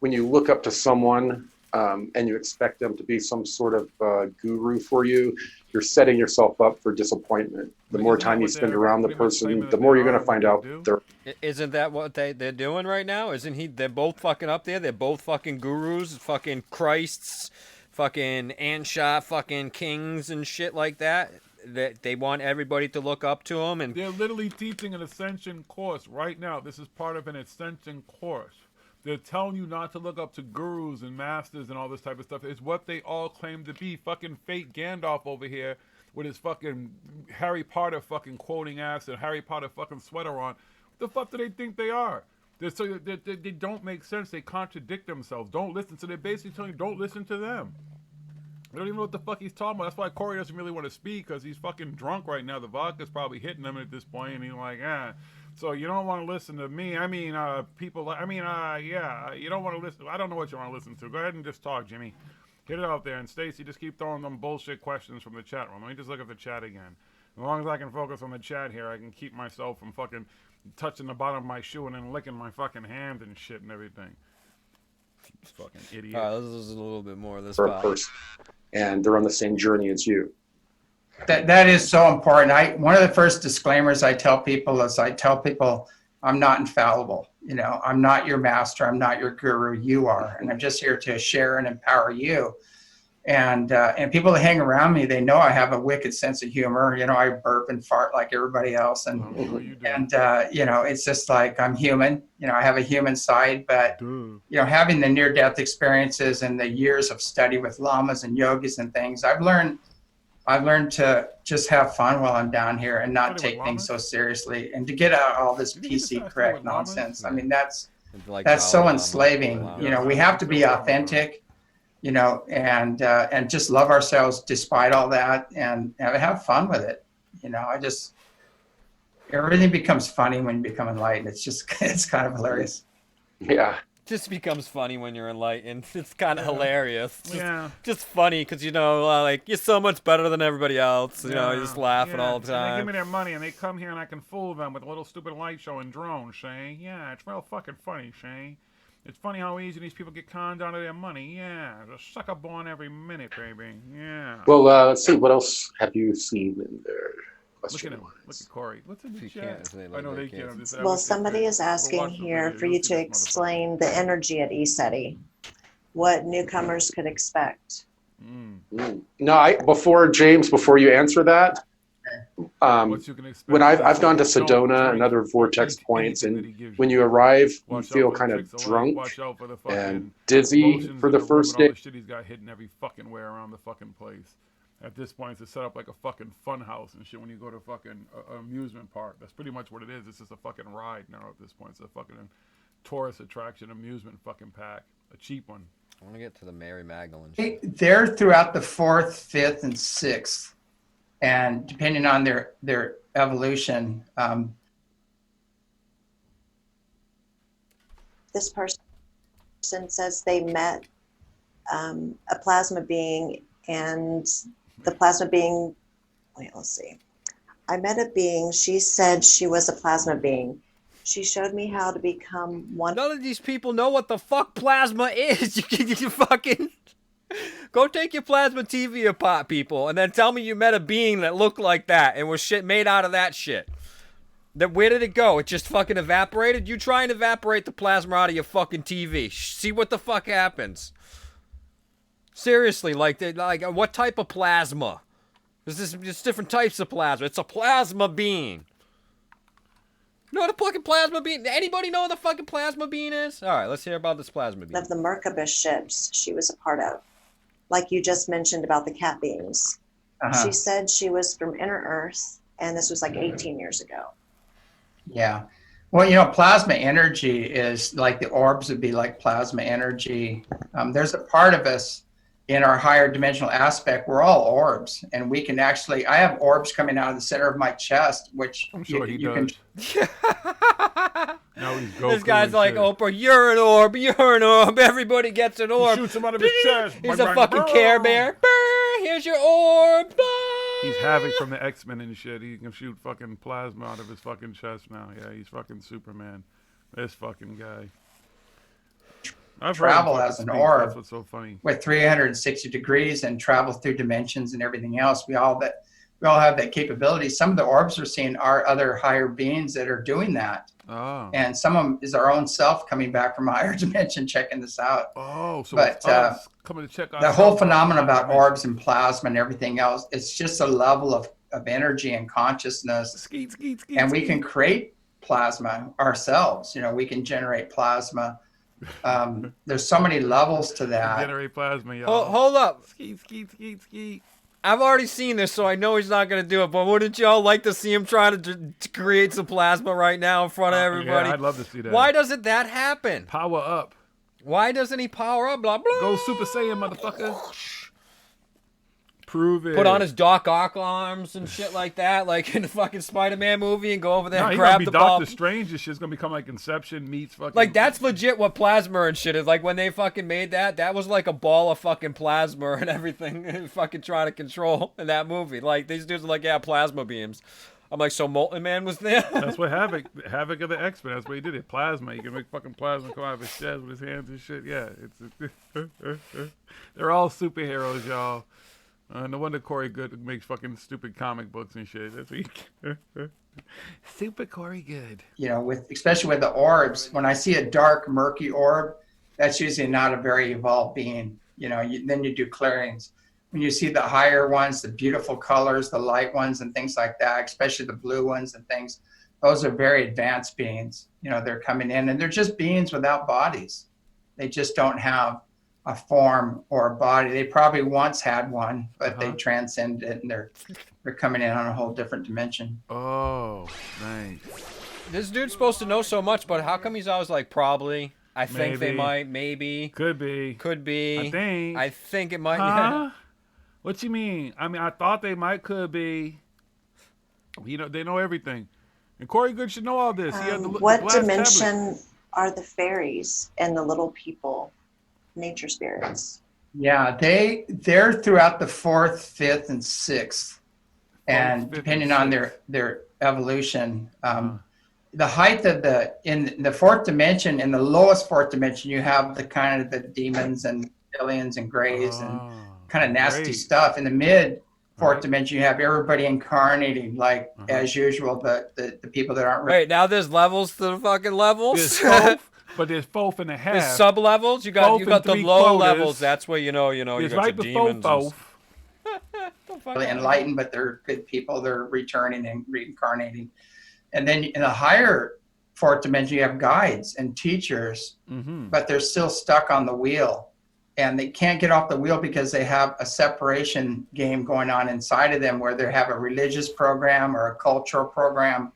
Speaker 14: when you look up to someone and you expect them to be some sort of guru for you, you're setting yourself up for disappointment. The more time you spend around the person, the more you're going to find out they're...
Speaker 12: Isn't that what they're doing right now? They're both fucking up there. They're both fucking gurus, fucking Christs, fucking Ansha, fucking kings and shit like that. They want everybody to look up to them, and
Speaker 1: they're literally teaching an ascension course right now. This is part of an ascension course. They're telling you not to look up to gurus and masters and all this type of stuff. It's what they all claim to be. Fucking fake Gandalf over here with his fucking Harry Potter fucking quoting ass and Harry Potter fucking sweater on. What the fuck do they think they are? They don't make sense. They contradict themselves. Don't listen. So they're basically telling you, don't listen to them. I don't even know what the fuck he's talking about. That's why Corey doesn't really want to speak, because he's fucking drunk right now. The vodka's probably hitting him at this point, and he's like, ah. So you don't want to listen to me. I mean, people. I mean, yeah. You don't want to listen. I don't know what you want to listen to. Go ahead and just talk, Jimmy. Get it out there. And Stacy, just keep throwing them bullshit questions from the chat room. Let me just look at the chat again. As long as I can focus on the chat here, I can keep myself from fucking touching the bottom of my shoe and then licking my fucking hand and shit and everything. Fucking idiot.
Speaker 12: All right, let's listen a little bit more of this.
Speaker 14: For a person, and they're on the same journey as you.
Speaker 13: That is so important. One of the first disclaimers I tell people is I'm not infallible. You know, I'm not your master. I'm not your guru. You are, and I'm just here to share and empower you. And people that hang around me, they know I have a wicked sense of humor. You know, I burp and fart like everybody else, and you know, it's just like I'm human. You know, I have a human side, but you know, having the near-death experiences and the years of study with lamas and yogis and things, I've learned to just have fun while I'm down here and not take things so seriously, and to get out all this PC correct nonsense. I mean, that's so enslaving. You know, we have to be authentic, you know, and just love ourselves despite all that, and have fun with it. You know, everything becomes funny when you become enlightened. It's kind of hilarious.
Speaker 14: Yeah.
Speaker 12: Just becomes funny when you're enlightened. It's kind of hilarious.
Speaker 1: Just
Speaker 12: funny because, you know, like, you're so much better than everybody else. You know, you're just laughing all the
Speaker 1: And they
Speaker 12: time.
Speaker 1: give me their money, and they come here, and I can fool them with a little stupid light show and drone, Shay. Yeah, it's real fucking funny, Shay. It's funny how easy these people get conned out of their money. Yeah, just suck a bone every minute, baby. Yeah.
Speaker 14: Well, let's see. What else have you seen in there?
Speaker 1: Look at Corey. What's in the chat? I know they can't.
Speaker 15: Well, somebody is asking here for you to explain the energy at ESETI, what newcomers could expect.
Speaker 14: No, before you answer that, when I've gone to Sedona and other vortex points, and when you arrive, you feel kind of drunk and dizzy for the first day.
Speaker 1: All the shit he's got hidden every fucking way around the fucking place. At this point, it's set up like a fucking fun house and shit when you go to fucking amusement park. That's pretty much what it is. It's just a fucking ride now at this point. It's a fucking tourist attraction amusement fucking pack. A cheap one.
Speaker 12: I want to get to the Mary Magdalene.
Speaker 13: They're throughout the 4th, 5th, and 6th. And depending on their evolution.
Speaker 15: This person says they met a plasma being, and the plasma being, let's see. I met a being. She said she was a plasma being. She showed me how to become one.
Speaker 12: None of these people know what the fuck plasma is. You fucking go take your plasma TV apart, people, and then tell me you met a being that looked like that and was shit made out of that shit. Then where did it go? It just fucking evaporated? You try and evaporate the plasma out of your fucking TV. See what the fuck happens. Seriously, like what type of plasma? There's different types of plasma. It's a plasma being. You know what a fucking plasma being? Anybody know what the fucking plasma being is? All right, let's hear about this plasma being.
Speaker 15: Of the Merkaba ships she was a part of, like you just mentioned about the cat beings. She said she was from Inner Earth, and this was like 18 years ago.
Speaker 13: Yeah. Well, you know, plasma energy is like the orbs would be like plasma energy. There's a part of us in our higher dimensional aspect, we're all orbs, and we can actually, I have orbs coming out of the center of my chest, which
Speaker 1: I'm sure he does. Now he's
Speaker 12: this guy's like, Oprah, you're an orb, everybody gets an orb.
Speaker 1: He shoots him out of his chest.
Speaker 12: He's a fucking Care Bear. Here's your orb.
Speaker 1: He's Havoc from the X-Men and shit. He can shoot fucking plasma out of his fucking chest now. Yeah, he's fucking Superman. This fucking guy. I've
Speaker 13: travel as an orb.
Speaker 1: That's what's so funny.
Speaker 13: With 360 degrees and travel through dimensions and everything else. We all have that capability. Some of the orbs we're seeing are other higher beings that are doing that.
Speaker 1: Oh.
Speaker 13: And some of them is our own self coming back from a higher dimension checking this out.
Speaker 1: Oh, so
Speaker 13: but
Speaker 1: coming to check
Speaker 13: the whole phenomenon about orbs and plasma and everything else, it's just a level of energy and consciousness. And we can create plasma ourselves. You know, we can generate plasma. There's so many levels to that.
Speaker 1: Generate plasma, y'all.
Speaker 12: Hold up.
Speaker 1: Skeet.
Speaker 12: I've already seen this, so I know he's not going to do it. But wouldn't y'all like to see him try to create some plasma right now in front of everybody?
Speaker 1: Yeah, I'd love to see that.
Speaker 12: Why doesn't that happen?
Speaker 1: Power up.
Speaker 12: Why doesn't he power up? Blah, blah.
Speaker 1: Go Super Saiyan, motherfucker. Prove it.
Speaker 12: Put on his Doc Ock arms and shit like that, like in the fucking Spider-Man movie, and go over there
Speaker 1: No,
Speaker 12: and
Speaker 1: he's
Speaker 12: grab
Speaker 1: gonna be
Speaker 12: the
Speaker 1: Doctor
Speaker 12: ball.
Speaker 1: Strange. This shit's gonna become like Inception meets fucking.
Speaker 12: Like, that's legit what plasma and shit is. Like, when they fucking made that was like a ball of fucking plasma and everything fucking trying to control in that movie. Like, these dudes are like, yeah, plasma beams. I'm like, so Molten Man was there?
Speaker 1: That's what Havoc of the X-Men. That's what he did. It plasma. He can make fucking plasma come out of his chest with his hands and shit. Yeah, they're all superheroes, y'all. No wonder Corey Good makes fucking stupid comic books and shit. That's what Super Corey Good.
Speaker 13: You know, especially with the orbs, when I see a dark, murky orb, that's usually not a very evolved being. You know, then you do clearings. When you see the higher ones, the beautiful colors, the light ones and things like that, especially the blue ones and things, those are very advanced beings. You know, they're coming in and they're just beings without bodies. They just don't have a form or a body. They probably once had one, but they transcend it and they're coming in on a whole different dimension.
Speaker 1: Oh, nice.
Speaker 12: This dude's supposed to know so much, but how come he's always like, probably? I think they might, maybe.
Speaker 1: Could be.
Speaker 12: I think it might.
Speaker 1: Huh? What you mean? I mean, I thought they might, could be. You know, they know everything. And Corey Good should know all this. He had the
Speaker 15: What
Speaker 1: glass
Speaker 15: dimension
Speaker 1: tablet.
Speaker 15: are the fairies and the little people, nature spirits?
Speaker 13: Yeah, they're throughout the 4th, 5th, and 6th. And depending on their evolution, the height of in the 4th dimension, in the lowest 4th dimension, you have the kind of the demons and aliens and grays and kind of nasty stuff. In the mid 4th dimension, you have everybody incarnating, like as usual, the people that aren't.
Speaker 12: Wait, now there's levels to the fucking levels.
Speaker 1: But there's 4th and a half.
Speaker 12: There's sub levels. You got the low levels. That's where you know you got
Speaker 1: right
Speaker 12: your demons.
Speaker 13: Really enlightened, but they're good people. They're returning and reincarnating. And then in the higher 4th dimension, you have guides and teachers, but they're still stuck on the wheel. And they can't get off the wheel because they have a separation game going on inside of them where they have a religious program or a cultural program.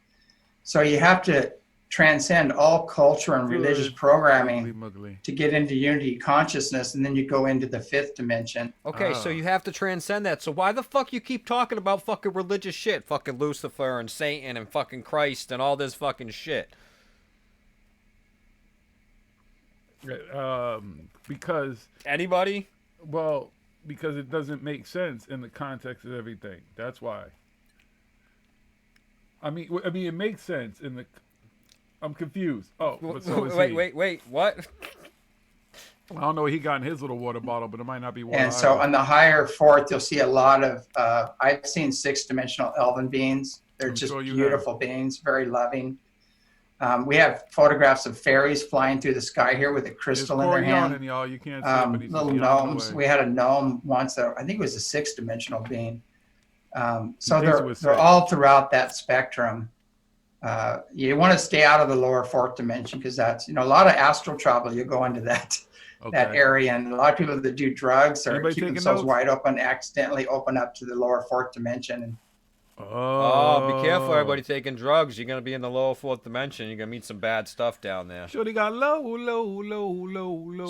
Speaker 13: So you have to transcend all culture and religious programming to get into unity consciousness, and then you go into the 5th dimension.
Speaker 12: Okay, so you have to transcend that. So why the fuck you keep talking about fucking religious shit? Fucking Lucifer and Satan and fucking Christ and all this fucking shit.
Speaker 1: Because
Speaker 12: anybody?
Speaker 1: Well, because it doesn't make sense in the context of everything. That's why. I mean, it makes sense in the. I'm confused. Oh, but so is he.
Speaker 12: Wait, what?
Speaker 1: I don't know what he got in his little water bottle, but it might not be water.
Speaker 13: And so on the higher 4th, you'll see a lot of. I've seen 6-dimensional elven beings. They're just beautiful beings, very loving. We have photographs of fairies flying through the sky here with a crystal in their hand.
Speaker 1: Y'all. You can't see it, but he's
Speaker 13: little gnomes. We had a gnome once that I think it was a 6-dimensional being. So they're all throughout that spectrum. You want to stay out of the lower 4th dimension because that's a lot of astral travel. You go into that area, and a lot of people that do drugs or keep themselves wide open accidentally open up to the lower 4th dimension. And
Speaker 12: Oh, be careful, everybody taking drugs. You're gonna be in the lower 4th dimension. You're gonna meet some bad stuff down there.
Speaker 1: Sure, they got low.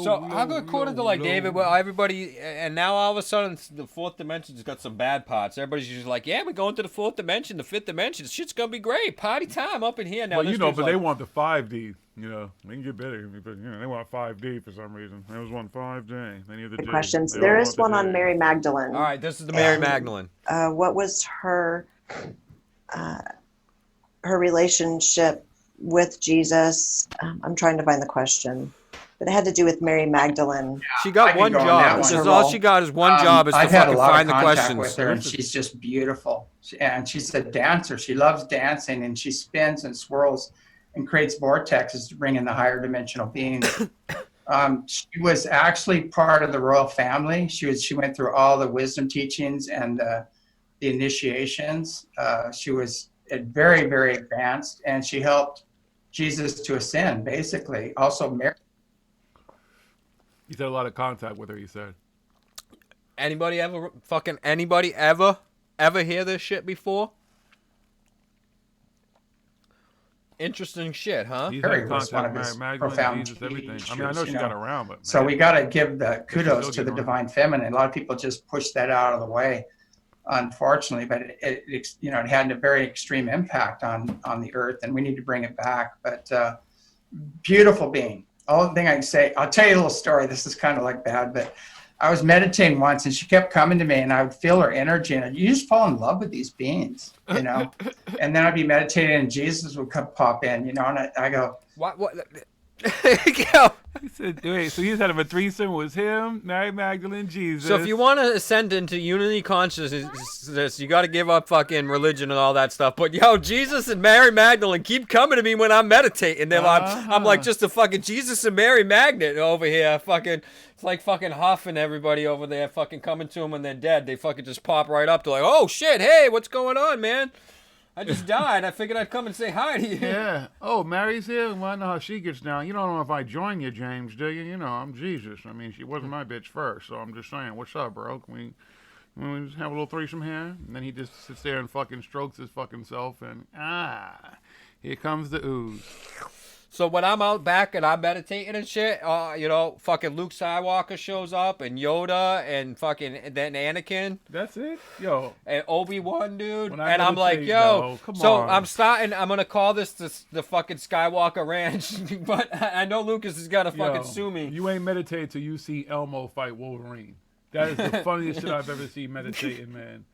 Speaker 12: So how come according to like David, well, everybody, and now all of a sudden the 4th dimension's got some bad parts. Everybody's just like, yeah, we're going to the 4th dimension, the 5th dimension. Shit's gonna be great. Party time up in here now.
Speaker 1: Well, but they want the 5D. They can get better, but they want 5D for some reason. There was one 5D. They need the J.
Speaker 15: Questions. There is one on Mary Magdalene.
Speaker 12: All right, this is the Mary Magdalene.
Speaker 15: What was her relationship with Jesus? I'm trying to find the question, but it had to do with Mary Magdalene.
Speaker 12: She got one job. All she got is one job is to fucking find the questions.
Speaker 13: With her, and she's just beautiful. And she's a dancer. She loves dancing, and she spins and swirls and creates vortexes to bring in the higher dimensional beings. She was actually part of the royal family. She went through all the wisdom teachings and the initiations. She was very, very advanced, and she helped Jesus to ascend, basically. Also, Mary.
Speaker 1: He's had a lot of contact with her, he said.
Speaker 12: Anybody ever hear this shit before? Interesting shit, huh?
Speaker 1: He's
Speaker 13: Harry
Speaker 1: had
Speaker 13: was one
Speaker 1: contact
Speaker 13: of
Speaker 1: with
Speaker 13: his
Speaker 1: Mary Magdalene,
Speaker 13: profound
Speaker 1: Jesus, everything. I mean, I
Speaker 13: teachers,
Speaker 1: know she
Speaker 13: you
Speaker 1: got
Speaker 13: know.
Speaker 1: around, but
Speaker 13: So
Speaker 1: man,
Speaker 13: we got to give the
Speaker 1: she's
Speaker 13: kudos
Speaker 1: still
Speaker 13: to the
Speaker 1: getting around.
Speaker 13: divine feminine. A lot of people just push that out of the way, unfortunately, but it you know, it had a very extreme impact on the earth, and we need to bring it back. But beautiful being. Only thing I can say, I'll tell you a little story. This is kind of like bad, but I was meditating once, and she kept coming to me, and I would feel her energy, and you just fall in love with these beings, you know. And then I'd be meditating, and Jesus would come pop in, you know, and I go,
Speaker 12: What?
Speaker 1: He said, wait, so he's had a threesome with him, Mary Magdalene, Jesus.
Speaker 12: So if you want to ascend into unity consciousness, you got to give up fucking religion and all that stuff. But yo, Jesus and Mary Magdalene keep coming to me when I'm meditating. They're like, I'm like just a fucking Jesus and Mary magnet over here. Fucking, it's like fucking Huff and everybody over there fucking coming to them when they're dead. They fucking just pop right up. They're like, oh shit, hey, what's going on, man? I just died. I figured I'd come and say hi to you.
Speaker 1: Yeah. Oh, Mary's here? Well, I know how she gets down. You don't know if I join you, James, do you? You know, I'm Jesus. I mean, she wasn't my bitch first, so I'm just saying, what's up, bro? Can we just have a little threesome here? And then he just sits there and fucking strokes his fucking self, and here comes the ooze.
Speaker 12: So when I'm out back and I'm meditating and shit, you know, fucking Luke Skywalker shows up and Yoda and fucking then Anakin.
Speaker 1: That's it? Yo.
Speaker 12: And Obi-Wan, dude.
Speaker 1: When I
Speaker 12: And I'm like,
Speaker 1: meditate,
Speaker 12: yo.
Speaker 1: come
Speaker 12: So
Speaker 1: on.
Speaker 12: I'm going to call this the fucking Skywalker Ranch. But I know Lucas is going to fucking sue me.
Speaker 1: You ain't meditate till you see Elmo fight Wolverine. That is the funniest shit I've ever seen meditating, man.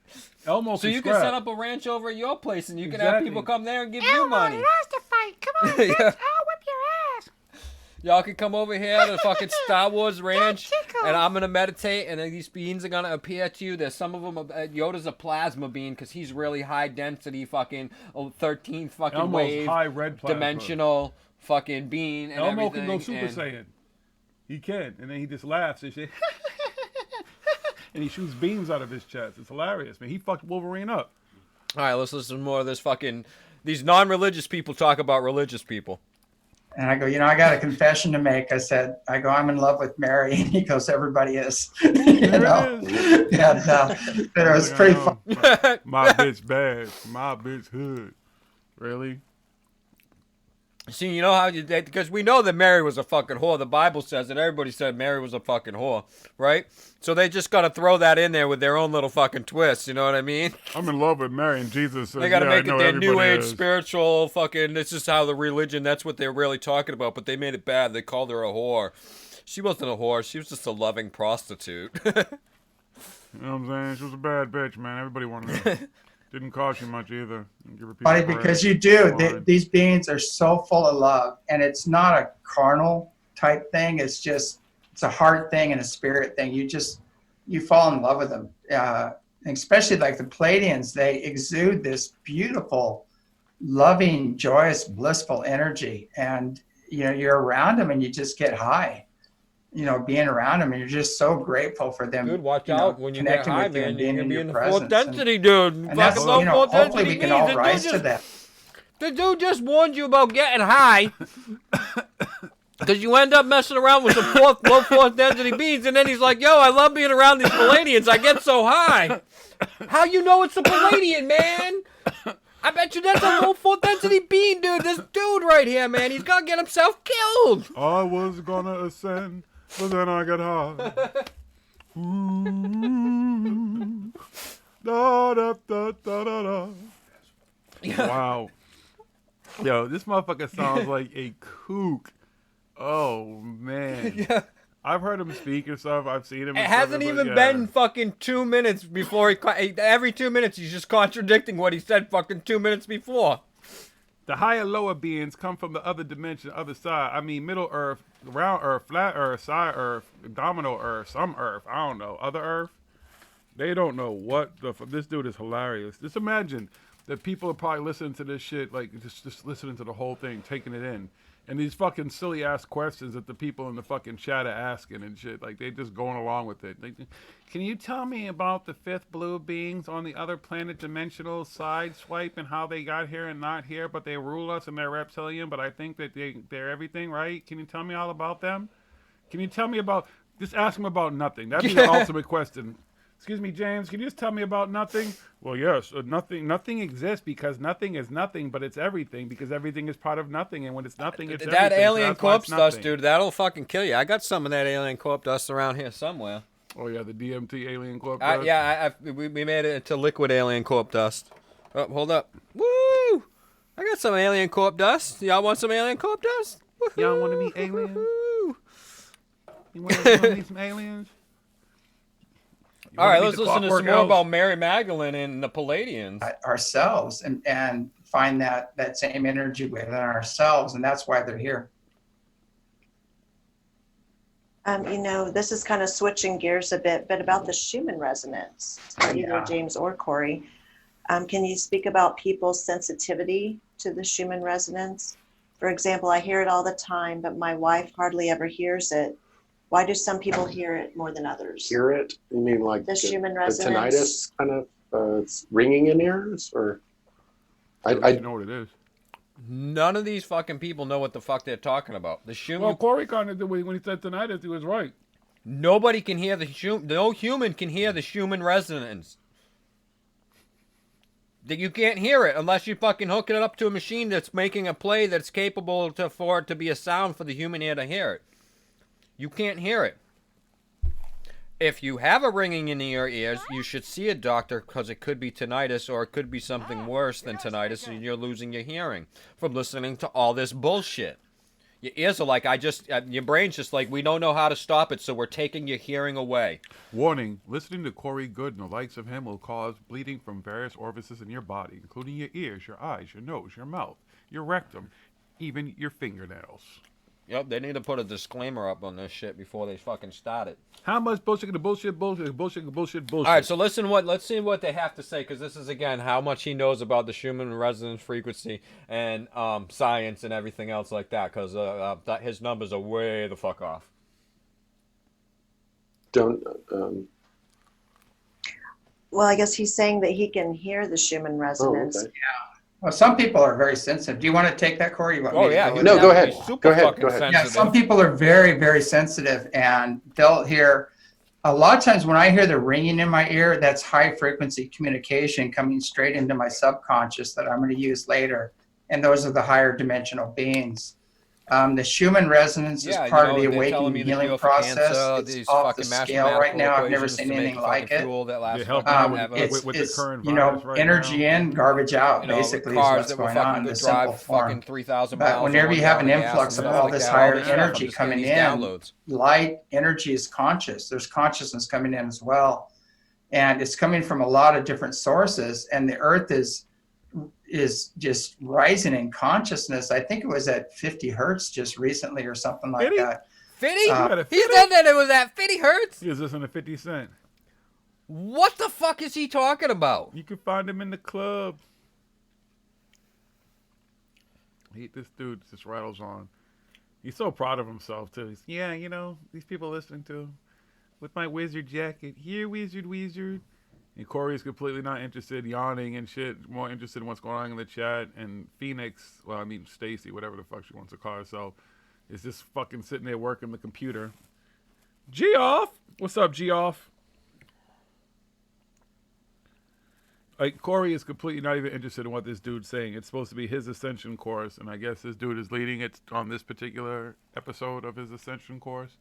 Speaker 1: Elmo
Speaker 12: So you can
Speaker 1: scrap.
Speaker 12: set up a ranch over at your place and you can have
Speaker 1: Exactly.
Speaker 12: people come there and give you money.
Speaker 8: has to fight. Come on, bitch.
Speaker 12: Yeah.
Speaker 8: I'll whip your ass.
Speaker 12: Y'all can come over here to the fucking Star Wars Ranch, and I'm gonna meditate, and then these beings are gonna appear to you. There's some of them. Yoda's a plasma being because he's really high density, fucking 13th fucking
Speaker 1: Elmo's
Speaker 12: wave,
Speaker 1: high red plasma.
Speaker 12: dimensional fucking being, and
Speaker 1: Elmo
Speaker 12: everything.
Speaker 1: can go Super
Speaker 12: and
Speaker 1: Saiyan. He can, and then he just laughs and shit. And he shoots beams out of his chest. It's hilarious, man. He fucked Wolverine up.
Speaker 12: All right, let's listen to more of this fucking. These non-religious people talk about religious people.
Speaker 13: and I go, you know, I got a confession to make. I said, I'm in love with Mary. And he goes, everybody is. you know? And it was pretty fun.
Speaker 1: My bitch bad. My bitch hood. Really?
Speaker 12: See, you know how you did, because we know that Mary was a fucking whore. The Bible says it. Everybody said Mary was a fucking whore, right? So they just got to throw that in there with their own little fucking twist. You know what I mean?
Speaker 1: I'm in love with Mary, and Jesus says,
Speaker 12: They got to make it their new age
Speaker 1: is.
Speaker 12: spiritual fucking. This is how the religion. That's what they're really talking about. But they made it bad. They called her a whore. She wasn't a whore. She was just a loving prostitute.
Speaker 1: You know what I'm saying? She was a bad bitch, man. Everybody wanted her. Didn't cost you much either. Give her people
Speaker 13: Funny
Speaker 1: credit.
Speaker 13: because you do. These beings are so full of love, and it's not a carnal type thing. It's just, it's a heart thing and a spirit thing. You fall in love with them. Especially like the Palladians, they exude this beautiful, loving, joyous, blissful energy. And, you know, you're around them and you just get high. You know, being around them, and you're just so grateful for them.
Speaker 12: Dude, watch
Speaker 13: you know,
Speaker 12: out when you get
Speaker 13: connecting
Speaker 12: high,
Speaker 13: with you and
Speaker 12: man. You're
Speaker 13: being
Speaker 12: gonna
Speaker 13: in
Speaker 12: be
Speaker 13: your
Speaker 12: in the
Speaker 13: presence.
Speaker 12: fourth density, dude.
Speaker 13: And that's,
Speaker 12: Fucking
Speaker 13: you know,
Speaker 12: fourth
Speaker 13: hopefully
Speaker 12: density
Speaker 13: we can all
Speaker 12: beings.
Speaker 13: rise to that.
Speaker 12: The dude just warned you about getting high. Because you end up messing around with some low fourth density beings, and then he's like, yo, I love being around these Palladians. I get so high. How you know it's a Palladian, man? I bet you that's a low fourth density being, dude. This dude right here, man, he's gonna get himself killed.
Speaker 1: I was gonna ascend, but then I got high. Ooh. Da, da, da, da, da, da. Wow. Yo, this motherfucker sounds like a kook. Oh, man.
Speaker 12: Yeah.
Speaker 1: I've heard him speak and stuff. I've seen him.
Speaker 12: It hasn't even been fucking 2 minutes before every 2 minutes he's just contradicting what he said fucking 2 minutes before.
Speaker 1: The higher lower beings come from the other dimension, other side. I mean, Middle Earth, round Earth, flat Earth, side Earth, domino Earth, some Earth. I don't know. Other Earth. They don't know what this dude is hilarious. Just imagine that people are probably listening to this shit, like just listening to the whole thing, taking it in. And these fucking silly ass questions that the people in the fucking chat are asking and shit, like they just going along with it. Like, can you tell me about the fifth blue beings on the other planet dimensional side swipe and how they got here and not here, but they rule us and they're reptilian, but I think that they're everything, right? Can you tell me all about them? Can you tell me about, just ask them about nothing. That'd be the ultimate question. Excuse me, James, can you just tell me about nothing? Well, yes, nothing exists because nothing is nothing, but it's everything because everything is part of nothing, and when it's nothing, it's
Speaker 12: that
Speaker 1: everything.
Speaker 12: alien
Speaker 1: So that's why it's
Speaker 12: corpse dust,
Speaker 1: nothing.
Speaker 12: dude, that'll fucking kill you. I got some of that alien corpse dust around here somewhere.
Speaker 1: Oh yeah, the DMT alien corpse dust.
Speaker 12: Yeah, we made it into liquid alien corpse dust. Oh, hold up. Woo! I got some alien corpse dust. Y'all want some alien corpse dust? Woo-hoo!
Speaker 1: Y'all want to meet aliens? You want to meet some aliens?
Speaker 12: All right, let's listen to some more about Mary Magdalene and the Palladians.
Speaker 13: Ourselves and find that same energy within ourselves, and that's why they're here.
Speaker 15: This is kind of switching gears a bit, but about the Schumann resonance, either James or Corey. Can you speak about people's sensitivity to the Schumann resonance? For example, I hear it all the time, but my wife hardly ever hears it. Why do some people hear it more than others?
Speaker 14: Hear it? You mean like
Speaker 15: the Schumann
Speaker 14: the
Speaker 15: resonance?
Speaker 14: tinnitus kind of it's ringing in ears? Or
Speaker 1: I know what it is.
Speaker 12: None of these fucking people know what the fuck they're talking about. The Schumann.
Speaker 1: Well, Corey kind of did when he said tinnitus, he was right.
Speaker 12: Nobody can hear the Schumann. No human can hear the Schumann resonance. That you can't hear it unless you fucking hooking it up to a machine that's making a play that's capable for it to be a sound for the human ear to hear it. You can't hear it. If you have a ringing in your ears, you should see a doctor because it could be tinnitus or it could be something worse than tinnitus and you're losing your hearing from listening to all this bullshit. Your ears are like, your brain's just like, we don't know how to stop it, so we're taking your hearing away.
Speaker 1: Warning, listening to Corey Good and the likes of him will cause bleeding from various orifices in your body, including your ears, your eyes, your nose, your mouth, your rectum, even your fingernails.
Speaker 12: Yep, they need to put a disclaimer up on this shit before they fucking start it.
Speaker 1: How much bullshit the bullshit? All
Speaker 12: right, so let's see what they have to say, because this is, again, how much he knows about the Schumann resonance frequency and science and everything else like that, because his numbers are way the fuck off.
Speaker 15: Well, I guess he's saying that he can hear the Schumann resonance.
Speaker 13: Oh, okay. Yeah. Well, some people are very sensitive. Do you want to take that, Corey?
Speaker 14: No, go ahead. Go ahead.
Speaker 13: Yeah, some people are very, very sensitive, and they'll hear. A lot of times when I hear the ringing in my ear, that's high frequency communication coming straight into my subconscious that I'm going to use later, and those are the higher dimensional beings. The Schumann resonance is part of the awakening healing process. It's off the scale right now. I've never seen anything like it. It's energy in, garbage out, basically, is what's going on in the simple form. But whenever you have an influx of all this higher energy coming in, light energy is conscious. There's consciousness coming in as well. And it's coming from a lot of different sources, and the earth is just rising in consciousness. I think it was at 50 hertz just recently or something like that.
Speaker 12: 50? He said that it was at 50 hertz?
Speaker 1: He was listening to 50 Cent.
Speaker 12: What the fuck is he talking about?
Speaker 1: You can find him in the club. This dude just rattles on. He's so proud of himself, too. He's, these people listening to him with my wizard jacket. Here, wizard. And Corey's completely not interested, yawning and shit. More interested in what's going on in the chat. And Phoenix, Stacy, whatever the fuck she wants to call herself, is just fucking sitting there working the computer. G-Off! What's up, G-Off? Corey is completely not even interested in what this dude's saying. It's supposed to be his ascension course, and I guess this dude is leading it on this particular episode of his ascension course.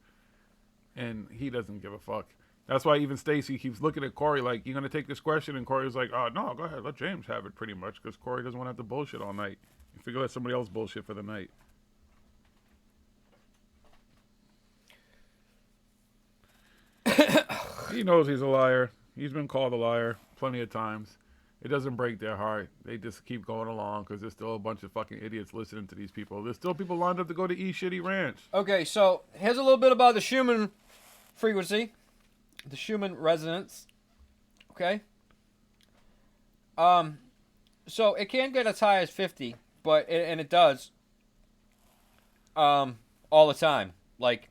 Speaker 1: And he doesn't give a fuck. That's why even Stacy keeps looking at Corey like, you going to take this question? And Corey's like, oh, no, go ahead. Let James have it pretty much, because Corey doesn't want to have to bullshit all night. You figure let somebody else bullshit for the night. He knows he's a liar. He's been called a liar plenty of times. It doesn't break their heart. They just keep going along because there's still a bunch of fucking idiots listening to these people. There's still people lined up to go to Shitty Ranch.
Speaker 12: Okay, so here's a little bit about the Schumann frequency. The Schumann resonance, okay? So it can get as high as 50, and it does, all the time, like,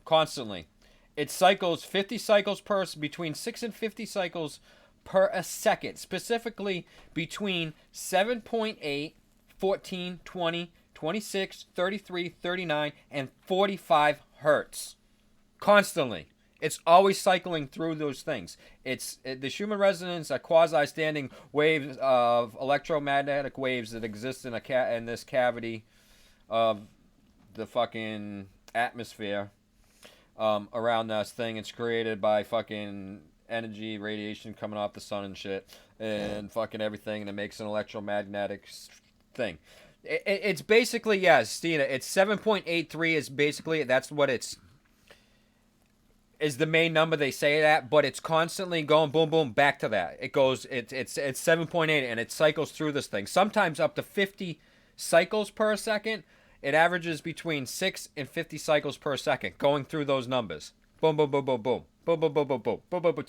Speaker 12: constantly. It cycles 50 cycles between 6 and 50 cycles per a second, specifically between 7.8, 14, 20, 26, 33, 39, and 45 hertz, constantly. It's always cycling through those things. The Schumann resonance are quasi-standing waves of electromagnetic waves that exist in in this cavity of the fucking atmosphere around this thing. It's created by fucking energy, radiation coming off the sun and shit, and fucking everything, and it makes an electromagnetic thing. It's basically, yes, Stina, it's 7.83 is basically, that's what is the main number they say that, but it's constantly going boom, boom, back to that. It goes, it's 7.8, and it cycles through this thing. Sometimes up to 50 cycles per second. It averages between 6 and 50 cycles per second, going through those numbers. Boom, boom, boom, boom, boom. Boom, boom, boom, boom, boom. Boom, boom, boom.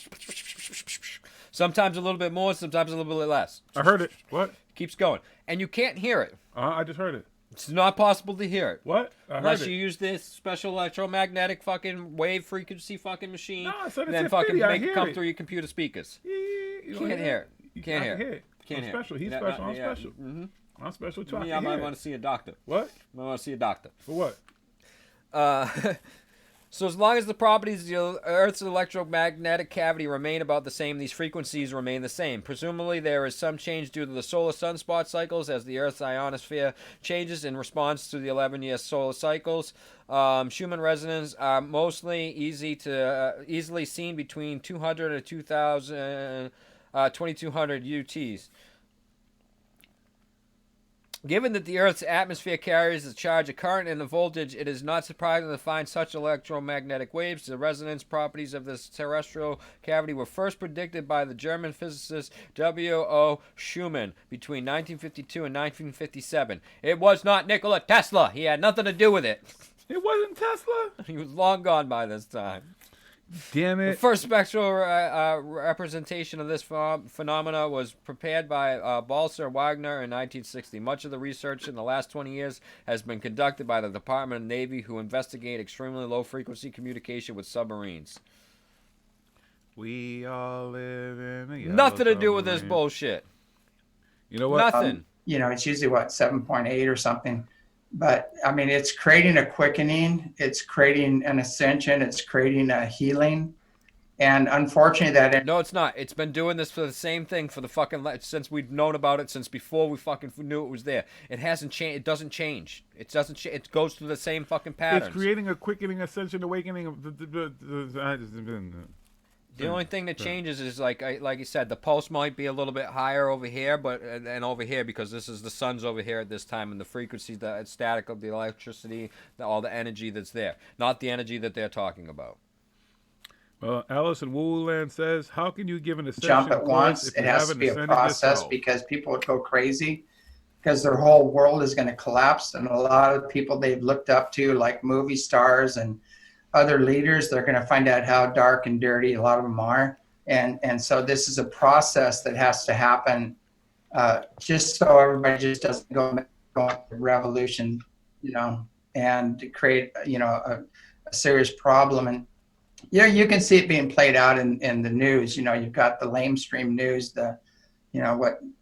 Speaker 12: Sometimes a little bit more, sometimes a little bit less.
Speaker 1: I heard it. What?
Speaker 12: Keeps going. And you can't hear it.
Speaker 1: I just heard it.
Speaker 12: It's not possible to hear it.
Speaker 1: What?
Speaker 12: Unless you use this special electromagnetic fucking wave frequency fucking machine.
Speaker 1: No, I said
Speaker 12: and then
Speaker 1: it's
Speaker 12: fucking
Speaker 1: 50.
Speaker 12: make it come through your computer speakers.
Speaker 1: You
Speaker 12: can't hear it. You can't
Speaker 1: I
Speaker 12: hear
Speaker 1: can
Speaker 12: it. Can't
Speaker 1: I'm
Speaker 12: hear
Speaker 1: special.
Speaker 12: it.
Speaker 1: He's
Speaker 12: Yeah,
Speaker 1: special. I'm
Speaker 12: yeah.
Speaker 1: special.
Speaker 12: Mm-hmm.
Speaker 1: I'm special too.
Speaker 12: Me, I might want to see a doctor.
Speaker 1: What?
Speaker 12: I might want to see a doctor.
Speaker 1: For what?
Speaker 12: So as long as the properties of the Earth's electromagnetic cavity remain about the same, these frequencies remain the same. Presumably there is some change due to the solar sunspot cycles as the Earth's ionosphere changes in response to the 11-year solar cycles. Schumann resonances are mostly easily seen between 200 and 2200 UTs. Given that the Earth's atmosphere carries the charge of current and the voltage, it is not surprising to find such electromagnetic waves. The resonance properties of this terrestrial cavity were first predicted by the German physicist W.O. Schumann between 1952 and 1957. It was not Nikola Tesla. He had nothing to do with it.
Speaker 1: It wasn't Tesla?
Speaker 12: He was long gone by this time.
Speaker 1: Damn it.
Speaker 12: The first spectral representation of this phenomena was prepared by Balser and Wagner in 1960. Much of the research in the last 20 years has been conducted by the Department of Navy, who investigate extremely low-frequency communication with submarines.
Speaker 1: We all live in a yellow
Speaker 12: Nothing to do with this
Speaker 1: submarine.
Speaker 12: bullshit.
Speaker 1: You know what?
Speaker 12: Nothing.
Speaker 13: It's usually 7.8 or something. But I mean, it's creating a quickening, it's creating an ascension, it's creating a healing. And unfortunately
Speaker 12: No, it's not. It's been doing this for the same thing for the fucking since we've known about it, since before we fucking knew it was there. It hasn't changed. It doesn't change. It doesn't. It goes through the same fucking patterns.
Speaker 1: It's creating a quickening, ascension, awakening of
Speaker 12: The only thing that changes is like you said, the pulse might be a little bit higher over here, and over here because this is the sun's over here at this time, and the frequency, the static of the electricity, all the energy that's there, not the energy that they're talking about.
Speaker 1: Well, Alice in Wooland says, "How can you give an ascension
Speaker 13: jump at
Speaker 1: course
Speaker 13: once?
Speaker 1: if
Speaker 13: It
Speaker 1: you
Speaker 13: has to
Speaker 1: haven't
Speaker 13: be a
Speaker 1: ascended
Speaker 13: process
Speaker 1: yourself?"
Speaker 13: because people would go crazy because their whole world is going to collapse. And a lot of people they've looked up to, like movie stars and other leaders, they're going to find out how dark and dirty a lot of them are. And so this is a process that has to happen just so everybody just doesn't go into revolution, and to create, a serious problem. And you can see it being played out in the news. You've got the lamestream news,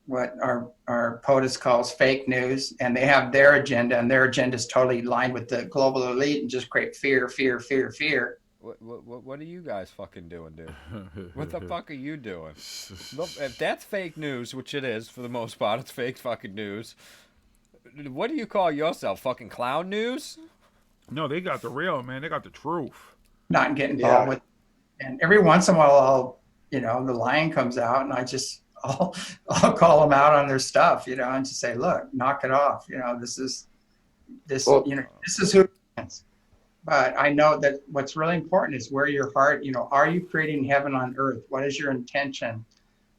Speaker 13: what our POTUS calls fake news, and they have their agenda, and their agenda is totally aligned with the global elite and just create fear, fear, fear, fear.
Speaker 12: What are you guys fucking doing, dude? What the fuck are you doing? Look, if that's fake news, which it is for the most part, it's fake fucking news. What do you call yourself? Fucking clown news?
Speaker 1: No, they got the real, man. They got the truth.
Speaker 13: Not get involved with. And every once in a while, the line comes out, and I'll call them out on their stuff, and just say, look, knock it off. This is who it is. But I know that what's really important is where your heart, are you creating heaven on earth? What is your intention?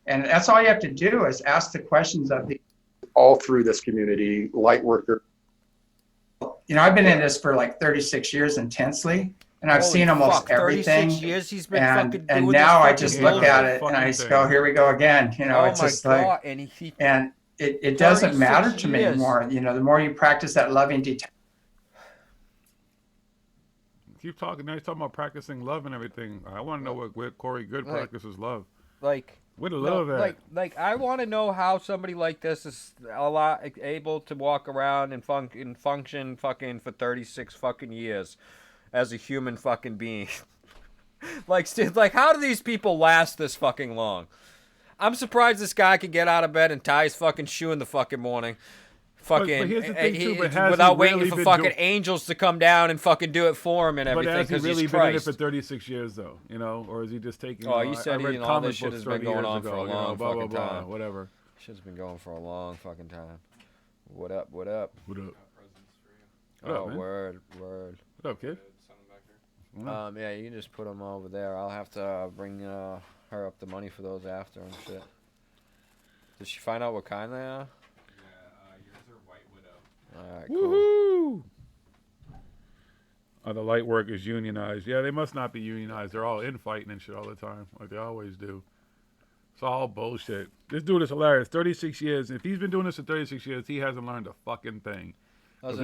Speaker 13: And that's all you have to do is ask the questions of the.
Speaker 14: All through this community, light worker.
Speaker 13: I've been in this for like 36 years intensely, and I've seen almost everything.
Speaker 12: 36 years he's been
Speaker 13: and
Speaker 12: fucking
Speaker 13: and
Speaker 12: doing
Speaker 13: now
Speaker 12: this
Speaker 13: I just
Speaker 12: fucking
Speaker 13: look at it
Speaker 1: bullshit
Speaker 13: and I just
Speaker 1: thing.
Speaker 13: go, here we go again.
Speaker 12: Oh
Speaker 13: It's
Speaker 12: my
Speaker 13: just
Speaker 12: God.
Speaker 13: like, and it doesn't matter to me
Speaker 12: years.
Speaker 13: anymore. The more you practice that loving detachment.
Speaker 1: Keep talking. Now he's talking about practicing love and everything. I want to know where Corey Good practices love.
Speaker 12: Like,
Speaker 1: where the love at?
Speaker 12: Like I want to know how somebody like this is able to walk around and function fucking for 36 fucking years as a human fucking being. Like, how do these people last this fucking long? I'm surprised this guy could get out of bed and tie his fucking shoe in the fucking morning. Fucking,
Speaker 1: but here's the thing too, but has
Speaker 12: without
Speaker 1: he
Speaker 12: waiting
Speaker 1: really
Speaker 12: for
Speaker 1: been
Speaker 12: fucking angels to come down and fucking do it for him and
Speaker 1: But
Speaker 12: everything.
Speaker 1: has he
Speaker 12: Because
Speaker 1: really
Speaker 12: he's
Speaker 1: been in it
Speaker 12: Christ.
Speaker 1: for 36 years, though? You know, or is he just taking?
Speaker 12: Oh,
Speaker 1: you
Speaker 12: you
Speaker 1: know,
Speaker 12: said
Speaker 1: I read
Speaker 12: all
Speaker 1: comic
Speaker 12: this shit
Speaker 1: books
Speaker 12: has been
Speaker 1: 30
Speaker 12: going
Speaker 1: years
Speaker 12: on
Speaker 1: ago,
Speaker 12: for a
Speaker 1: you know,
Speaker 12: long
Speaker 1: blah, blah,
Speaker 12: fucking
Speaker 1: blah,
Speaker 12: time.
Speaker 1: whatever.
Speaker 12: Shit's been going for a long fucking time. What up? What up?
Speaker 1: What up?
Speaker 12: Oh,
Speaker 1: What up, man?
Speaker 12: word.
Speaker 1: What up, kid?
Speaker 12: Yeah, you can just put them over there. I'll have to bring her up the money for those after and shit. Did she find out what kind they are?
Speaker 2: Yours are White Widow.
Speaker 12: Alright, cool.
Speaker 1: Woohoo! The light work is unionized. Yeah, they must not be unionized. They're all infighting and shit all the time, like they always do. It's all bullshit. This dude is hilarious. 36 years. If he's been doing this for 36 years, he hasn't learned a fucking thing.
Speaker 12: He's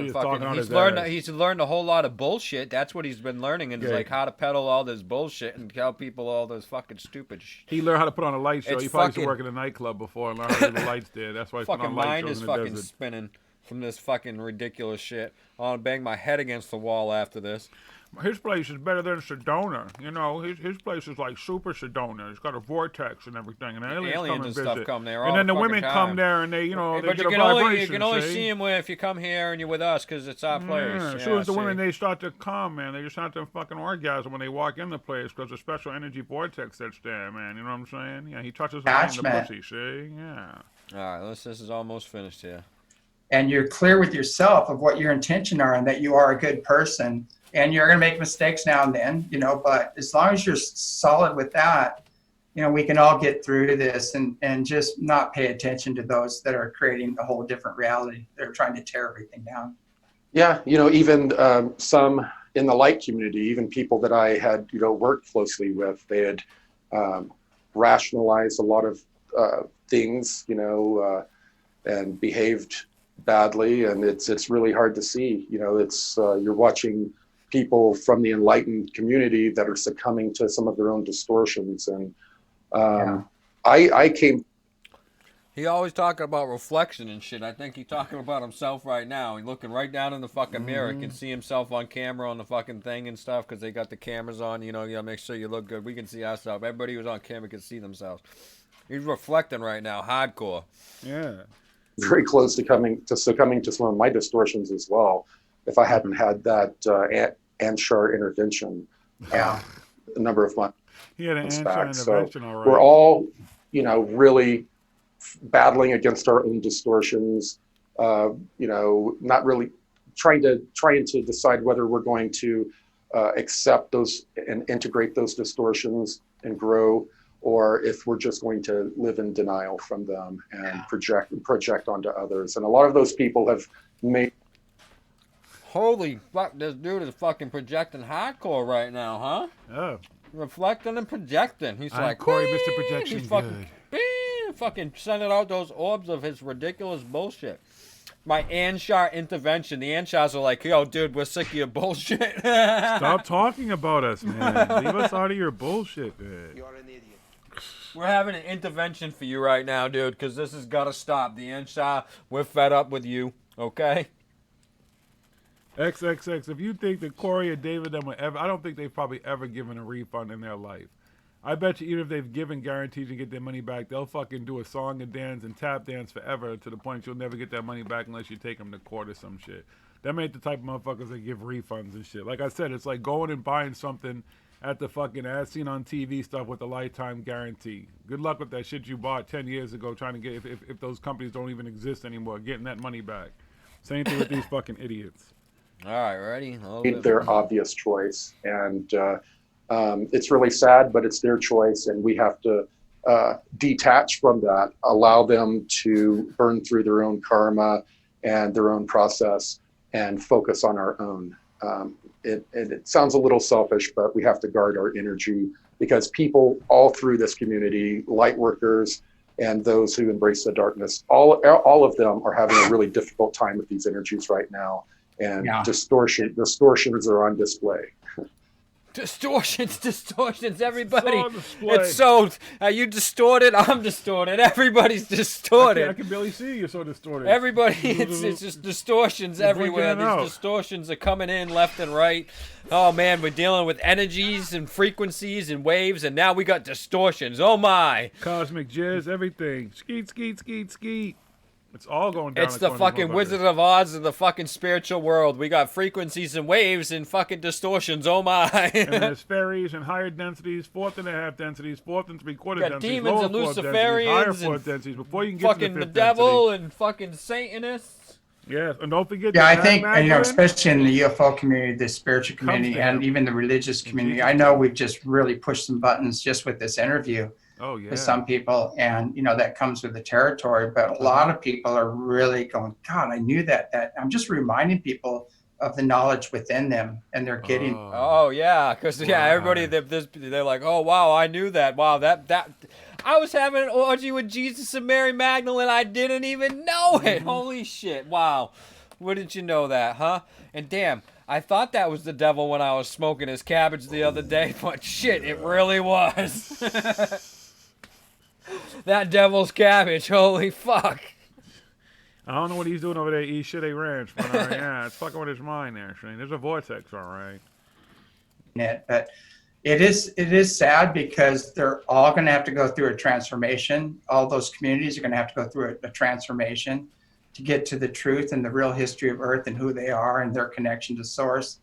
Speaker 12: learned a whole lot of bullshit. That's what he's been learning, and it's like how to peddle all this bullshit and tell people all this fucking stupid shit.
Speaker 1: He learned how to put on a light show.
Speaker 12: It's
Speaker 1: He probably used to
Speaker 12: fucking-
Speaker 1: work in a nightclub before and learned how to do the lights there. That's why he's putting
Speaker 12: Fucking
Speaker 1: on light
Speaker 12: mind
Speaker 1: shows
Speaker 12: is
Speaker 1: in the
Speaker 12: fucking
Speaker 1: desert.
Speaker 12: spinning from this fucking ridiculous shit. I'll bang my head against the wall after this.
Speaker 1: His place is better than Sedona. You know, his place is like super Sedona. It's got a vortex and everything. And aliens come
Speaker 12: and
Speaker 1: and
Speaker 12: stuff
Speaker 1: visit.
Speaker 12: come there
Speaker 1: And
Speaker 12: all
Speaker 1: then
Speaker 12: the
Speaker 1: the women
Speaker 12: fucking
Speaker 1: come
Speaker 12: time.
Speaker 1: there and they, you know, they
Speaker 12: But
Speaker 1: get
Speaker 12: you
Speaker 1: a
Speaker 12: can
Speaker 1: vibration.
Speaker 12: you can only
Speaker 1: see?
Speaker 12: see him if you come here and you're with us, because it's our place.
Speaker 1: Yeah, as
Speaker 12: Yeah,
Speaker 1: soon as the
Speaker 12: see?
Speaker 1: women, they start to come, man. They just have to fucking orgasm when they walk in the place because a special energy vortex that's there, man. You know what I'm saying? Yeah, he touches her in the
Speaker 13: Attachment.
Speaker 1: pussy, see? Yeah.
Speaker 12: All right, this is almost finished here.
Speaker 13: And you're clear with yourself of what your intention are and that you are a good person. And you're going to make mistakes now and then, you know, but as long as you're solid with that, you know, we can all get through to this and just not pay attention to those that are creating a whole different reality. They're trying to tear everything down.
Speaker 14: Yeah, you know, even some in the light community, even people that I had, you know, worked closely with, they had rationalized a lot of things, you know, and behaved badly, and it's really hard to see. You know, it's you're watching people from the enlightened community that are succumbing to some of their own distortions, and I came.
Speaker 12: He always talking about reflection and shit. I think he's talking about himself right now. He's looking right down in the fucking mirror. He can see himself on camera on the fucking thing and stuff because they got the cameras on. You know, you gotta make sure you look good. We can see ourselves. Everybody who's on camera can see themselves. He's reflecting right now, hardcore.
Speaker 1: Yeah.
Speaker 14: Very close to succumbing to some of my distortions as well, if I hadn't had that Anshar intervention a number of months
Speaker 1: He had an
Speaker 14: back.
Speaker 1: intervention,
Speaker 14: So
Speaker 1: all right.
Speaker 14: we're all, you know, really battling against our own distortions, you know, not really trying to decide whether we're going to accept those and integrate those distortions and grow, or if we're just going to live in denial from them and project onto others. And a lot of those people have made.
Speaker 12: Holy fuck, this dude is fucking projecting hardcore right now, huh?
Speaker 1: Oh.
Speaker 12: Reflecting and projecting. He's
Speaker 1: I'm
Speaker 12: like,
Speaker 1: Corey,
Speaker 12: "Whee!"
Speaker 1: Mr. Projection
Speaker 12: He's fucking, fucking sending out those orbs of his ridiculous bullshit. My Anshar intervention. The Anshars are like, yo, dude, we're sick of your bullshit.
Speaker 1: Stop talking about us, man. Leave us out of your bullshit, man.
Speaker 8: You're an idiot.
Speaker 12: We're having an intervention for you right now, dude, because this has got to stop. The Anshar, we're fed up with you, okay?
Speaker 1: XXX, if you think that Corey and David them would ever, I don't think they've probably ever given a refund in their life. I bet you even if they've given guarantees to get their money back, they'll fucking do a song and dance and tap dance forever to the point you'll never get that money back unless you take them to court or some shit. Them ain't the type of motherfuckers that give refunds and shit. Like I said, it's like going and buying something at the fucking as seen on TV stuff with a lifetime guarantee. Good luck with that shit you bought 10 years ago trying to get, if those companies don't even exist anymore, getting that money back. Same thing with these fucking idiots.
Speaker 12: All right, ready?
Speaker 14: Their obvious choice, and it's really sad, but it's their choice, and we have to detach from that, allow them to burn through their own karma and their own process, and focus on our own. It sounds a little selfish, but we have to guard our energy, because people all through this community, light workers and those who embrace the darkness, all of them are having a really difficult time with these energies right now. And distortions are on display.
Speaker 12: Distortions, everybody.
Speaker 1: It's on display.
Speaker 12: It's so, you distorted, I'm distorted, everybody's distorted.
Speaker 1: I can barely see you, you're so distorted.
Speaker 12: Everybody, it's just distortions
Speaker 1: You're
Speaker 12: everywhere.
Speaker 1: blinking out.
Speaker 12: These distortions are coming in left and right. Oh man, we're dealing with energies and frequencies and waves, and now we got distortions. Oh my.
Speaker 1: Cosmic jizz, everything. Skeet, skeet, skeet, skeet. It's all going down.
Speaker 12: It's the fucking Wizard of Oz of the fucking spiritual world. We got frequencies and waves and fucking distortions. Oh my.
Speaker 1: And there's fairies and higher densities, 4.5 densities, 4 3/4
Speaker 12: got
Speaker 1: densities,
Speaker 12: demons
Speaker 1: lower
Speaker 12: and
Speaker 1: 4 densities,
Speaker 12: Luciferians
Speaker 1: higher 4
Speaker 12: and
Speaker 1: densities. Before you can get
Speaker 12: fucking
Speaker 1: to the
Speaker 12: the
Speaker 1: fifth
Speaker 12: devil
Speaker 1: density.
Speaker 12: and fucking Satanists.
Speaker 1: Yes, and don't forget.
Speaker 13: Yeah, I
Speaker 1: the
Speaker 13: think,
Speaker 1: Magdalene.
Speaker 13: especially in the UFO community, the spiritual
Speaker 1: Comes
Speaker 13: community,
Speaker 1: to
Speaker 13: and
Speaker 1: him.
Speaker 13: even the religious community, I know we've just really pushed some buttons just with this interview.
Speaker 1: Oh, yeah.
Speaker 13: With some people, and that comes with the territory. But a lot of people are really going, God, I knew that. That I'm just reminding people of the knowledge within them, and they're getting.
Speaker 12: Oh yeah, because everybody they're like, oh wow, I knew that. Wow, that I was having an orgy with Jesus and Mary Magdalene. I didn't even know it. Holy shit! Wow, wouldn't you know that, huh? And damn, I thought that was the devil when I was smoking his cabbage the other day, but shit, it really was. That devil's cabbage. Holy fuck.
Speaker 1: I don't know what he's doing over there at East City Ranch, but yeah, it's fucking with his mind there, Shane. There's a vortex, all right.
Speaker 13: But it is sad because they're all going to have to go through a transformation. All those communities are going to have to go through a transformation to get to the truth and the real history of Earth and who they are and their connection to Source.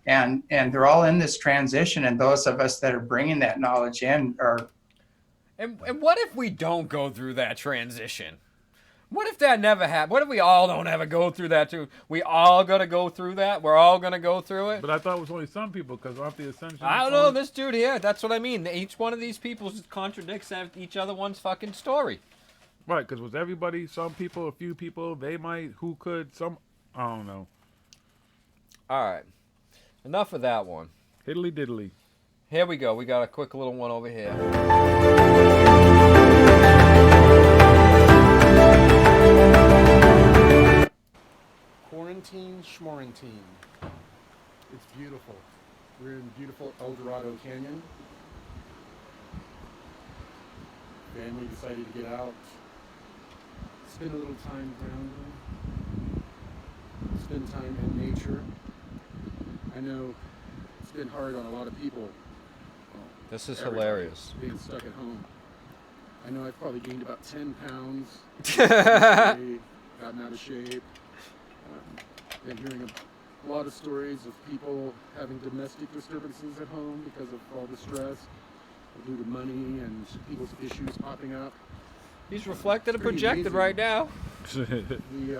Speaker 13: And they're all in this transition, and those of us that are bringing that knowledge in are.
Speaker 12: And what if we don't go through that transition? What if that never happened? What if we all don't ever go through that too? We all gotta go through that? We're all gonna go through it?
Speaker 1: But I thought it was only some people, because off the Ascension...
Speaker 12: I don't know, this dude here, that's what I mean. Each one of these people just contradicts each other one's fucking story.
Speaker 1: Right, because was everybody, some people, a few people, they might, who could, some... I don't know.
Speaker 12: Alright. Enough of that one.
Speaker 1: Hiddly diddly.
Speaker 12: Here we go. We got a quick little one over here.
Speaker 16: Quarantine Schmorantine. It's beautiful. We're in beautiful El Dorado Canyon. Family decided to get out, spend a little time grounding, spend time in nature. I know it's been hard on a lot of people.
Speaker 12: This is
Speaker 16: Everybody
Speaker 12: hilarious.
Speaker 16: Being stuck at home. I know I've probably gained about 10 pounds. Gotten out of shape. Been hearing a lot of stories of people having domestic disturbances at home because of all the stress due to money and people's issues popping up.
Speaker 12: He's reflected and
Speaker 16: Pretty
Speaker 12: projected
Speaker 16: amazing.
Speaker 12: right now.
Speaker 16: We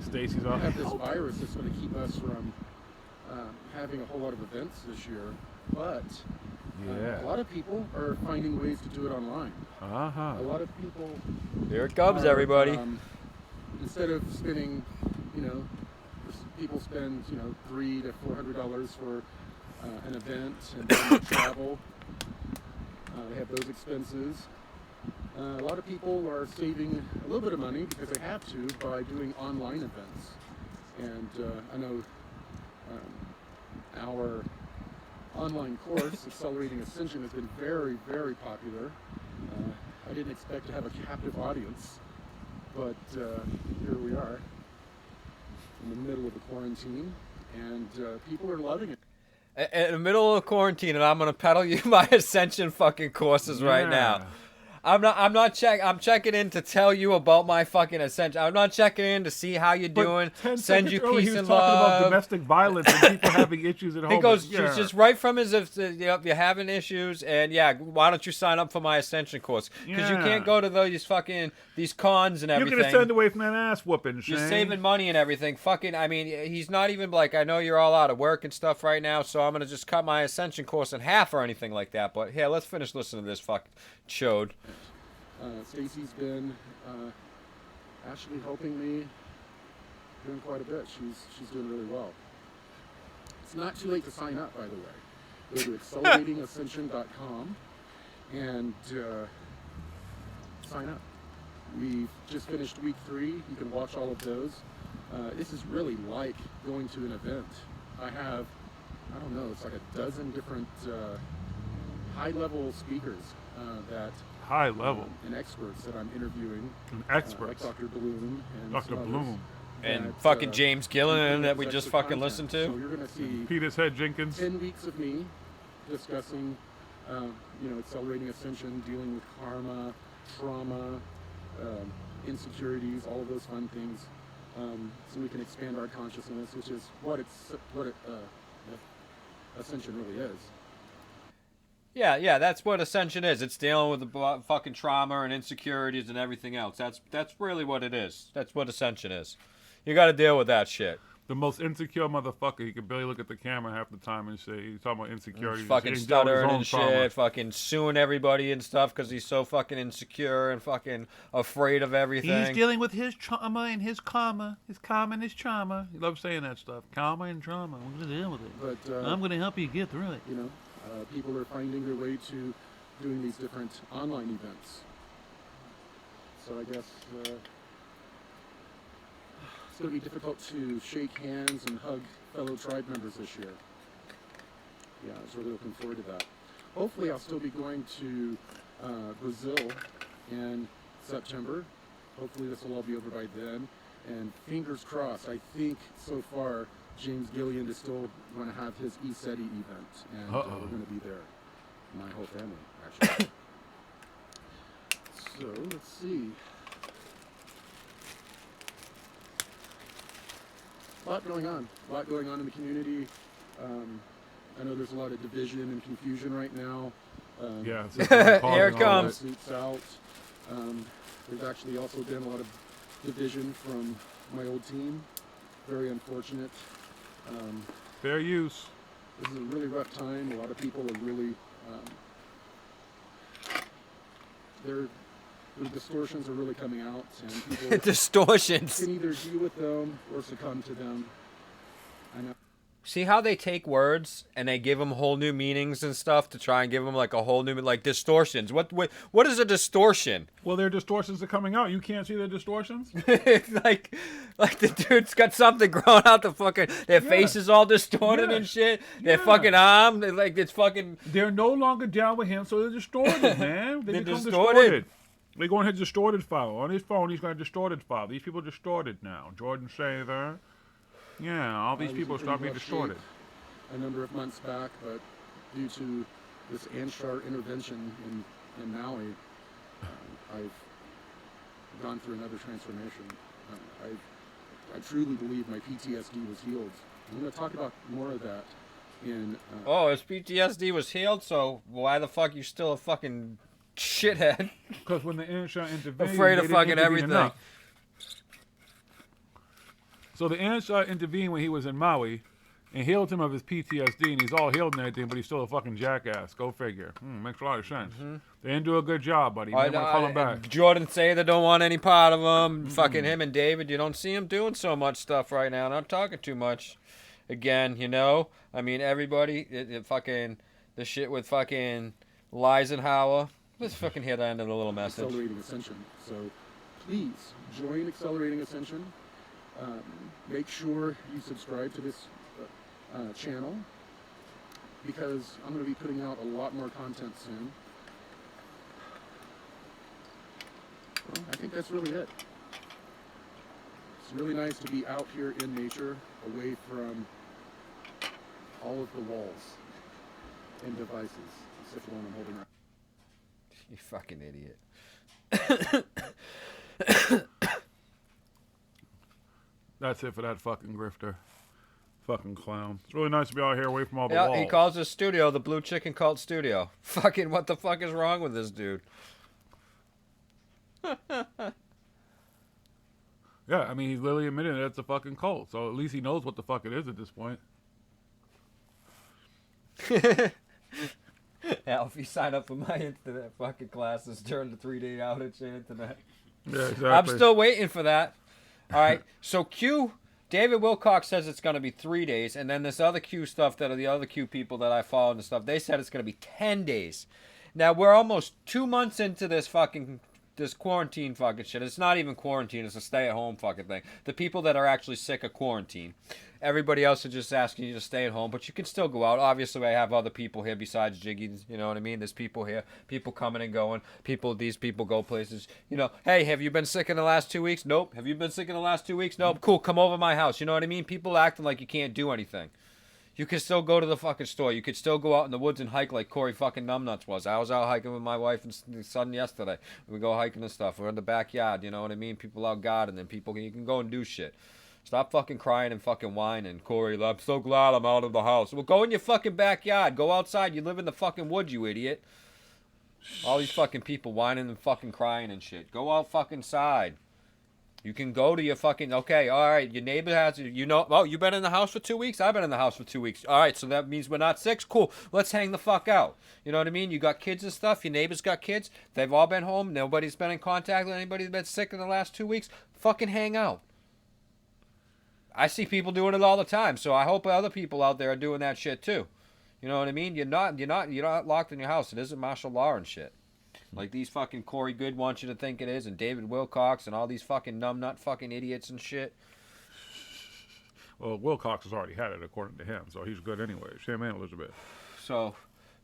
Speaker 1: Stacy's off.
Speaker 16: have this virus that's going to keep us from having a whole lot of events this year, but
Speaker 1: Yeah.
Speaker 16: a lot of people are finding ways to do it online.
Speaker 1: Uh-huh.
Speaker 16: A lot of people.
Speaker 12: Here it comes,
Speaker 16: are,
Speaker 12: everybody.
Speaker 16: Instead of spending, people spend $300 to $400 for an event and then travel. They have those expenses. A lot of people are saving a little bit of money because they have to by doing online events. And I know our online course, Accelerating Ascension, has been very, very popular. I didn't expect to have a captive audience, but here we are in the middle of the quarantine, and people are loving it.
Speaker 12: In the middle of quarantine, and I'm gonna peddle you my Ascension fucking courses right now. I'm checking in to tell you about my fucking Ascension. I'm not checking in to see how you're doing.
Speaker 1: 10
Speaker 12: Send you
Speaker 1: seconds earlier,
Speaker 12: peace
Speaker 1: he was
Speaker 12: and
Speaker 1: talking
Speaker 12: love.
Speaker 1: about domestic violence and people having issues at home.
Speaker 12: He goes
Speaker 1: Yeah.
Speaker 12: just right from his, if you're having issues, and why don't you sign up for my Ascension course? Because you
Speaker 1: Yeah.
Speaker 12: can't go to these cons and
Speaker 1: You're
Speaker 12: everything.
Speaker 1: going to send away from that ass whooping, Shane.
Speaker 12: You're saving money and everything. Fucking, I mean, he's not even like, I know you're all out of work and stuff right now, so I'm going to just cut my Ascension course in half or anything like that. But here, let's finish listening to this fucking chode.
Speaker 16: Stacy's been actually helping me doing quite a bit. She's doing really well. It's not too late to sign up, by the way. Go to acceleratingascension.com and sign up. We've just finished week 3. You can watch all of those. This is really like going to an event. I have I don't know, it's like a dozen different high-level speakers that
Speaker 1: high level
Speaker 16: and experts that I'm interviewing.
Speaker 1: And experts.
Speaker 16: Like Dr. Bloom and
Speaker 1: Dr. Bloom.
Speaker 12: And fucking James Gillian that we just fucking listened to.
Speaker 16: So you're going to see
Speaker 1: Peter's Head Jenkins.
Speaker 16: 10 weeks of me discussing, accelerating ascension, dealing with karma, trauma, insecurities, all of those fun things, so we can expand our consciousness, which is what ascension really is.
Speaker 12: Yeah, that's what ascension is. It's dealing with the fucking trauma and insecurities and everything else. That's really what it is. That's what ascension is. You got to deal with that shit.
Speaker 1: The most insecure motherfucker. He can barely look at the camera half the time and shit. He's talking about insecurity.
Speaker 12: Fucking stuttering and shit. Fucking suing everybody and stuff because he's so fucking insecure and fucking afraid of everything.
Speaker 1: He's dealing with his trauma and his karma. His karma and his trauma. He loves saying that stuff. Karma and trauma. I'm going to deal with it.
Speaker 16: But
Speaker 1: I'm going to help you get through it.
Speaker 16: People are finding their way to doing these different online events. So I guess it's going to be difficult to shake hands and hug fellow tribe members this year. Yeah, I was really looking forward to that. Hopefully I'll still be going to Brazil in September. Hopefully this will all be over by then. And fingers crossed, I think so far James Gillian is still going to have his ESETI event. And we're going to be there. My whole family, actually. So, let's see. A lot going on in the community. I know there's a lot of division and confusion right now.
Speaker 1: Yeah,
Speaker 12: here it comes.
Speaker 16: Out. There's actually also been a lot of division from my old team. Very unfortunate.
Speaker 1: Fair use.
Speaker 16: This is a really rough time. A lot of people are really, the distortions are really coming out, and people
Speaker 12: distortions
Speaker 16: can either deal with them or succumb to them. I know.
Speaker 12: See how they take words and they give them whole new meanings and stuff to try and give them like a whole new, like distortions. What is a distortion?
Speaker 1: Well, their distortions are coming out. You can't see their distortions?
Speaker 12: It's like the dude's got something growing out the fucking, their face is all distorted and shit. Their fucking arm, it's fucking.
Speaker 1: They're no longer down with him, so they're distorted, man. They become distorted. They're going to his distorted file. On his phone, he's got a distorted file. These people are distorted now. Jordan Shaver. Yeah, all these people start being distorted.
Speaker 16: A number of months back, but due to this Anshar intervention in Maui, I've gone through another transformation. I truly believe my PTSD was healed. I'm going to talk about more of that in...
Speaker 12: his PTSD was healed, so why the fuck you still a fucking shithead?
Speaker 1: Because when the Anshar intervened...
Speaker 12: Afraid of fucking everything.
Speaker 1: Enough. So the Anshar intervened when he was in Maui and healed him of his PTSD, and he's all healed and everything, but he's still a fucking jackass. Go figure. Makes a lot of sense. They didn't do a good job, buddy. You might want to call him back.
Speaker 12: Jordan say they don't want any part of him. Fucking him and David, you don't see him doing so much stuff right now. Not talking too much. Again, I mean, everybody, fucking, the shit with fucking Eisenhower. Let's fucking hear the end of the little message.
Speaker 16: Accelerating Ascension. So please join Accelerating Ascension. Make sure you subscribe to this channel because I'm going to be putting out a lot more content soon. Well, I think that's really it. It's really nice to be out here in nature, away from all of the walls and devices, except for the one I'm holding up.
Speaker 12: You fucking idiot.
Speaker 1: That's it for that fucking grifter. Fucking clown. It's really nice to be out here away from all the walls.
Speaker 12: He calls his studio the Blue Chicken Cult Studio. Fucking what the fuck is wrong with this dude?
Speaker 1: Yeah, I mean, he's literally admitting that it's a fucking cult. So at least he knows what the fuck it is at this point.
Speaker 12: Hell, if you sign up for my internet fucking classes during the 3-day outage and internet.
Speaker 1: Yeah, exactly.
Speaker 12: I'm still waiting for that. All right, so David Wilcox says it's going to be 3 days, and then this other Q stuff that are the other Q people that I follow and stuff, they said it's going to be 10 days. Now, we're almost 2 months into this fucking this quarantine fucking shit. It's not even quarantine. It's a stay-at-home fucking thing. The people that are actually sick of quarantine. Everybody else is just asking you to stay at home, but you can still go out. Obviously, I have other people here besides JiGGY. You know what I mean? There's people here, people coming and going. These people go places. You know, hey, have you been sick in the last 2 weeks? Nope. Have you been sick in the last 2 weeks? Nope. Cool. Come over to my house. You know what I mean? People acting like you can't do anything. You can still go to the fucking store. You could still go out in the woods and hike like Corey fucking Numbnuts was. I was out hiking with my wife and son yesterday. We go hiking and stuff. We're in the backyard. You know what I mean? People out gardening. People, you can go and do shit. Stop fucking crying and fucking whining. Corey, I'm so glad I'm out of the house. Well, go in your fucking backyard. Go outside. You live in the fucking woods, you idiot. All these fucking people whining and fucking crying and shit. Go out fucking side. You can go to your fucking, okay, all right, your neighbor has, you know, oh, you been in the house for 2 weeks? I've been in the house for 2 weeks. All right, so that means we're not sick? Cool. Let's hang the fuck out. You know what I mean? You got kids and stuff. Your neighbor's got kids. They've all been home. Nobody's been in contact with anybody that's been sick in the last 2 weeks. Fucking hang out. I see people doing it all the time, so I hope other people out there are doing that shit too. You know what I mean? You're not locked in your house. It isn't martial law and shit. Like these fucking Corey Good wants you to think it is, and David Wilcox and all these fucking numbnut fucking idiots and shit.
Speaker 1: Well, Wilcox has already had it according to him, so he's good anyway. Shame and Elizabeth.
Speaker 12: So,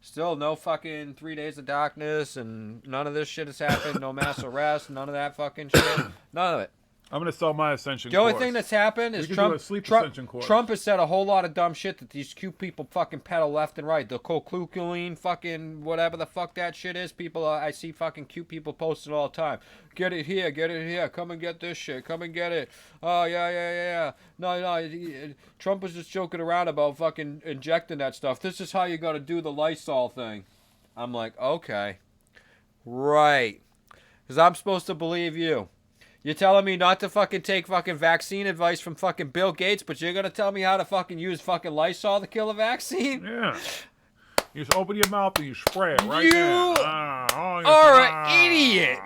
Speaker 12: still no fucking 3 days of darkness, and none of this shit has happened. No mass arrest, none of that fucking shit. None of it.
Speaker 1: I'm going to sell my ascension
Speaker 12: The
Speaker 1: course.
Speaker 12: only thing that's happened is
Speaker 1: ascension course.
Speaker 12: Trump has said a whole lot of dumb shit that these cute people fucking peddle left and right. The cocluculine fucking whatever the fuck that shit is. People, I see fucking cute people posting all the time. Get it here, come and get this shit, come and get it. Oh, yeah. No, Trump was just joking around about fucking injecting that stuff. This is how you gotta do the Lysol thing. I'm like, okay. Right. Because I'm supposed to believe you. You're telling me not to fucking take fucking vaccine advice from fucking Bill Gates, but you're going to tell me how to fucking use fucking Lysol to kill a vaccine?
Speaker 1: Yeah. You just open your mouth and you spray it right there.
Speaker 12: Idiot.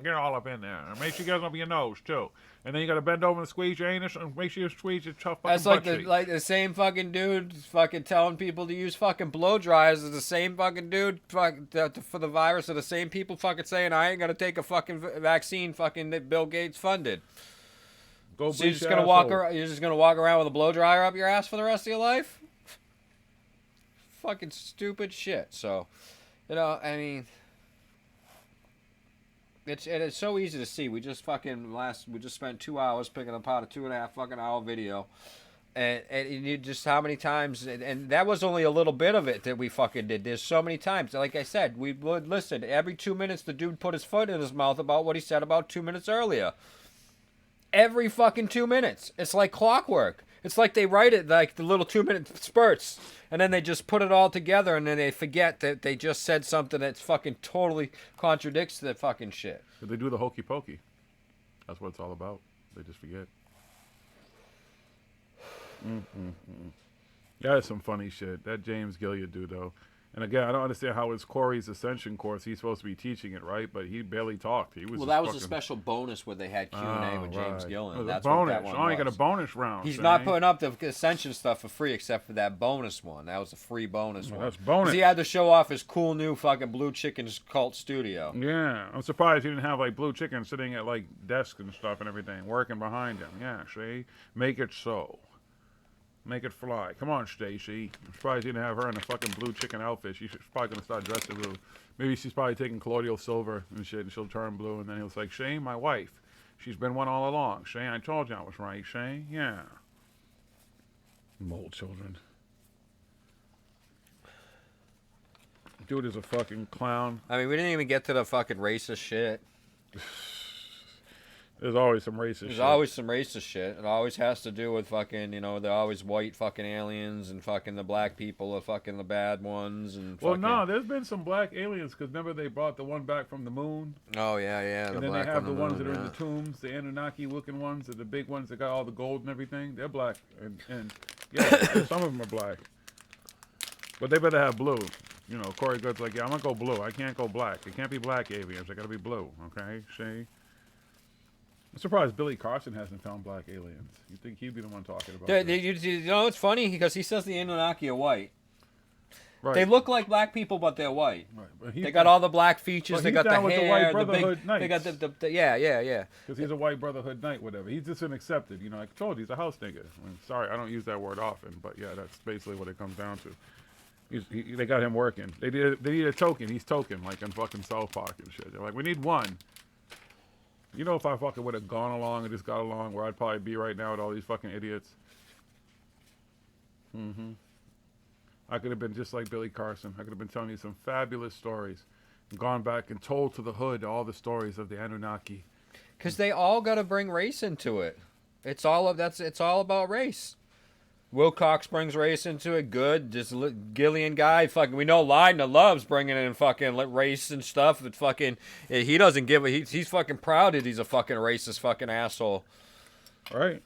Speaker 1: Get all up in there. And make sure you get up your nose, too. And then you got to bend over and squeeze your anus and make sure you squeeze your tough fucking
Speaker 12: That's like the same fucking dude fucking telling people to use fucking blow dryers is the same fucking dude for the virus are the same people fucking saying I ain't gonna take a fucking vaccine fucking that Bill Gates funded. So you're just gonna walk around with a blow dryer up your ass for the rest of your life? Fucking stupid shit. So, you know, I mean, it's so easy to see. We just spent 2 hours picking apart a 2.5 fucking hour video, and you just how many times, and that was only a little bit of it that we fucking did. There's so many times. Like I said, we would listen every 2 minutes. The dude put his foot in his mouth about what he said about 2 minutes earlier. Every fucking 2 minutes. It's like clockwork. It's like they write it like the little 2-minute spurts, and then they just put it all together, and then they forget that they just said something that's fucking totally contradicts the fucking shit.
Speaker 1: Did they do the hokey pokey? That's what it's all about. They just forget. That is some funny shit. That James Gilliard dude, though. And again, I don't understand how it's Corey's Ascension course. He's supposed to be teaching it, right? But he barely talked. He was
Speaker 12: that was a special bonus where they had Q&A with James Gilliland. That's
Speaker 1: bonus.
Speaker 12: What that one was.
Speaker 1: You got a bonus round.
Speaker 12: He's not putting up the Ascension stuff for free except for that bonus one. That was a free bonus one.
Speaker 1: That's bonus.
Speaker 12: 'Cause he had to show off his cool new fucking Blue Chicken's cult studio.
Speaker 1: Yeah. I'm surprised he didn't have like Blue Chicken sitting at like desks and stuff and everything, working behind him. Yeah, see? Make it so. Make it fly. Come on, Stacy. I'm surprised you didn't have her in a fucking Blue Chicken outfit. She's probably going to start dressing blue. Maybe she's probably taking colloidal silver and shit, and she'll turn blue, and then he'll say, like, Shane, my wife. She's been one all along. Shane, I told you I was right, Shane. Yeah. Mole children. Dude is a fucking clown.
Speaker 12: I mean, we didn't even get to the fucking racist shit.
Speaker 1: There's always some racist shit.
Speaker 12: There's always some racist shit. It always has to do with fucking, you know, they're always white fucking aliens and fucking the black people are fucking the bad ones. And
Speaker 1: well, no, there's been some black aliens because remember they brought the one back from the moon?
Speaker 12: Oh, yeah.
Speaker 1: And then they have the ones that are in the tombs, the Anunnaki-looking ones, the big ones that got all the gold and everything. They're black. And yeah, some of them are black. But they better have blue. You know, Corey Good's like, yeah, I'm going to go blue. I can't go black. It can't be black aliens. They got to be blue, okay? See? I'm surprised Billy Carson hasn't found black aliens. You'd think he'd be the one talking about it.
Speaker 12: You know, it's funny because he says the Anunnaki are white.
Speaker 1: Right.
Speaker 12: They look like black people, but they're white.
Speaker 1: Right. But
Speaker 12: They got all the black features. They got the
Speaker 1: down with the White
Speaker 12: hair, the
Speaker 1: Brotherhood
Speaker 12: big.
Speaker 1: Knights.
Speaker 12: They got the yeah.
Speaker 1: Because he's a White Brotherhood Knight, whatever. He's just an accepted. You know, I told you, he's a house nigga. I mean, sorry, I don't use that word often, but yeah, that's basically what it comes down to. They got him working. They need a token. He's token, like in fucking South Park and shit. They're like, we need one. You know, if I fucking would have gone along and just got along, where I'd probably be right now with all these fucking idiots. I could have been just like Billy Carson. I could have been telling you some fabulous stories. And gone back and told to the hood all the stories of the Anunnaki.
Speaker 12: Because they all got to bring race into it. It's all about race. Wilcox brings race into it. Good. This Gillian guy, fucking, we know Leidner loves bringing in fucking race and stuff. But fucking, he doesn't give a. He's fucking proud that he's a fucking racist fucking asshole.
Speaker 1: Right.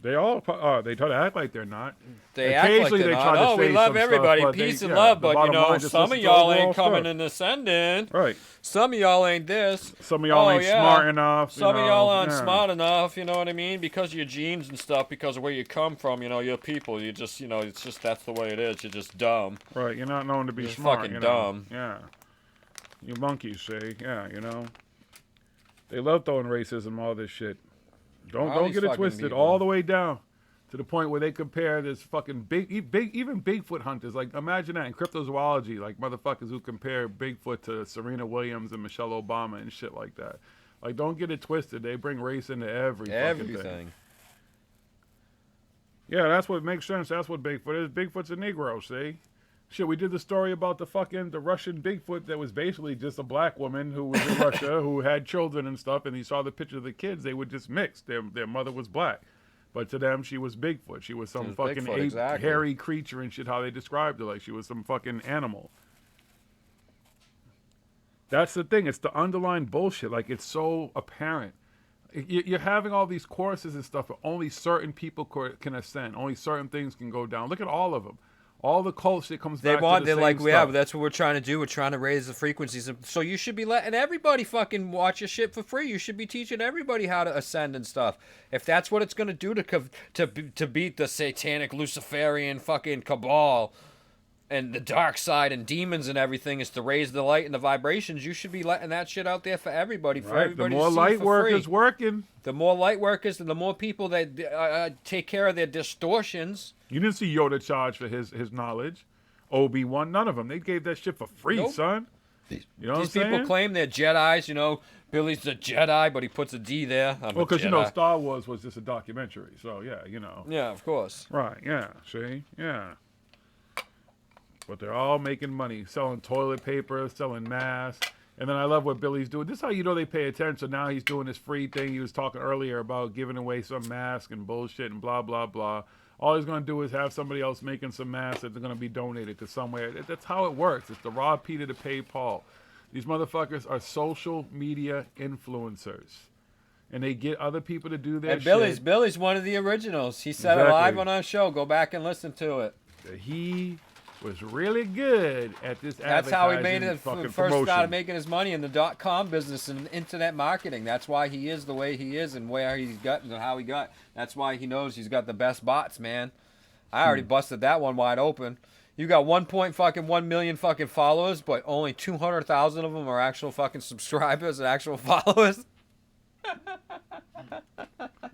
Speaker 1: They all they try to act like they're not.
Speaker 12: They act like they're not. Oh, we love everybody, peace and love, but you know, some of y'all ain't coming in ascending.
Speaker 1: Right.
Speaker 12: Some of y'all ain't this.
Speaker 1: Some of y'all ain't smart enough.
Speaker 12: Some of y'all aren't smart enough. You know what I mean? Because of your genes and stuff, because of where you come from. You know, your people. You just, you know, it's just that's the way it is. You're just dumb.
Speaker 1: Right. You're not known to be
Speaker 12: you're
Speaker 1: smart.
Speaker 12: Fucking
Speaker 1: you know?
Speaker 12: dumb.
Speaker 1: Yeah. You monkeys, say. Yeah. You know. They love throwing racism, all this shit. Don't get it twisted. People. All the way down to the point where they compare this fucking even Bigfoot hunters. Like, imagine that in cryptozoology, like motherfuckers who compare Bigfoot to Serena Williams and Michelle Obama and shit like that. Like, don't get it twisted. They bring race into everything. Thing. Yeah, that's what makes sense. That's what Bigfoot is. Bigfoot's a Negro, see? Shit, we did the story about the Russian Bigfoot that was basically just a black woman who was in Russia who had children and stuff, and he saw the picture of the kids. They were just mixed. Their mother was black. But to them, she was Bigfoot. She was some fucking
Speaker 12: Bigfoot, exactly.
Speaker 1: hairy creature and shit, how they described her. Like she was some fucking animal. That's the thing. It's the underlying bullshit. Like, it's so apparent. You're having all these courses and stuff, but only certain people can ascend. Only certain things can go down. Look at all of them. All the cult shit comes back to the same
Speaker 12: like,
Speaker 1: stuff.
Speaker 12: yeah, but that's what we're trying to do. We're trying to raise the frequencies. So you should be letting everybody fucking watch your shit for free. You should be teaching everybody how to ascend and stuff. If that's what it's going to do to beat the satanic Luciferian fucking cabal and the dark side and demons and everything is to raise the light and the vibrations, you should be letting that shit out there for everybody. For everybody
Speaker 1: the more
Speaker 12: to see
Speaker 1: light
Speaker 12: for
Speaker 1: workers
Speaker 12: free.
Speaker 1: working.
Speaker 12: The more light workers and the more people that take care of their distortions.
Speaker 1: You didn't see Yoda charge for his knowledge. Obi-Wan, none of them. They gave that shit for free, son. You know
Speaker 12: These people claim they're Jedis, you know. Billy's the Jedi, but he puts a D there.
Speaker 1: Well, because, you know, Star Wars was just a documentary. So, yeah, you know.
Speaker 12: Yeah, of course.
Speaker 1: Right, yeah. See? Yeah. But they're all making money, selling toilet paper, selling masks. And then I love what Billy's doing. This is how you know they pay attention. Now he's doing this free thing. He was talking earlier about giving away some mask and bullshit and blah, blah, blah. All he's going to do is have somebody else making some masks that are going to be donated to somewhere. That's how it works. It's the rob Peter to pay Paul. These motherfuckers are social media influencers. And they get other people to do their shit.
Speaker 12: Billy's one of the originals. He said it live on our show. Go back and listen to it.
Speaker 1: He was really good at this
Speaker 12: That's how he made it.
Speaker 1: First
Speaker 12: started making his money in the .com business and internet marketing. That's why he is the way he is and where he's got and how he got. That's why he knows he's got the best bots, man. I already busted that one wide open. You got 1 million fucking followers, but only 200,000 of them are actual fucking subscribers and actual followers.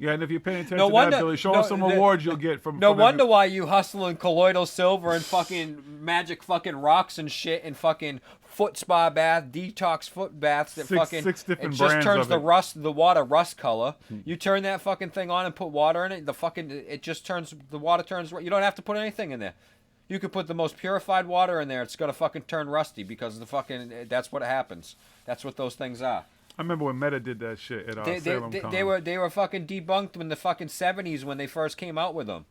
Speaker 1: Yeah, and if you're paying attention to that, Billy, show us some awards you'll get from.
Speaker 12: No wonder why you hustling colloidal silver and fucking magic fucking rocks and shit and fucking foot spa bath, detox foot baths that
Speaker 1: six different
Speaker 12: it just
Speaker 1: brands
Speaker 12: turns
Speaker 1: of
Speaker 12: the water rust color. You turn that fucking thing on and put water in it, the water turns. You don't have to put anything in there. You could put the most purified water in there. It's gonna fucking turn rusty because that's what happens. That's what those things are.
Speaker 1: I remember when Meta did that shit at Salem Con.
Speaker 12: They were fucking debunked in the fucking 70s when they first came out with them.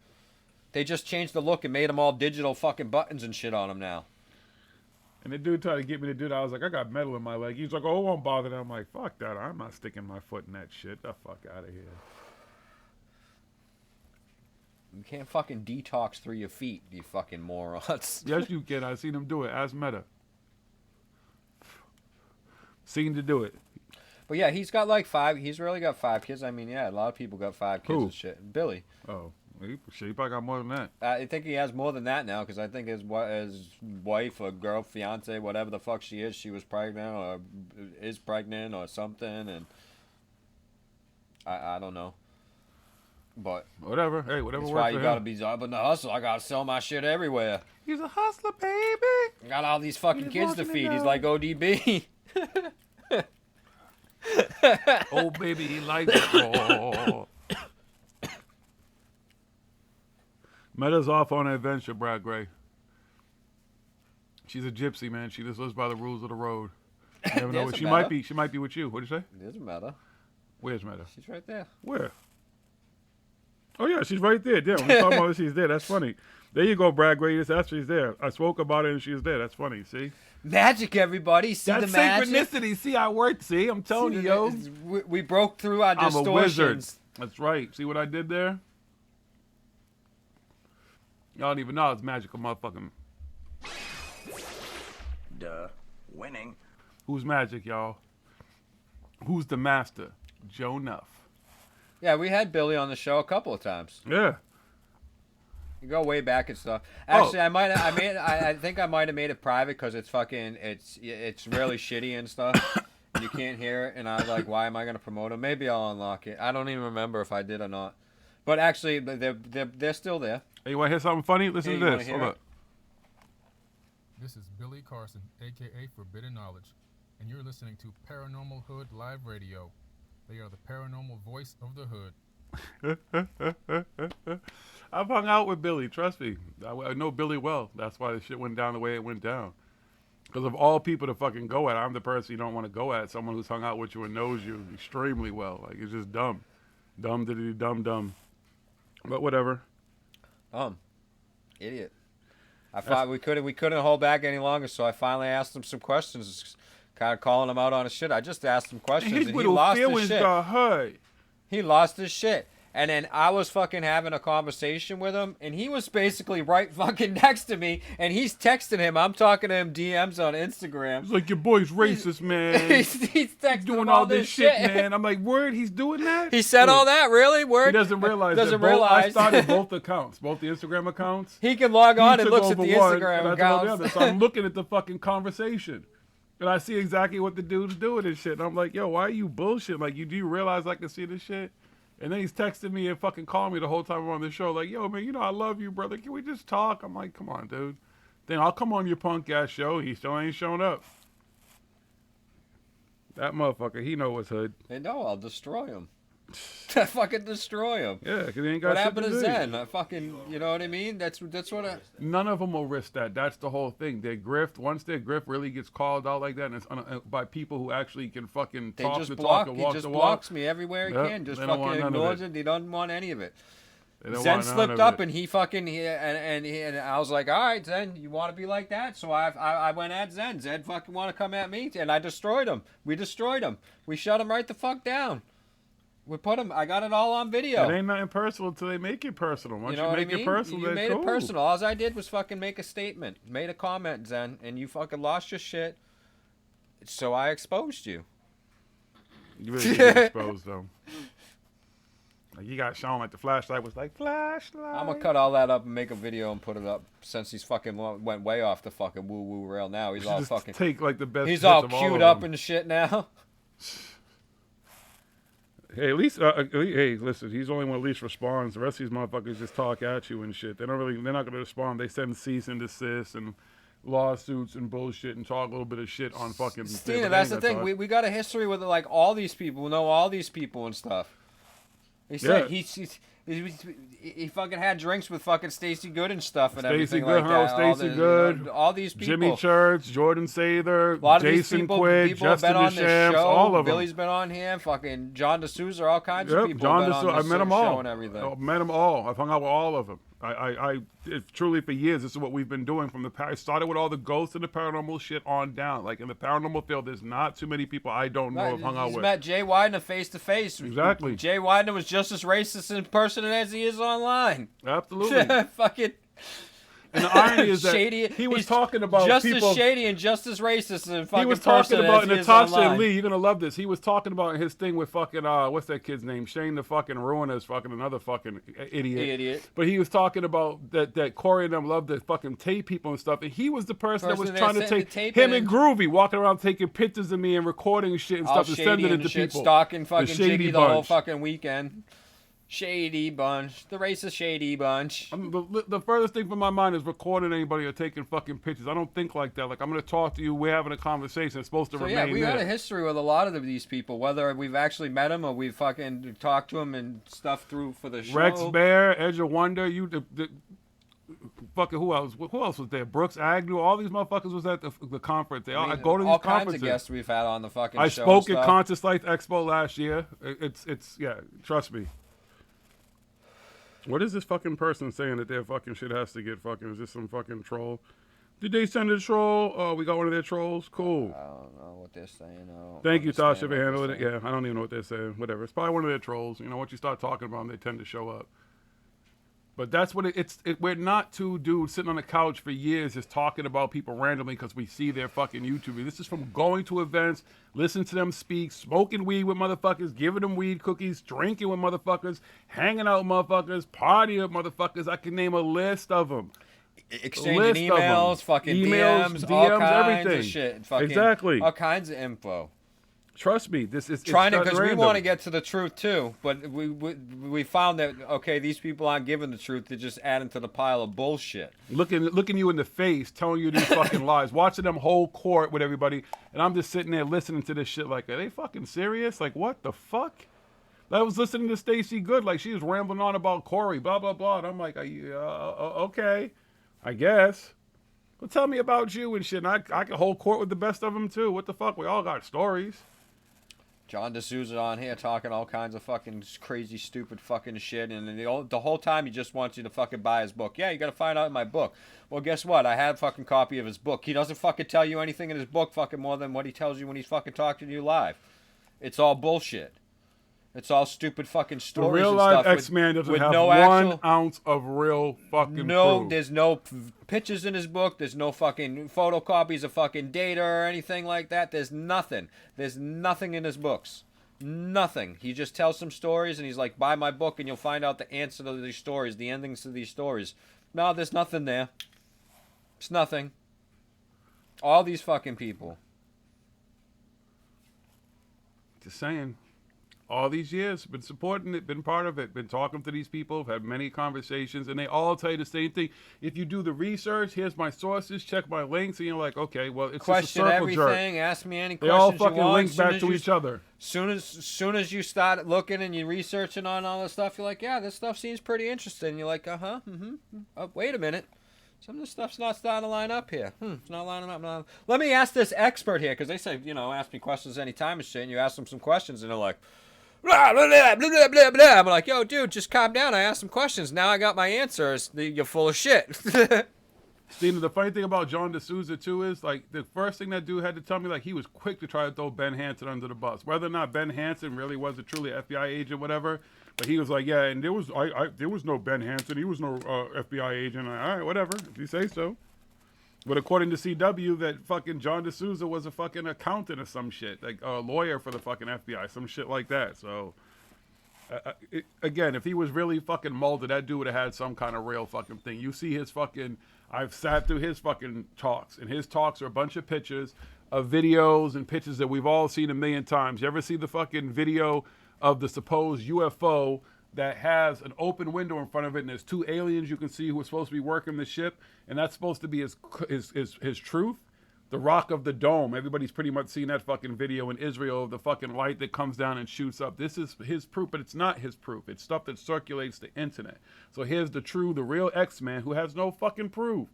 Speaker 12: They just changed the look and made them all digital fucking buttons and shit on them now.
Speaker 1: And the dude tried to get me to do that. I was like, I got metal in my leg. He's like, oh, it won't bother them. I'm like, fuck that. I'm not sticking my foot in that shit. The fuck out of here.
Speaker 12: You can't fucking detox through your feet, you fucking morons.
Speaker 1: Yes, you can. I've seen him do it. Ask Meta. Seen to do it.
Speaker 12: But yeah, he's got like 5. He's really got 5 kids. I mean, yeah, a lot of people got 5 kids and shit. Billy.
Speaker 1: Oh, He probably got more than that.
Speaker 12: I think he has more than that now, because I think his wife or girl, fiance, whatever the fuck she is, she was pregnant or is pregnant or something, and I don't know. But
Speaker 1: whatever. Hey, whatever
Speaker 12: that's
Speaker 1: works
Speaker 12: why
Speaker 1: for
Speaker 12: you
Speaker 1: him.
Speaker 12: gotta be in the hustle. I gotta sell my shit everywhere.
Speaker 1: He's a hustler, baby.
Speaker 12: I got all these fucking
Speaker 1: He's
Speaker 12: kids to
Speaker 1: walking it
Speaker 12: feed. He's
Speaker 1: down.
Speaker 12: like ODB.
Speaker 1: Oh, baby, he likes it raw. Meta's off on an adventure, Brad Gray. She's a gypsy, man. She just lives by the rules of the road. You never know.
Speaker 12: There's
Speaker 1: What
Speaker 12: a
Speaker 1: she
Speaker 12: Meta.
Speaker 1: might be. She might be with you. What'd you say?
Speaker 12: There's a Meta.
Speaker 1: Where's Meta?
Speaker 12: She's right there.
Speaker 1: Where? Oh yeah, she's right there. Damn, when we talking about she's there. That's funny. There you go, Brad Gray. Just asked she's there. I spoke about it and she's there. That's funny. See?
Speaker 12: Magic, everybody. See
Speaker 1: That's
Speaker 12: the magic?
Speaker 1: synchronicity. See, I worked. See, I'm telling you, yo.
Speaker 12: We broke through our
Speaker 1: I'm a wizard.
Speaker 12: distortions.
Speaker 1: That's right. See what I did there? Y'all don't even know it's magical motherfucking.
Speaker 7: Duh. Winning.
Speaker 1: Who's magic, y'all? Who's the master? Joe Nuff.
Speaker 12: Yeah, we had Billy on the show a couple of times.
Speaker 1: Yeah.
Speaker 12: You go way back and stuff.
Speaker 1: Oh.
Speaker 12: Actually, I think I might have made it private because it's fucking, it's really shitty and stuff. You can't hear it, and I was like, why am I gonna promote them? Maybe I'll unlock it. I don't even remember if I did or not. But actually, they're still there.
Speaker 1: Hey, you want to hear something funny? Listen
Speaker 12: Hey,
Speaker 1: to
Speaker 12: you
Speaker 1: this.
Speaker 12: wanna
Speaker 1: Hold
Speaker 12: hear
Speaker 1: up.
Speaker 17: This is Billy Carson, aka Forbidden Knowledge, and you're listening to Paranormal Hood Live Radio. They are the paranormal voice of the hood.
Speaker 1: I've hung out with Billy. Trust me. I know Billy well. That's why the shit went down the way it went down. Because of all people to fucking go at, I'm the person you don't want to go at. Someone who's hung out with you and knows you extremely well. Like, it's just dumb. Dumb, diddity, dumb, dumb. But whatever.
Speaker 12: Idiot. I thought we couldn't hold back any longer, so I finally asked him some questions, kind of calling him out on his shit. I just asked him questions,
Speaker 1: His
Speaker 12: and he
Speaker 1: little
Speaker 12: lost his
Speaker 1: feelings
Speaker 12: shit.
Speaker 1: got hurt.
Speaker 12: He lost his shit. And then I was fucking having a conversation with him, and he was basically right fucking next to me, and he's texting him. I'm talking to him DMs on Instagram.
Speaker 1: It's like, your boy's racist, man.
Speaker 12: He's texting
Speaker 1: doing
Speaker 12: him
Speaker 1: all this shit, man. I'm like, word, he's doing that?
Speaker 12: He said all that, really? Word?
Speaker 1: He doesn't realize
Speaker 12: Doesn't
Speaker 1: that
Speaker 12: realize.
Speaker 1: I started both accounts, both the Instagram accounts.
Speaker 12: He can log on
Speaker 1: He
Speaker 12: and
Speaker 1: took
Speaker 12: looks at
Speaker 1: over
Speaker 12: the
Speaker 1: one,
Speaker 12: Instagram
Speaker 1: and I took over the
Speaker 12: accounts.
Speaker 1: other. So I'm looking at the fucking conversation. And I see exactly what the dude's doing and shit. And I'm like, yo, why are you bullshit? Like, do you realize I can see this shit? And then he's texting me and fucking calling me the whole time we're on the show. Like, yo, man, you know I love you, brother. Can we just talk? I'm like, come on, dude. Then I'll come on your punk ass show. He still ain't shown up. That motherfucker, he know what's hood.
Speaker 12: Hey, no, I'll destroy him. I fucking destroy him.
Speaker 1: Yeah, because he ain't got
Speaker 12: What
Speaker 1: shit
Speaker 12: happened
Speaker 1: to
Speaker 12: to
Speaker 1: do.
Speaker 12: Zen? I fucking, you know what I mean? That's what I...
Speaker 1: None of them will risk that. That's the whole thing. Their grift, once their grift really gets called out like that, and it's by people who actually can fucking
Speaker 12: They
Speaker 1: talk
Speaker 12: just
Speaker 1: the
Speaker 12: block.
Speaker 1: talk and
Speaker 12: He
Speaker 1: walk
Speaker 12: just
Speaker 1: the
Speaker 12: blocks
Speaker 1: walk.
Speaker 12: me everywhere he
Speaker 1: Yep,
Speaker 12: can. Just
Speaker 1: they don't want
Speaker 12: fucking
Speaker 1: none of
Speaker 12: ignores
Speaker 1: it.
Speaker 12: it. He doesn't want any of it.
Speaker 1: They don't
Speaker 12: Zen
Speaker 1: want none
Speaker 12: slipped
Speaker 1: of
Speaker 12: up
Speaker 1: it.
Speaker 12: and he fucking and I was like, all right, Zen, you want to be like that? So I went at Zen. Zen fucking want to come at me, and I destroyed him. We destroyed him. We shut him right the fuck down. We put him. I got it all on video.
Speaker 1: It ain't nothing personal until they make it personal. Once
Speaker 12: You know what I
Speaker 1: make
Speaker 12: mean?
Speaker 1: it personal,
Speaker 12: You
Speaker 1: then
Speaker 12: made
Speaker 1: cool.
Speaker 12: it personal. All I did was fucking make a statement, made a comment, Zen, and you fucking lost your shit. So I exposed you.
Speaker 1: You really did get exposed though. Like, you got shown like the flashlight was like flashlight.
Speaker 12: I'm gonna cut all that up and make a video and put it up. Since he's fucking went way off the fucking woo woo rail now, he's
Speaker 1: You
Speaker 12: all
Speaker 1: just
Speaker 12: fucking.
Speaker 1: take like the best.
Speaker 12: He's
Speaker 1: hits
Speaker 12: all
Speaker 1: of all
Speaker 12: queued
Speaker 1: of
Speaker 12: up
Speaker 1: them.
Speaker 12: and shit now.
Speaker 1: Hey, at least, hey, listen. He's the only one at least responds. The rest of these motherfuckers just talk at you and shit. They're not gonna respond. They send cease and desist and lawsuits and bullshit and talk a little bit of shit on fucking.
Speaker 12: Stina, that's the thing. We got a history with like all these people. We know all these people and stuff. He said he fucking had drinks with fucking Stacey Good and stuff and everything like that.
Speaker 1: Stacey Good,
Speaker 12: all these people.
Speaker 1: Jimmy Church, Jordan Sather,
Speaker 12: A lot of
Speaker 1: Jason
Speaker 12: these people
Speaker 1: Quigg,
Speaker 12: have
Speaker 1: Justin
Speaker 12: been on this
Speaker 1: Deschamps,
Speaker 12: show.
Speaker 1: all of them.
Speaker 12: Billy's been on here. Fucking John D'Souza, all kinds of
Speaker 1: Yep,
Speaker 12: people.
Speaker 1: John
Speaker 12: have been
Speaker 1: D'Souza.
Speaker 12: on
Speaker 1: I
Speaker 12: this
Speaker 1: met them
Speaker 12: show
Speaker 1: all.
Speaker 12: and everything.
Speaker 1: I met them all. I've hung out with all of them. Truly for years, this is what we've been doing from the past. It started with all the ghosts and the paranormal shit on down. Like in the paranormal field, there's not too many people I don't know have hung out
Speaker 12: He's
Speaker 1: with.
Speaker 12: met Jay Widener face to face.
Speaker 1: Exactly.
Speaker 12: Jay Widener was just as racist in person as he is online.
Speaker 1: Absolutely.
Speaker 12: Fucking.
Speaker 1: And the irony is that
Speaker 12: Shady,
Speaker 1: he was talking about
Speaker 12: just
Speaker 1: people.
Speaker 12: as shady and just as racist and fucking
Speaker 1: He was talking about
Speaker 12: person as he is
Speaker 1: Natasha
Speaker 12: online.
Speaker 1: and Lee. You're gonna love this. He was talking about his thing with fucking what's that kid's name? Shane the fucking ruiner is fucking another fucking idiot. But he was talking about that Corey and them love to fucking tape people and stuff. And he was the person that was trying to take him and Groovy walking around taking pictures of me and recording shit and
Speaker 12: all
Speaker 1: stuff and sending it to
Speaker 12: shit,
Speaker 1: people.
Speaker 12: stalking fucking
Speaker 1: shady
Speaker 12: JiGGY the whole
Speaker 1: bunch.
Speaker 12: fucking weekend. Shady bunch. The racist shady bunch.
Speaker 1: The furthest thing from my mind is recording anybody or taking fucking pictures. I don't think like that. Like, I'm going to talk to you. We're having a conversation. It's supposed to
Speaker 12: So
Speaker 1: remain
Speaker 12: yeah, we
Speaker 1: there.
Speaker 12: got a history with a lot of these people, whether we've actually met them or we've fucking talked to them and stuff through for the show.
Speaker 1: Rex Bear, Edge of Wonder, fucking who else? Who else was there? Brooks Agnew. All these motherfuckers was at the conference. I go to these
Speaker 12: all
Speaker 1: conferences.
Speaker 12: kinds of guests we've had on the fucking
Speaker 1: I
Speaker 12: show.
Speaker 1: spoke at Conscious Life Expo last year. It's yeah. Trust me. What is this fucking person saying that their fucking shit has to get fucking? Is this some fucking troll? Did they send a troll? Oh, we got one of their trolls? Cool.
Speaker 12: I don't know what they're saying.
Speaker 1: Thank you, Tasha, for handling it. Yeah, I don't even know what they're saying. Whatever. It's probably one of their trolls. You know, once you start talking about them, they tend to show up. But that's what we're not two dudes sitting on the couch for years just talking about people randomly because we see their fucking YouTube. This is from going to events, listening to them speak, smoking weed with motherfuckers, giving them weed cookies, drinking with motherfuckers, hanging out with motherfuckers, partying with motherfuckers. I can name a list of them.
Speaker 12: Exchanging emails, fucking DMs, all kinds of shit. Fucking,
Speaker 1: exactly.
Speaker 12: All kinds of info.
Speaker 1: Trust me, this is
Speaker 12: trying to,
Speaker 1: it's
Speaker 12: because we
Speaker 1: random.
Speaker 12: want to get to the truth too, but we found that okay, these people aren't giving the truth; they're just adding to the pile of bullshit.
Speaker 1: Looking you in the face, telling you these fucking lies, watching them whole court with everybody, and I'm just sitting there listening to this shit. Like, are they fucking serious? Like, what the fuck? I was listening to Stacey Good, like she was rambling on about Corey, blah blah blah, and I'm like, okay, I guess. Well, tell me about you and shit. And I can hold court with the best of them too. What the fuck? We all got stories.
Speaker 12: John D'Souza on here talking all kinds of fucking crazy, stupid fucking shit, and the whole time he just wants you to fucking buy his book. Yeah, you gotta find out in my book. Well, guess what? I had a fucking copy of his book. He doesn't fucking tell you anything in his book fucking more than what he tells you when he's fucking talking to you live. It's all bullshit. It's all stupid fucking stories.
Speaker 1: The real
Speaker 12: and
Speaker 1: live
Speaker 12: stuff
Speaker 1: X-Man doesn't
Speaker 12: with
Speaker 1: have
Speaker 12: no
Speaker 1: 1 ounce of real fucking proof.
Speaker 12: There's no pictures in his book. There's no fucking photocopies of fucking data or anything like that. There's nothing. There's nothing in his books. Nothing. He just tells some stories and he's like, buy my book and you'll find out the answer to these stories, the endings to these stories. No, there's nothing there. It's nothing. All these fucking people.
Speaker 1: Just saying. All these years, been supporting it, been part of it, been talking to these people, had many conversations, and they all tell you the same thing. If you do the research, here's my sources, check my links, and you're like, okay, well, it's
Speaker 12: question
Speaker 1: just a circle
Speaker 12: everything,
Speaker 1: jerk.
Speaker 12: ask me any
Speaker 1: They
Speaker 12: questions
Speaker 1: all
Speaker 12: you
Speaker 1: fucking
Speaker 12: want.
Speaker 1: link back to each other.
Speaker 12: Soon as you start looking and you're researching on all this stuff, you're like, yeah, this stuff seems pretty interesting. You're like, oh, wait a minute. Some of this stuff's not starting to line up here. It's not lining up. Let me ask this expert here, because they say, ask me questions anytime and shit, and you ask them some questions, and they're like, blah, blah, blah, blah, blah, blah. I'm like, yo, dude, just calm down. I asked some questions. Now I got my answers. You're full of shit.
Speaker 1: Steve, the funny thing about John D'Souza, too, is, like, the first thing that dude had to tell me, like, he was quick to try to throw Ben Hansen under the bus. Whether or not Ben Hansen really was a truly FBI agent, whatever, but he was like, yeah, and there was no Ben Hansen. He was no FBI agent. All right, whatever, if you say so. But according to CW, that fucking John D'Souza was a fucking accountant or some shit, like a lawyer for the fucking FBI, some shit like that. So, again, if he was really fucking molded, that dude would have had some kind of real fucking thing. You see his fucking, I've sat through his fucking talks, and his talks are a bunch of pictures of videos and pictures that we've all seen a million times. You ever see the fucking video of the supposed UFO that has an open window in front of it, and there's two aliens you can see who are supposed to be working the ship, and that's supposed to be his truth? The Rock of the Dome. Everybody's pretty much seen that fucking video in Israel of the fucking light that comes down and shoots up. This is his proof, but it's not his proof. It's stuff that circulates the internet. So here's the real X-Man who has no fucking proof.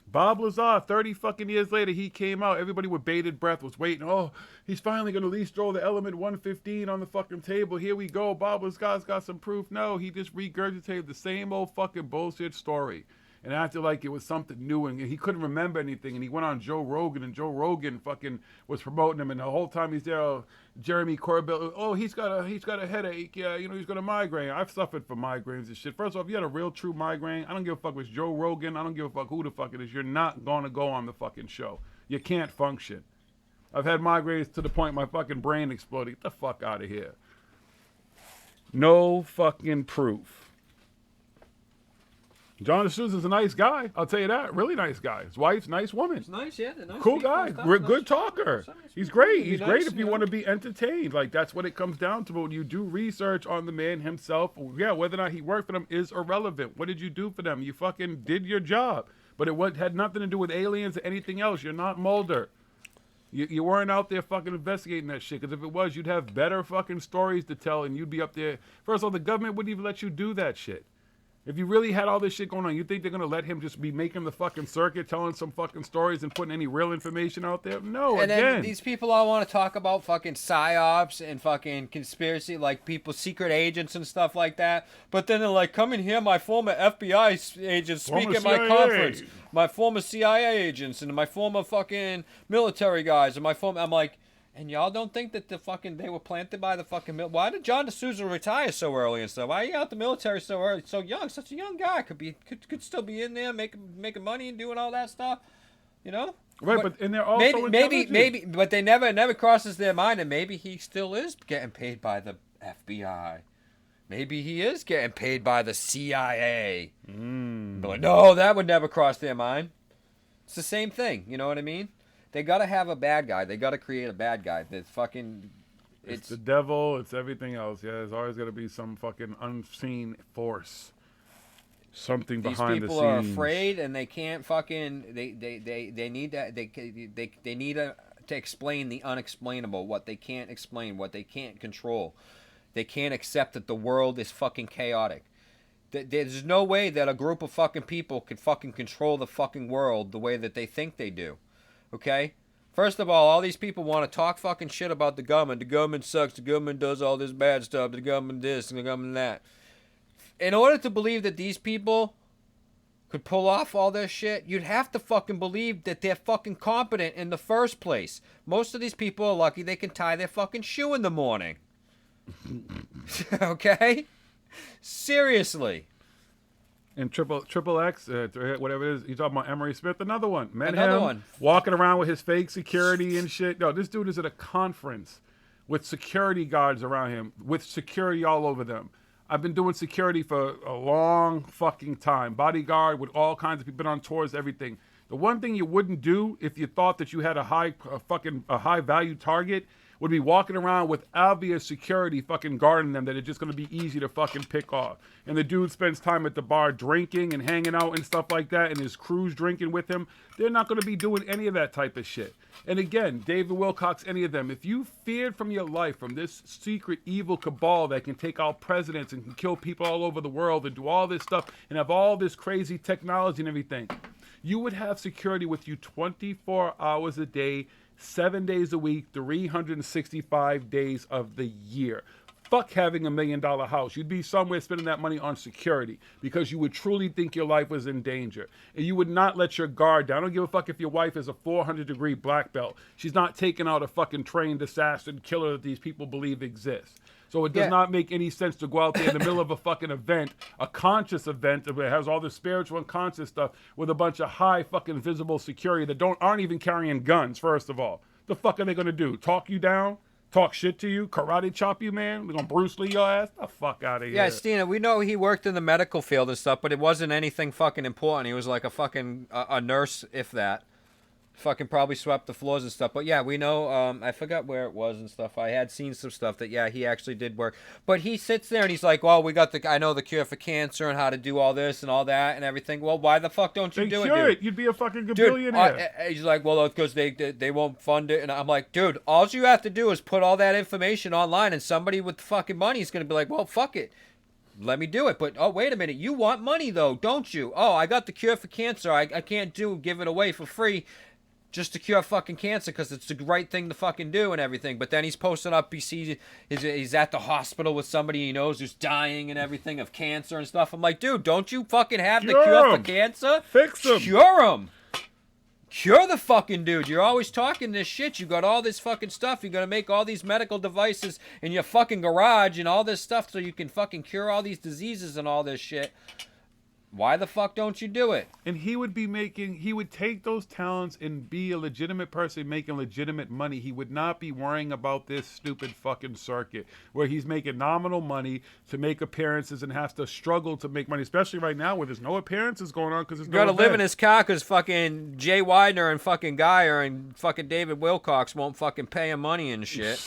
Speaker 1: Bob Lazar, 30 fucking years later, he came out. Everybody with bated breath was waiting. Oh, he's finally going to at least throw the element 115 on the fucking table. Here we go. Bob Lazar's got some proof. No, he just regurgitated the same old fucking bullshit story. and acted like it was something new, and he couldn't remember anything, and he went on Joe Rogan, and Joe Rogan fucking was promoting him, and the whole time he's there, Jeremy Corbell, he's got a headache, yeah, he's got a migraine. I've suffered from migraines and shit. First off, if you had a real true migraine, I don't give a fuck if it's Joe Rogan, I don't give a fuck who the fuck it is, you're not gonna go on the fucking show. You can't function. I've had migraines to the point my fucking brain exploded. Get the fuck out of here. No fucking proof. John D'Souza's a nice guy. I'll tell you that. Really nice guy. His wife's nice woman.
Speaker 12: It's nice, yeah. They're nice
Speaker 1: Cool
Speaker 12: people
Speaker 1: guy.
Speaker 12: and stuff,
Speaker 1: Good
Speaker 12: nice
Speaker 1: talker.
Speaker 12: people.
Speaker 1: He's great.
Speaker 12: Be
Speaker 1: He's
Speaker 12: nice,
Speaker 1: great if
Speaker 12: you
Speaker 1: you
Speaker 12: know.
Speaker 1: want to be entertained. Like, that's what it comes down to. But when you do research on the man himself, yeah, whether or not he worked for them is irrelevant. What did you do for them? You fucking did your job. But it had nothing to do with aliens or anything else. You're not Mulder. You weren't out there fucking investigating that shit, because if it was, you'd have better fucking stories to tell, and you'd be up there. First of all, the government wouldn't even let you do that shit. If you really had all this shit going on, you think they're going to let him just be making the fucking circuit, telling some fucking stories and putting any real information out there? No,
Speaker 12: And
Speaker 1: again.
Speaker 12: then these people all want to talk about fucking psyops and fucking conspiracy, like people, secret agents and stuff like that. But then they're like, come in here, my former FBI agents speak
Speaker 1: Former
Speaker 12: at my
Speaker 1: CIA.
Speaker 12: conference. My former CIA agents and my former fucking military guys and my former... I'm like, and y'all don't think that they were planted by the fucking... Why did John D'Souza retire so early and stuff? Why are you out the military so early, so young? Such a young guy. Could still be in there making money and doing all that stuff,
Speaker 1: Right, but and they're also
Speaker 12: maybe, but they never crosses their mind, and maybe he still is getting paid by the FBI. Maybe he is getting paid by the CIA. But like, no, that would never cross their mind. It's the same thing, you know what I mean? They gotta have a bad guy. They gotta create a bad guy. That's fucking...
Speaker 1: It's the devil. It's everything else. Yeah, there's always got to be some fucking unseen force. Something behind the scenes.
Speaker 12: These people are afraid, and they can't fucking... They need to explain the unexplainable, what they can't explain, what they can't control. They can't accept that the world is fucking chaotic. There's no way that a group of fucking people can fucking control the fucking world the way that they think they do. Okay? First of all these people want to talk fucking shit about the government. The government sucks. The government does all this bad stuff. The government this and the government that. In order to believe that these people could pull off all this shit, you'd have to fucking believe that they're fucking competent in the first place. Most of these people are lucky they can tie their fucking shoe in the morning. Okay? Seriously.
Speaker 1: And triple X, whatever it is, you talking about Emery Smith, another one.
Speaker 12: Another one.
Speaker 1: Walking around with his fake security and shit. No, this dude is at a conference with security guards around him, with security all over them. I've been doing security for a long fucking time. Bodyguard with all kinds of people, been on tours, everything. The one thing you wouldn't do if you thought that you had a high value target would be walking around with obvious security fucking guarding them that are just going to be easy to fucking pick off. And the dude spends time at the bar drinking and hanging out and stuff like that, and his crew's drinking with him. They're not going to be doing any of that type of shit. And again, David Wilcox, any of them, if you feared from your life from this secret evil cabal that can take out presidents and can kill people all over the world and do all this stuff and have all this crazy technology and everything, you would have security with you 24 hours a day, 7 days a week, 365 days of the year. Fuck having $1 million house. You'd be somewhere spending that money on security because you would truly think your life was in danger. And you would not let your guard down. I don't give a fuck if your wife is a 400-degree black belt. She's not taking out a fucking trained assassin killer that these people believe exists. So it does not make any sense to go out there in the middle of a fucking event, a conscious event that has all this spiritual and conscious stuff with a bunch of high fucking visible security that aren't even carrying guns, first of all. The fuck are they going to do? Talk you down? Talk shit to you? Karate chop you, man? They're going to Bruce Lee your ass? The fuck out of here.
Speaker 12: Yeah, Stina, we know he worked in the medical field and stuff, but it wasn't anything fucking important. He was like a fucking a nurse, if that. Fucking probably swept the floors and stuff. But yeah, we know, I forgot where it was and stuff. I had seen some stuff that, yeah, he actually did work. But he sits there and he's like, well, I know the cure for cancer and how to do all this and all that and everything. Well, why the fuck don't you do it, dude?
Speaker 1: You'd be a fucking billionaire.
Speaker 12: He's like, well, because they won't fund it. And I'm like, dude, all you have to do is put all that information online and somebody with fucking money is going to be like, well, fuck it. Let me do it. But, oh, wait a minute. You want money, though, don't you? Oh, I got the cure for cancer. I can't give it away for free. just to cure fucking cancer because it's the right thing to fucking do and everything. But then he's posting up, he's at the hospital with somebody he knows who's dying and everything of cancer and stuff. I'm like, dude, don't you fucking have the cure for cancer?
Speaker 1: Fix him.
Speaker 12: Cure him. Cure the fucking dude. You're always talking this shit. You got all this fucking stuff. You're gonna make all these medical devices in your fucking garage and all this stuff so you can fucking cure all these diseases and all this shit. Why the fuck don't you do it?
Speaker 1: And he would take those talents and be a legitimate person making legitimate money. He would not be worrying about this stupid fucking circuit where he's making nominal money to make appearances and has to struggle to make money, especially right now where there's no appearances going on because there's no
Speaker 12: gotta live in
Speaker 1: event.
Speaker 12: his car because fucking Jay Widener and fucking Geyer and fucking David Wilcox won't fucking pay him money and shit.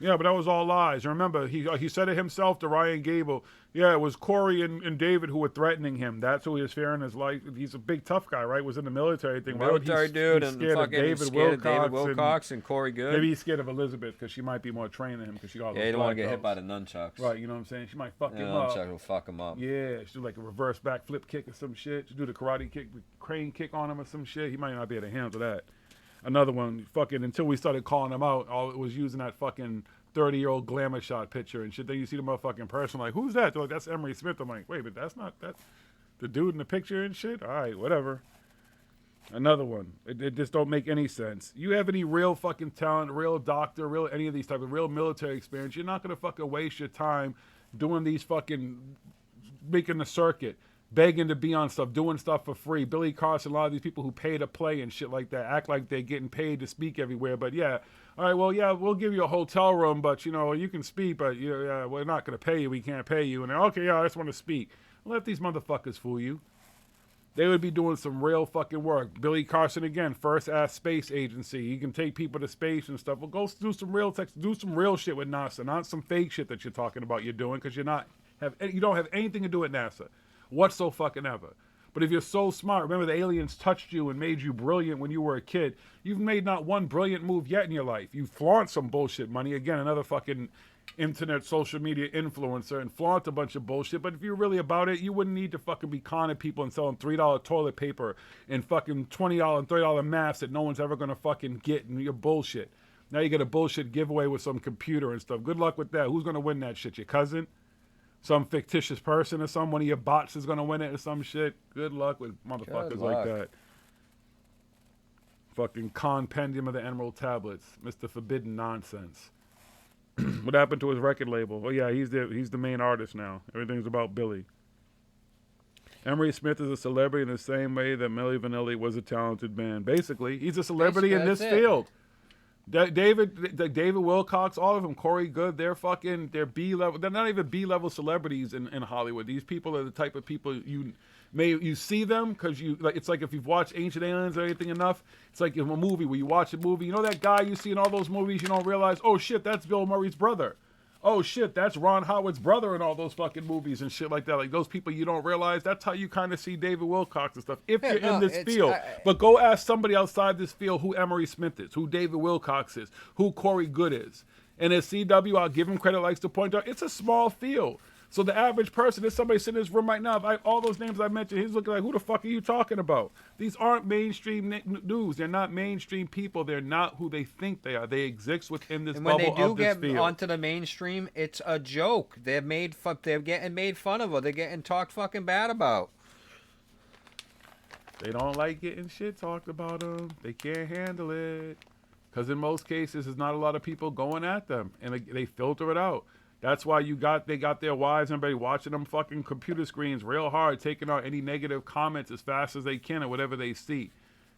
Speaker 1: Yeah, but that was all lies. Remember, he said it himself to Ryan Gable. Yeah, it was Corey and David who were threatening him. That's who he was fearing his life. He's a big tough guy, right? Was in the military thing.
Speaker 12: Military dude and fucking
Speaker 1: David
Speaker 12: Wilcox and Corey Good.
Speaker 1: Maybe he's scared of Elizabeth because she might be more trained than him because she got all those
Speaker 12: he don't want to get
Speaker 1: black
Speaker 12: hit by
Speaker 1: belts.
Speaker 12: the nunchucks.
Speaker 1: Right, you know what I'm saying? She might fuck him
Speaker 12: up.
Speaker 1: up.
Speaker 12: Nunchuck will fuck him up.
Speaker 1: Yeah, she do like a reverse backflip kick or some shit. She do the karate kick, crane kick on him or some shit. He might not be able to handle that. Another one, fucking, until we started calling him out, all it was using that fucking 30-year-old glamour shot picture and shit. Then you see the motherfucking person like, who's that? They're like, that's Emery Smith. I'm like, wait, but that's the dude in the picture and shit? All right, whatever. Another one. It just don't make any sense. You have any real fucking talent, real doctor, real any of these type of real military experience, you're not going to fucking waste your time doing these fucking, making the circuit, begging to be on stuff, doing stuff for free. Billy Carson, a lot of these people who pay to play and shit like that, act like they're getting paid to speak everywhere. But yeah, all right, well, yeah, we'll give you a hotel room, but, you know, you can speak, but yeah, we're not going to pay you. We can't pay you. And okay, yeah, I just want to speak. Let these motherfuckers fool you. They would be doing some real fucking work. Billy Carson, again, first ass space agency. He can take people to space and stuff. Well, go do some real shit with NASA, not some fake shit that you're talking about you're doing because you don't have anything to do with NASA whatsoever. But if you're so smart, remember the aliens touched you and made you brilliant when you were a kid. You've made not one brilliant move yet in your life. You flaunt some bullshit money. Again, another fucking internet social media influencer and flaunt a bunch of bullshit. But if you're really about it, you wouldn't need to fucking be conning people and selling $3 toilet paper and fucking $20 and $30 masks that no one's ever going to fucking get and your bullshit. Now you get a bullshit giveaway with some computer and stuff. Good luck with that. Who's going to win that shit? Your cousin? Some fictitious person or some one of your bots is going to win it or some shit. Good luck with motherfuckers like that. Fucking compendium of the Emerald Tablets. Mr. Forbidden Nonsense. What happened to his record label? Oh yeah, he's the main artist now. Everything's about Billy. Emery Smith is a celebrity in the same way that Milli Vanilli was a talented man. Basically, he's a celebrity in this field. David Wilcox, all of them, Corey Good, they're B-level. They're not even B-level celebrities in Hollywood. These people are the type of people you see them because it's like if you've watched Ancient Aliens or anything enough, it's like in a movie where you watch a movie, you know that guy you see in all those movies, you don't realize, oh shit, that's Bill Murray's brother. Oh shit, that's Ron Howard's brother in all those fucking movies and shit like that. Like those people you don't realize, that's how you kind of see David Wilcox and stuff. If you're in this field. But go ask somebody outside this field who Emery Smith is, who David Wilcox is, who Corey Good is. And at CW, I'll give him credit, likes to point out, it's a small field. So the average person, there's somebody sitting in this room right now, all those names I mentioned, he's looking like, who the fuck are you talking about? These aren't mainstream news. They're not mainstream people. They're not who they think they are. They exist within this bubble of this field.
Speaker 12: And when they do get onto the mainstream, it's a joke. They're getting made fun of, or they're getting talked fucking bad about.
Speaker 1: They don't like getting shit talked about them. They can't handle it. Because in most cases, there's not a lot of people going at them. And they filter it out. That's why they got their wives and everybody watching them fucking computer screens real hard, taking out any negative comments as fast as they can or whatever they see.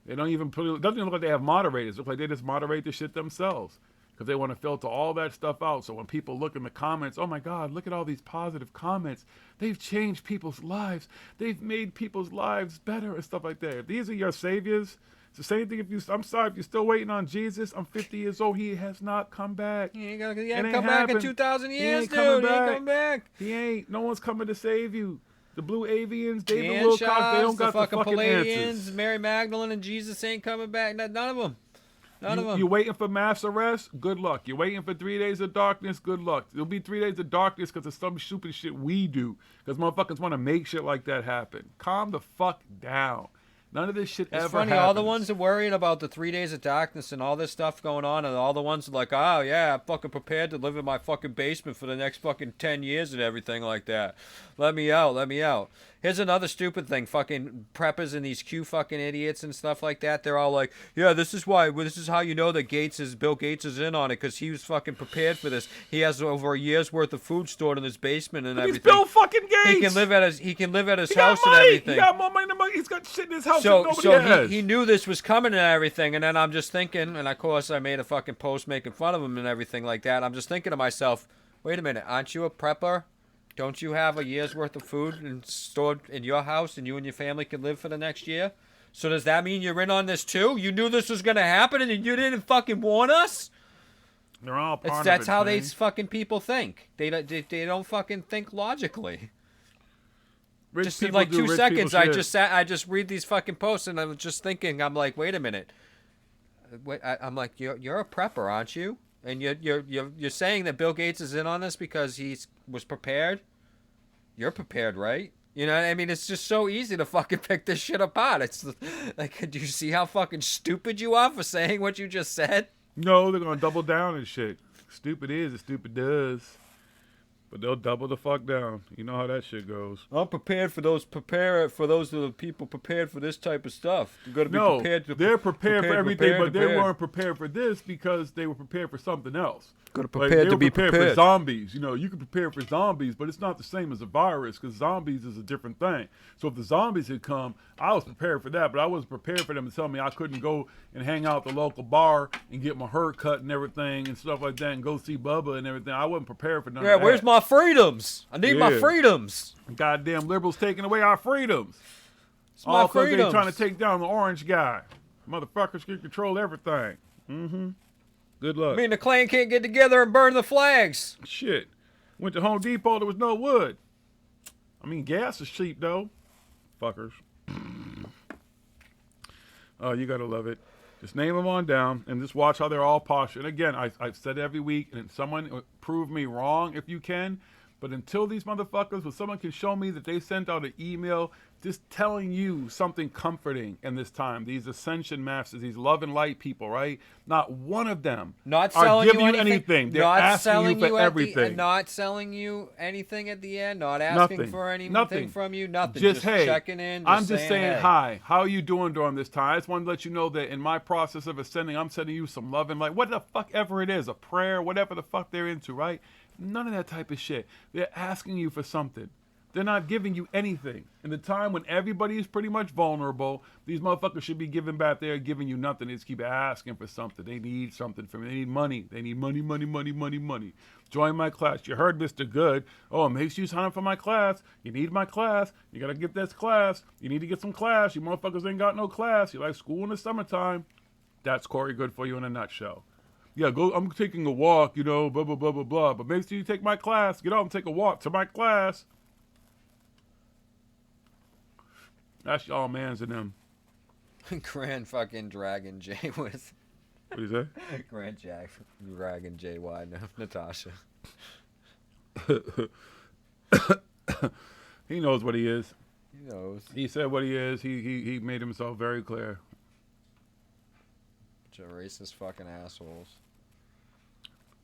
Speaker 1: They don't even it doesn't even look like they have moderators. It looks like they just moderate the shit themselves because they want to filter all that stuff out. So when people look in the comments, oh my God, look at all these positive comments. They've changed people's lives. They've made people's lives better and stuff like that. If these are your saviors, it's the same thing I'm sorry, if you're still waiting on Jesus, I'm 50 years old, he has not come back.
Speaker 12: He ain't come back in 2,000 years, dude. He ain't come back.
Speaker 1: He ain't. No one's coming to save you. The Blue Avians, David Wilcox, they don't got the fucking answers.
Speaker 12: Mary Magdalene and Jesus ain't coming back. None of them. None of them.
Speaker 1: You waiting for mass arrest? Good luck. You're waiting for 3 days of darkness? Good luck. There'll be 3 days of darkness because of some stupid shit we do. Because motherfuckers want to make shit like that happen. Calm the fuck down. None of this shit
Speaker 12: It's
Speaker 1: ever
Speaker 12: funny,
Speaker 1: happens.
Speaker 12: all the ones that worried about the 3 days of darkness and all this stuff going on, and all the ones that like, oh yeah, I'm fucking prepared to live in my fucking basement for the next fucking 10 years and everything like that. Let me out, let me out. Here's another stupid thing. Fucking preppers and these Q fucking idiots and stuff like that. They're all like, yeah, this is how you know that Bill Gates is in on it, because he was fucking prepared for this. He has over a year's worth of food stored in his basement and everything.
Speaker 1: He's Bill fucking Gates.
Speaker 12: He can live at his
Speaker 1: He got
Speaker 12: house and
Speaker 1: money.
Speaker 12: everything.
Speaker 1: He got more money than money. He's got shit in his house that
Speaker 12: So,
Speaker 1: nobody
Speaker 12: so
Speaker 1: has.
Speaker 12: he knew this was coming and everything, and then I'm just thinking, and of course I made a fucking post making fun of him and everything like that. I'm just thinking to myself, wait a minute, aren't you a prepper? Don't you have a year's worth of food stored in your house, and you and your family can live for the next year? So does that mean you're in on this too? You knew this was gonna happen, and you didn't fucking warn us?
Speaker 1: They're all part of
Speaker 12: That's
Speaker 1: it,
Speaker 12: how
Speaker 1: Shane.
Speaker 12: these fucking people think. They don't fucking think logically.
Speaker 1: Rich
Speaker 12: Just in
Speaker 1: people
Speaker 12: like
Speaker 1: do
Speaker 12: 2
Speaker 1: rich
Speaker 12: seconds,
Speaker 1: people
Speaker 12: I
Speaker 1: shit.
Speaker 12: just read these fucking posts, and I'm just thinking, I'm like, wait a minute. I'm like, you're a prepper, aren't you? And you're saying that Bill Gates is in on this because he was prepared. You're prepared, right? You know what I mean? It's just so easy to fucking pick this shit apart. It's like, do you see how fucking stupid you are for saying what you just said?
Speaker 1: No, they're gonna double down and shit. Stupid is as stupid does. But they'll double the fuck down. You know how that shit goes.
Speaker 12: I'm prepared for those are the people prepared for this type of stuff. They're gonna be
Speaker 1: No,
Speaker 12: prepared to
Speaker 1: they're prepared for everything, but they
Speaker 12: prepared.
Speaker 1: weren't prepared for this because they were prepared for something else.
Speaker 12: Gotta
Speaker 1: Like,
Speaker 12: prepare
Speaker 1: they
Speaker 12: to
Speaker 1: were
Speaker 12: be
Speaker 1: prepared
Speaker 12: prepared.
Speaker 1: for zombies. You know, you can prepare for zombies, but it's not the same as a virus because zombies is a different thing. So if the zombies had come, I was prepared for that, but I wasn't prepared for them to tell me I couldn't go and hang out at the local bar and get my hair cut and everything and stuff like that and go see Bubba and everything. I wasn't prepared for none of that.
Speaker 12: Where's my freedoms? I need my
Speaker 1: Yeah.
Speaker 12: freedoms.
Speaker 1: Goddamn liberals taking away our freedoms.
Speaker 12: It's my
Speaker 1: All because they're
Speaker 12: freedoms.
Speaker 1: trying to take down the orange guy. Motherfuckers can control everything. Mm-hmm. Good luck.
Speaker 12: I mean, the Klan can't get together and burn the flags.
Speaker 1: Shit. Went to Home Depot, there was no wood. I mean, gas is cheap, though. Fuckers. Oh, you gotta love it. Just name them on down and just watch how they're all posh. And again, I've said it every week, and someone prove me wrong if you can. But until these motherfuckers, when someone can show me that they sent out an email just telling you something comforting in this time, these ascension masters, these love and light people, right? Not one of them
Speaker 12: Not
Speaker 1: are
Speaker 12: selling
Speaker 1: giving
Speaker 12: you
Speaker 1: you anything. They're
Speaker 12: not
Speaker 1: asking
Speaker 12: selling
Speaker 1: you for
Speaker 12: at
Speaker 1: everything.
Speaker 12: not selling you anything at the end. Not asking
Speaker 1: Nothing.
Speaker 12: for anything
Speaker 1: Nothing.
Speaker 12: from you. Nothing.
Speaker 1: Just hey,
Speaker 12: checking in.
Speaker 1: I'm just saying
Speaker 12: hey.
Speaker 1: hi. How are you doing during this time? I just wanted to let you know that in my process of ascending, I'm sending you some love and light. What the fuck ever it is, a prayer, whatever the fuck they're into, right? None of that type of shit. They're asking you for something. They're not giving you anything. In the time when everybody is pretty much vulnerable, these motherfuckers should be giving back. They're giving you nothing. They just keep asking for something. They need something from you. They need money. They need money, money, money, money, money. Join my class. You heard Mr. Good. Oh, make sure you sign up for my class. You need my class. You got to get this class. You need to get some class. You motherfuckers ain't got no class. You like school in the summertime. That's Corey Good for you in a nutshell. Yeah, go. I'm taking a walk, you know, blah, blah, blah, blah, blah. But make sure you take my class. Get out and take a walk to my class. That's y'all mans and them.
Speaker 12: Grand fucking Dragon J with.
Speaker 1: What do you say?
Speaker 12: Grand Jack Dragon JY. No, Natasha.
Speaker 1: He knows what he is.
Speaker 12: He knows.
Speaker 1: He said what he is. He made himself very clear.
Speaker 12: Bunch of racist fucking assholes.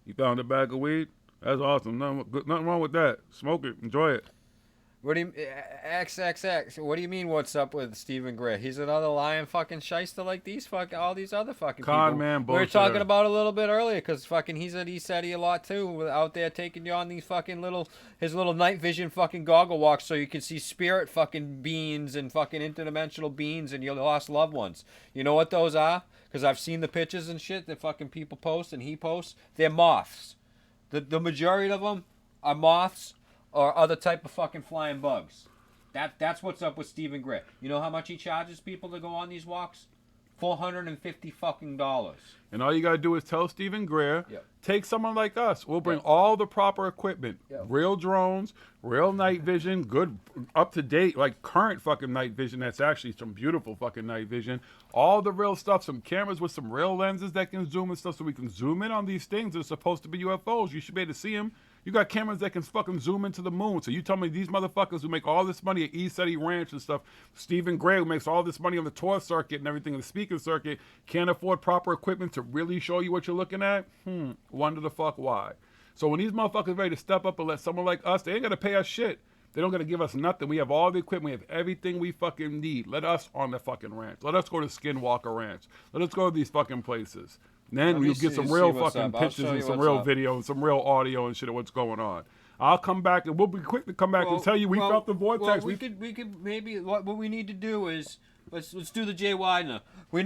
Speaker 1: You found a bag of weed? That's awesome. Nothing wrong with that. Smoke it. Enjoy it.
Speaker 12: What do you XXX? What do you mean? What's up with Stephen Gray? He's another lying fucking shyster like all these other fucking
Speaker 1: Con
Speaker 12: people.
Speaker 1: man
Speaker 12: We were
Speaker 1: bullshitter.
Speaker 12: talking about a little bit earlier because fucking he said he a lot too out there taking you on these fucking his little night vision fucking goggle walks so you can see spirit fucking beings and fucking interdimensional beings and your lost loved ones. You know what those are? Because I've seen the pictures and shit that fucking people post and he posts. They're moths. The majority of them are moths or other type of fucking flying bugs. That's what's up with Stephen Gray. You know how much he charges people to go on these walks? $450 fucking dollars.
Speaker 1: And all you gotta do is tell Stephen Greer,
Speaker 12: Yep.
Speaker 1: take someone like us. We'll bring all the proper equipment, real drones, real night vision, good, up to date, like current fucking night vision. That's actually some beautiful fucking night vision. All the real stuff, some cameras with some real lenses that can zoom and stuff, so we can zoom in on these things that are supposed to be UFOs. You should be able to see them. You got cameras that can fucking zoom into the moon. So you tell me these motherfuckers who make all this money at East Eddy Ranch and stuff, Stephen Gray, who makes all this money on the tour circuit and everything, the speaker circuit, can't afford proper equipment to really show you what you're looking at? Wonder the fuck why. So when these motherfuckers ready to step up and let someone like us, they ain't gonna pay us shit. They don't gonna give us nothing. We have all the equipment. We have everything we fucking need. Let us on the fucking ranch. Let us go to Skinwalker Ranch. Let us go to these fucking places. And then you get some real fucking pictures and some real video and some real audio and shit of what's going on. I'll come back and we'll be quick to come back and tell you we felt the vortex.
Speaker 12: We could maybe what we need to do is let's do the JY now. I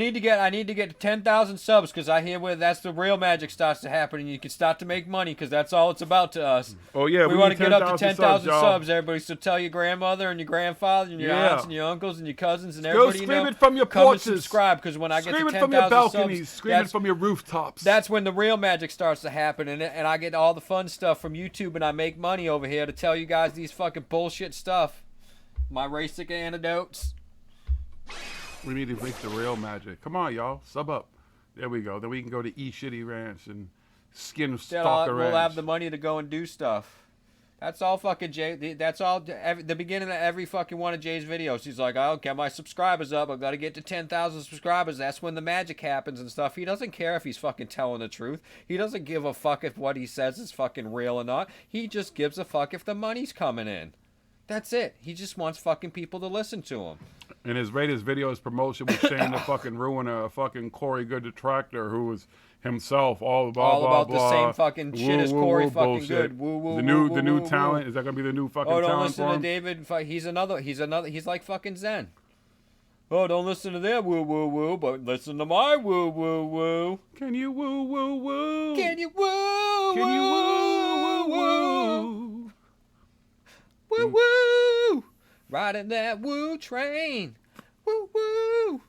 Speaker 12: need to get 10,000 subs because I hear where that's the real magic starts to happen and you can start to make money because that's all it's about to us.
Speaker 1: Oh yeah,
Speaker 12: we want to get up to 10,000 subs, everybody. So tell your grandmother and your grandfather and your aunts and your uncles and your cousins and everybody.
Speaker 1: Scream it from your
Speaker 12: come
Speaker 1: porches.
Speaker 12: And subscribe because when I get to 10,000
Speaker 1: from your balconies,
Speaker 12: subs,
Speaker 1: scream it from your rooftops.
Speaker 12: That's when the real magic starts to happen and I get all the fun stuff from YouTube and I make money over here to tell you guys these fucking bullshit stuff. My racist anecdotes.
Speaker 1: We need to make the real magic. Come on, y'all. Sub up. There we go. Then we can go to E Shitty Ranch and Stalker Ranch.
Speaker 12: We'll have the money to go and do stuff. That's all fucking Jay. That's all. The beginning of every fucking one of Jay's videos. He's like, I'll get my subscribers up. I've got to get to 10,000 subscribers. That's when the magic happens and stuff. He doesn't care if he's fucking telling the truth. He doesn't give a fuck if what he says is fucking real or not. He just gives a fuck if the money's coming in. That's it. He just wants fucking people to listen to him.
Speaker 1: And his latest video is promotion with Shane the fucking ruiner, a fucking Corey Good detractor who was himself all about
Speaker 12: the same fucking shit as Corey fucking
Speaker 1: bullshit.
Speaker 12: Good. Woo woo.
Speaker 1: The new talent is that gonna be the new fucking talent?
Speaker 12: Oh, don't listen
Speaker 1: for
Speaker 12: to
Speaker 1: him?
Speaker 12: David. He's like fucking Zen. Oh, don't listen to their woo woo woo, but listen to my woo woo woo.
Speaker 1: Can you woo woo woo?
Speaker 12: Can you woo?
Speaker 1: Can you woo woo woo?
Speaker 12: Woo woo. Riding that woo train. Woo woo.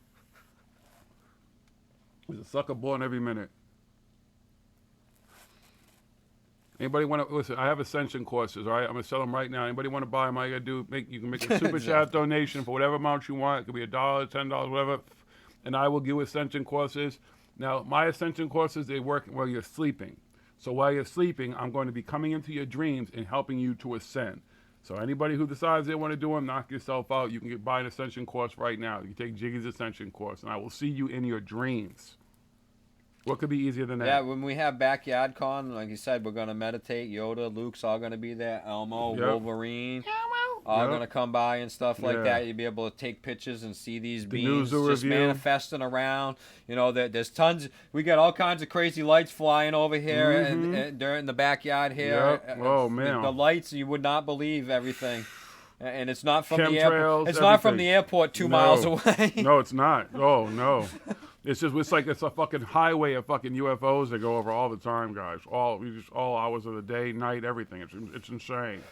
Speaker 1: There's a sucker born every minute. Anybody want to listen? I have Ascension courses, all right? I'm gonna sell them right now. Anybody want to buy them? All you gotta do, you can make a super chat donation for whatever amount you want. It could be $1, $10, whatever, and I will give you Ascension courses. Now, my Ascension courses, they work while you're sleeping. So while you're sleeping, I'm going to be coming into your dreams and helping you to ascend. So anybody who decides they want to do them, knock yourself out. You can buy an Ascension course right now. You can take Jiggy's Ascension course, and I will see you in your dreams. What could be easier than that?
Speaker 12: Yeah, when we have Backyard Con, like you said, we're going to meditate. Yoda, Luke's all going to be there. Elmo, Wolverine, all going to come by and stuff like that. You'll be able to take pictures and see these beings just manifesting around. You know, there's tons. We got all kinds of crazy lights flying over here and during the backyard here.
Speaker 1: Oh, man.
Speaker 12: The lights, you would not believe everything. And it's not from
Speaker 1: Chemtrails,
Speaker 12: the airport. It's
Speaker 1: everything.
Speaker 12: not from the airport 2 miles away.
Speaker 1: No, it's not. Oh, no. It's like it's a fucking highway of fucking UFOs that go over all the time, guys. All hours of the day, night, everything. It's insane.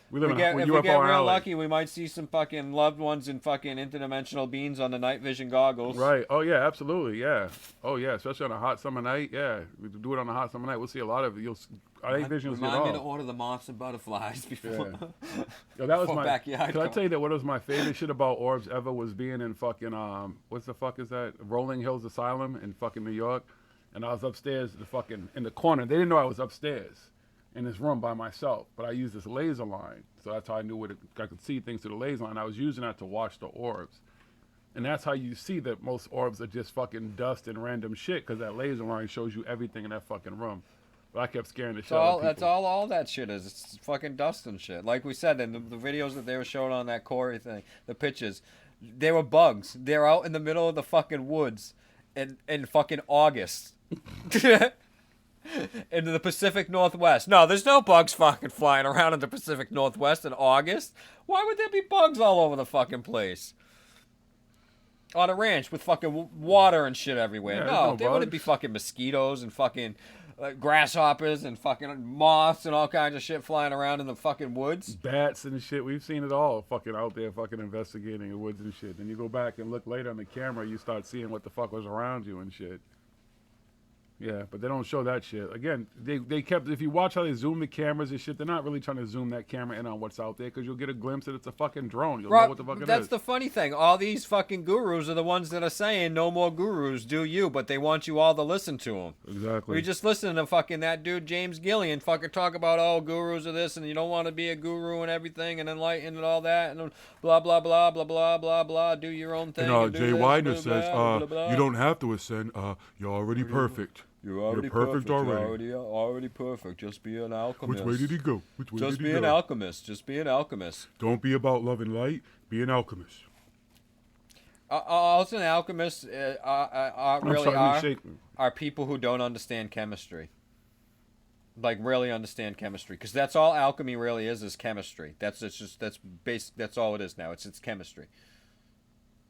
Speaker 1: We live in a UFO
Speaker 12: If we get real
Speaker 1: alley.
Speaker 12: lucky, we might see some fucking loved ones in fucking interdimensional beings on the night vision goggles.
Speaker 1: Right. Oh yeah, absolutely. Yeah. Oh yeah, especially on a hot summer night. Yeah, we do it on a hot summer night. We'll see a lot of it. Night vision will see it
Speaker 12: Remind me
Speaker 1: all.
Speaker 12: to order the monster butterflies before.
Speaker 1: Yeah. Yo, that was my
Speaker 12: backyard.
Speaker 1: Can I tell you that what was my favorite shit about orbs ever was being in fucking what the fuck is that? Rolling Hills Asylum in fucking New York, and I was upstairs in the corner. They didn't know I was upstairs in this room by myself, but I used this laser line, so that's how I knew I could see things through the laser line. I was using that to watch the orbs, and that's how you see that most orbs are just fucking dust and random shit, because that laser line shows you everything in that fucking room. But I kept scaring the shit out of people.
Speaker 12: That's all that shit is. It's fucking dust and shit. Like we said, in the videos that they were showing on that Corey thing, the pictures, they were bugs. They're out in the middle of the fucking woods in fucking August. In the Pacific Northwest. No, there's no bugs fucking flying around in the Pacific Northwest in August. Why would there be bugs all over the fucking place? On a ranch with fucking water and shit everywhere.
Speaker 1: Yeah,
Speaker 12: No, there wouldn't be fucking mosquitoes and fucking grasshoppers and fucking moths and all kinds of shit flying around in the fucking woods.
Speaker 1: Bats and shit. We've seen it all fucking out there fucking investigating the woods and shit. Then you go back and look later on the camera, you start seeing what the fuck was around you and shit. Yeah, but they don't show that shit. Again, they kept. If you watch how they zoom the cameras and shit, they're not really trying to zoom that camera in on what's out there because you'll get a glimpse that it's a fucking drone. You'll know what the fuck it is.
Speaker 12: That's the funny thing. All these fucking gurus are the ones that are saying no more gurus, do you? But they want you all to listen to them.
Speaker 1: Exactly.
Speaker 12: We just listen to fucking that dude James Gillian fucking talk about gurus are this and you don't want to be a guru and everything and enlightened and all that and blah blah blah blah blah blah blah. Do your own thing.
Speaker 1: And Jay Widener says, you don't have to ascend. You're already perfect.
Speaker 12: You're already
Speaker 1: perfect already.
Speaker 12: You're already perfect. Just be an alchemist.
Speaker 1: Which way did he go?
Speaker 12: Just be an alchemist. Just be an alchemist.
Speaker 1: Don't be about love and light. Be an alchemist.
Speaker 12: Also, an alchemist are people who don't understand chemistry. Like really understand chemistry, because that's all alchemy really is chemistry. That's all it is now. It's chemistry.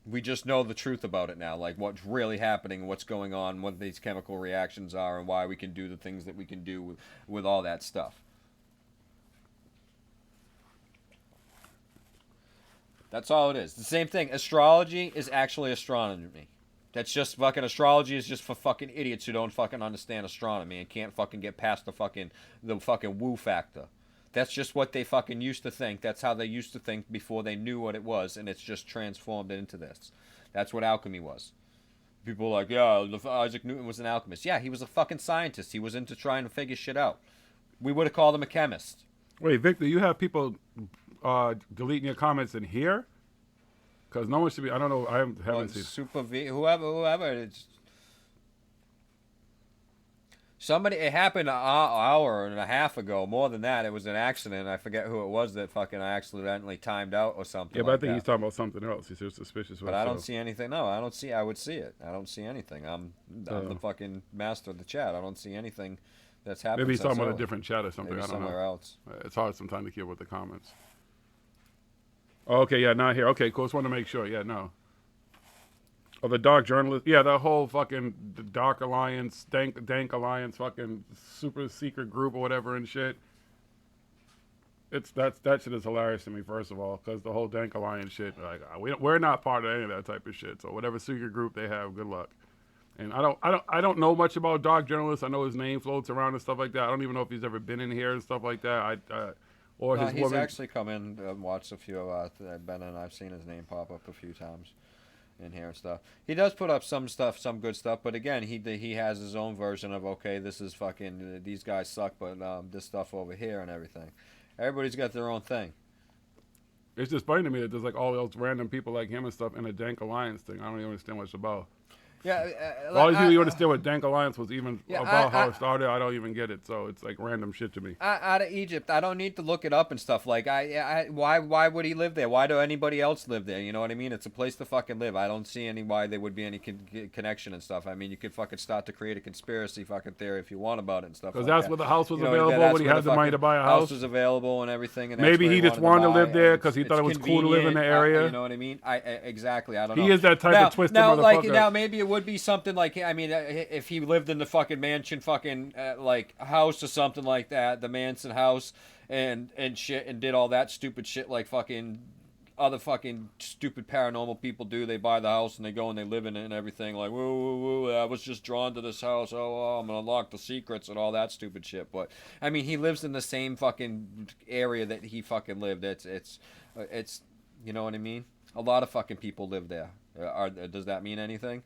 Speaker 12: We just know the truth about it now, like what's really happening, what's going on, what these chemical reactions are, and why we can do the things that we can do with all that stuff. That's all it is. The same thing. Astrology is actually astronomy. That's just fucking astrology is just for fucking idiots who don't fucking understand astronomy and can't fucking get past the fucking woo factor. That's just what they fucking used to think. That's how they used to think before they knew what it was, and it's just transformed into this. That's what alchemy was. People are like, yeah, Isaac Newton was an alchemist. Yeah, he was a fucking scientist. He was into trying to figure shit out. We would have called him a chemist.
Speaker 1: Wait, Victor, you have people deleting your comments in here? Because no one should be, I don't know, I haven't seen.
Speaker 12: Super V, whoever. It's, somebody, it happened an hour and a half ago, more than that. It was an accident. I forget who it was that fucking accidentally timed out or something.
Speaker 1: Yeah, but I think he's talking about something else. He's just suspicious.
Speaker 12: But I don't see anything. No, I don't see. I would see it. I don't see anything. I'm the fucking master of the chat. I don't see anything that's happened.
Speaker 1: Maybe he's talking about a different chat or something.
Speaker 12: Maybe
Speaker 1: I don't know.
Speaker 12: Somewhere else.
Speaker 1: It's hard sometimes to keep with the comments. Oh, okay, yeah, not here. Okay, cool. Just want to make sure. Yeah, no. Oh, the dark journalist. Yeah, the whole fucking dark alliance, dank alliance, fucking super secret group or whatever and shit. That shit is hilarious to me. First of all, because the whole dank alliance shit, like we're not part of any of that type of shit. So whatever secret group they have, good luck. And I don't know much about dark journalists. I know his name floats around and stuff like that. I don't even know if he's ever been in here and stuff like that. Or his
Speaker 12: he's
Speaker 1: woman.
Speaker 12: actually come in and watched a few of Ben and I've seen his name pop up a few times in here and stuff. He does put up some stuff, some good stuff, but again, he has his own version of, okay, this is fucking, these guys suck, but this stuff over here and everything. Everybody's got their own thing.
Speaker 1: It's just funny to me that there's like all those random people like him and stuff in a dank alliance thing. I don't even understand what it's about.
Speaker 12: Yeah,
Speaker 1: all these people you understand what dank alliance was even about how it started. I don't even get it. So it's like random shit to me.
Speaker 12: Out of Egypt, I don't need to look it up and stuff. Like why would he live there? Why do anybody else live there? You know what I mean? It's a place to fucking live. I don't see why there would be any connection and stuff. I mean, you could fucking start to create a conspiracy fucking theory if you want about it and stuff.
Speaker 1: Because
Speaker 12: like
Speaker 1: that's where the house was available when he had the money to buy a house.
Speaker 12: House was available and everything. And
Speaker 1: maybe he just wanted to live there because he thought it was cool to live in the area.
Speaker 12: You know what I mean? Exactly. I don't know.
Speaker 1: He is that type of twisted motherfucker.
Speaker 12: Now maybe it would be something like, I mean, if he lived in the fucking mansion fucking like house or something like that, the Manson house and shit, and did all that stupid shit like fucking other fucking stupid paranormal people do. They buy the house and they go and they live in it and everything, like, woo, I was just drawn to this house, I'm gonna unlock the secrets and all that stupid shit. But I mean, he lives in the same fucking area that he fucking lived. It's you know what I mean? A lot of fucking people live there. Does that mean anything?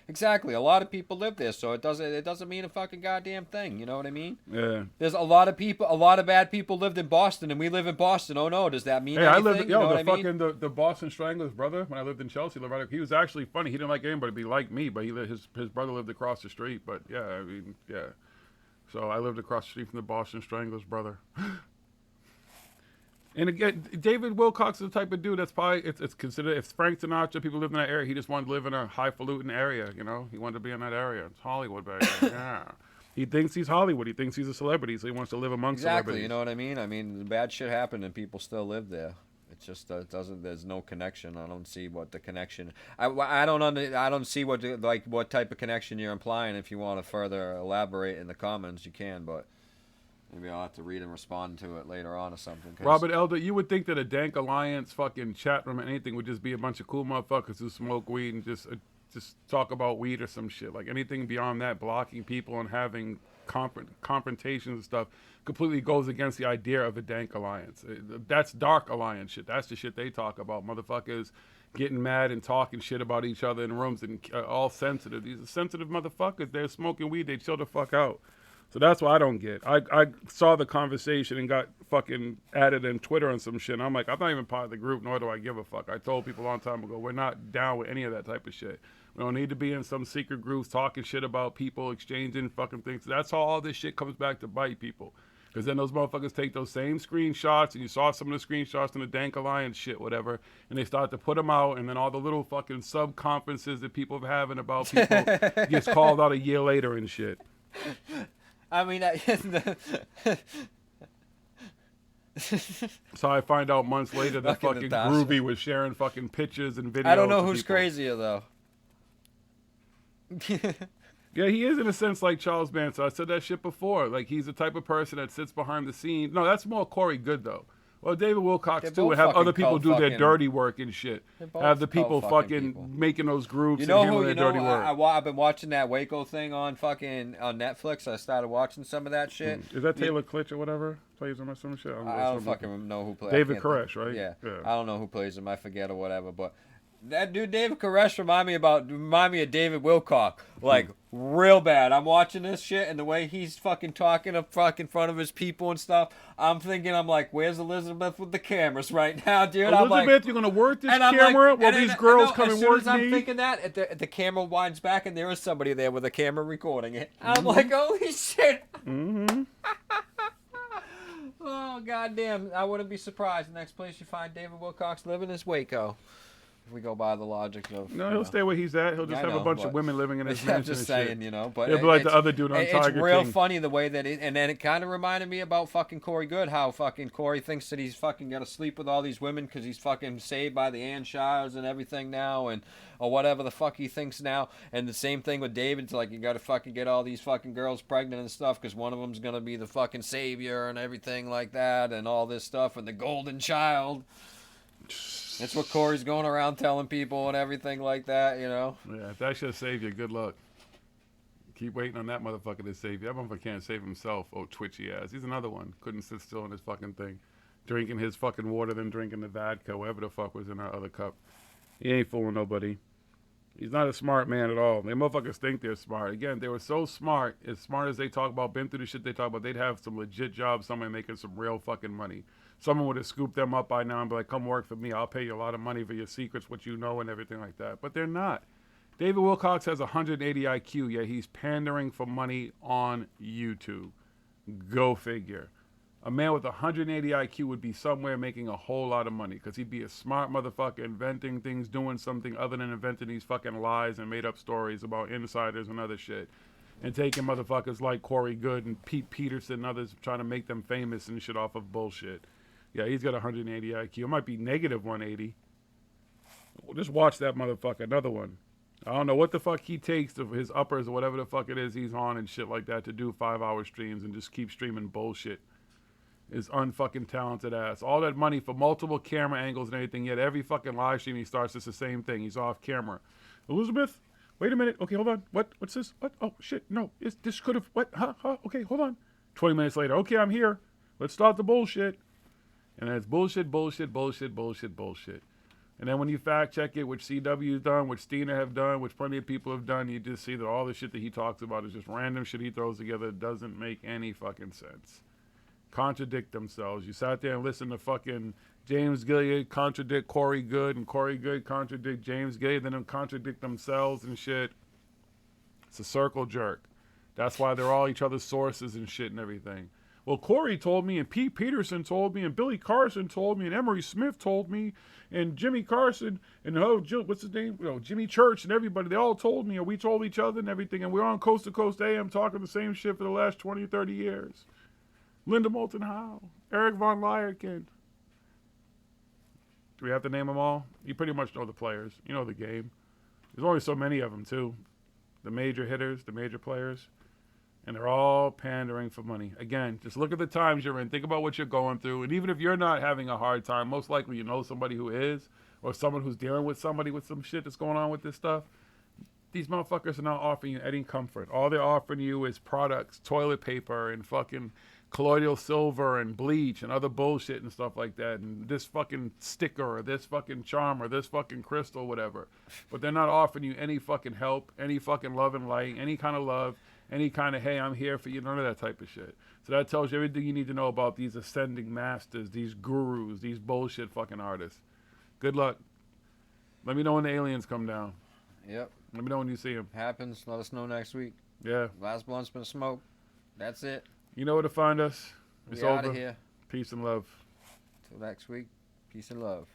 Speaker 12: Exactly. A lot of people live there, so it doesn't mean a fucking goddamn thing. You know what I mean?
Speaker 1: Yeah.
Speaker 12: There's a lot of bad people lived in Boston, and we live in Boston. Oh no, does that mean anything?
Speaker 1: I lived.
Speaker 12: You know what I
Speaker 1: fucking
Speaker 12: mean?
Speaker 1: the Boston Stranglers brother. When I lived in Chelsea, he was actually funny. He didn't like anybody be like me, but his brother lived across the street. But yeah, I mean, yeah. So I lived across the street from the Boston Stranglers brother. And again, David Wilcox is the type of dude that's probably, it's considered, if Frank Sinatra, people live in that area, he just wanted to live in a highfalutin area, you know? He wanted to be in that area. It's Hollywood, baby. Yeah. He thinks he's Hollywood. He thinks he's a celebrity, so he wants to live amongst celebrities.
Speaker 12: You know what I mean? I mean, bad shit happened and people still live there. It just there's no connection. I don't see what the connection, I don't see what type of connection you're implying. If you want to further elaborate in the comments, you can, but maybe I'll have to read and respond to it later on or something.
Speaker 1: Robert Elder, you would think that a dank alliance fucking chat room or anything would just be a bunch of cool motherfuckers who smoke weed and just just talk about weed or some shit. Like anything beyond that, blocking people and having confrontations and stuff completely goes against the idea of a dank alliance. That's dark alliance shit. That's the shit they talk about. Motherfuckers getting mad and talking shit about each other in rooms and all sensitive. These are sensitive motherfuckers. They're smoking weed. They chill the fuck out. So that's what I don't get. I saw the conversation and got fucking added in Twitter and some shit. And I'm like, I'm not even part of the group, nor do I give a fuck. I told people a long time ago, we're not down with any of that type of shit. We don't need to be in some secret groups talking shit about people, exchanging fucking things. That's how all this shit comes back to bite people. Because then those motherfuckers take those same screenshots, and you saw some of the screenshots in the Dank Alliance shit, whatever, and they start to put them out, and then all the little fucking sub-conferences that people are having about people gets called out a year later and shit.
Speaker 12: I mean,
Speaker 1: so I find out months later that fucking Groovy was sharing fucking pictures and videos.
Speaker 12: I don't know who's crazier, though.
Speaker 1: Yeah, he is in a sense like Charles Manson. I said that shit before. Like, he's the type of person that sits behind the scenes. No, that's more Corey Good, though. Well, David Wilcox, too, and have other people do their dirty work and shit. Have the people fucking making those grooves and handling their dirty work.
Speaker 12: I've been watching that Waco thing on Netflix. I started watching some of that shit.
Speaker 1: Is that Taylor Klitsch or whatever? Plays him or some shit?
Speaker 12: I don't fucking know who plays.
Speaker 1: David Koresh, right?
Speaker 12: Yeah. I don't know who plays him. I forget or whatever, but... That dude David Koresh remind me of David Wilcock, like real bad. I'm watching this shit and the way he's fucking talking up fucking in front of his people and stuff. I'm like, where's Elizabeth with the cameras right now, dude?
Speaker 1: Elizabeth, you're gonna work this camera while these girls come and work me?
Speaker 12: I'm thinking that the camera winds back and there is somebody there with a camera recording it. I'm like, holy shit.
Speaker 1: Mm-hmm.
Speaker 12: Oh goddamn! I wouldn't be surprised. The next place you find David Wilcox living is Waco. We go by the logic of...
Speaker 1: No, he'll stay where he's at. He'll just have a bunch of women living in his mansion.
Speaker 12: I'm just saying, you know. But
Speaker 1: he'll be like the other dude on Tiger King.
Speaker 12: It's real funny the way that and then it kind of reminded me about fucking Corey Good, how fucking Corey thinks that he's fucking got to sleep with all these women because he's fucking saved by the Anshires and everything now, or whatever the fuck he thinks now. And the same thing with David. It's like, you got to fucking get all these fucking girls pregnant and stuff because one of them's going to be the fucking savior and everything like that and all this stuff and the golden child. That's what Corey's going around telling people and everything like that, you know?
Speaker 1: Yeah, if that should save you, good luck. Keep waiting on that motherfucker to save you. That motherfucker can't save himself. Oh, twitchy ass. He's another one. Couldn't sit still in his fucking thing. Drinking his fucking water, then drinking the vodka, whatever the fuck was in our other cup. He ain't fooling nobody. He's not a smart man at all. They motherfuckers think they're smart. Again, they were so smart as they talk about, been through the shit they talk about, they'd have some legit jobs, somebody making some real fucking money. Someone would have scooped them up by now and be like, come work for me. I'll pay you a lot of money for your secrets, what you know, and everything like that. But they're not. David Wilcox has 180 IQ, yet he's pandering for money on YouTube. Go figure. A man with 180 IQ would be somewhere making a whole lot of money because he'd be a smart motherfucker inventing things, doing something other than inventing these fucking lies and made up stories about insiders and other shit. And taking motherfuckers like Corey Good and Pete Peterson and others trying to make them famous and shit off of bullshit. Yeah, he's got 180 IQ. It might be negative 180. Well, just watch that motherfucker. Another one. I don't know what the fuck he takes of his uppers or whatever the fuck it is he's on and shit like that to do 5-hour streams and just keep streaming bullshit. His unfucking talented ass. All that money for multiple camera angles and everything, yet every fucking live stream he starts, it's the same thing. He's off camera. Elizabeth, wait a minute. Okay, hold on. What's this? What? Oh, shit. No. This could have... What? Huh? Okay, hold on. 20 minutes later. Okay, I'm here. Let's start the bullshit. And then it's bullshit, bullshit, bullshit, bullshit, bullshit. And then when you fact check it, which CW's done, which Stina have done, which plenty of people have done, you just see that all the shit that he talks about is just random shit he throws together. It doesn't make any fucking sense. Contradict themselves. You sat there and listened to fucking James Gilead contradict Corey Good, and Corey Good contradict James Gilead, then them contradict themselves and shit. It's a circle jerk. That's why they're all each other's sources and shit and everything. Well, Corey told me, and Pete Peterson told me, and Billy Carson told me, and Emery Smith told me, and Jimmy Carson, and what's his name? Jimmy Church and everybody. They all told me, and we told each other and everything, and we're on Coast to Coast AM talking the same shit for the last 20, 30 years. Linda Moulton Howe, Eric Von Lyerkin. Do we have to name them all? You pretty much know the players. You know the game. There's only so many of them, too. The major hitters, the major players. And they're all pandering for money. Again, just look at the times you're in. Think about what you're going through. And even if you're not having a hard time, most likely you know somebody who is, or someone who's dealing with somebody with some shit that's going on with this stuff. these motherfuckers are not offering you any comfort. All they're offering you is products, toilet paper, and fucking colloidal silver and bleach and other bullshit and stuff like that, and this fucking sticker or this fucking charm or this fucking crystal, whatever. But they're not offering you any fucking help, any fucking love and light, any kind of love, any kind of, hey, I'm here for you, none of that type of shit. So that tells you everything you need to know about these ascending masters, these gurus, these bullshit fucking artists. Good luck. Let me know when the aliens come down.
Speaker 12: Yep.
Speaker 1: Let me know when you see them.
Speaker 12: Happens. Let us know next week.
Speaker 1: Yeah.
Speaker 12: Last blunt's been smoked. That's it.
Speaker 1: You know where to find us. It's
Speaker 12: We
Speaker 1: over.
Speaker 12: outta here.
Speaker 1: Peace and love.
Speaker 12: Till next week. Peace and love.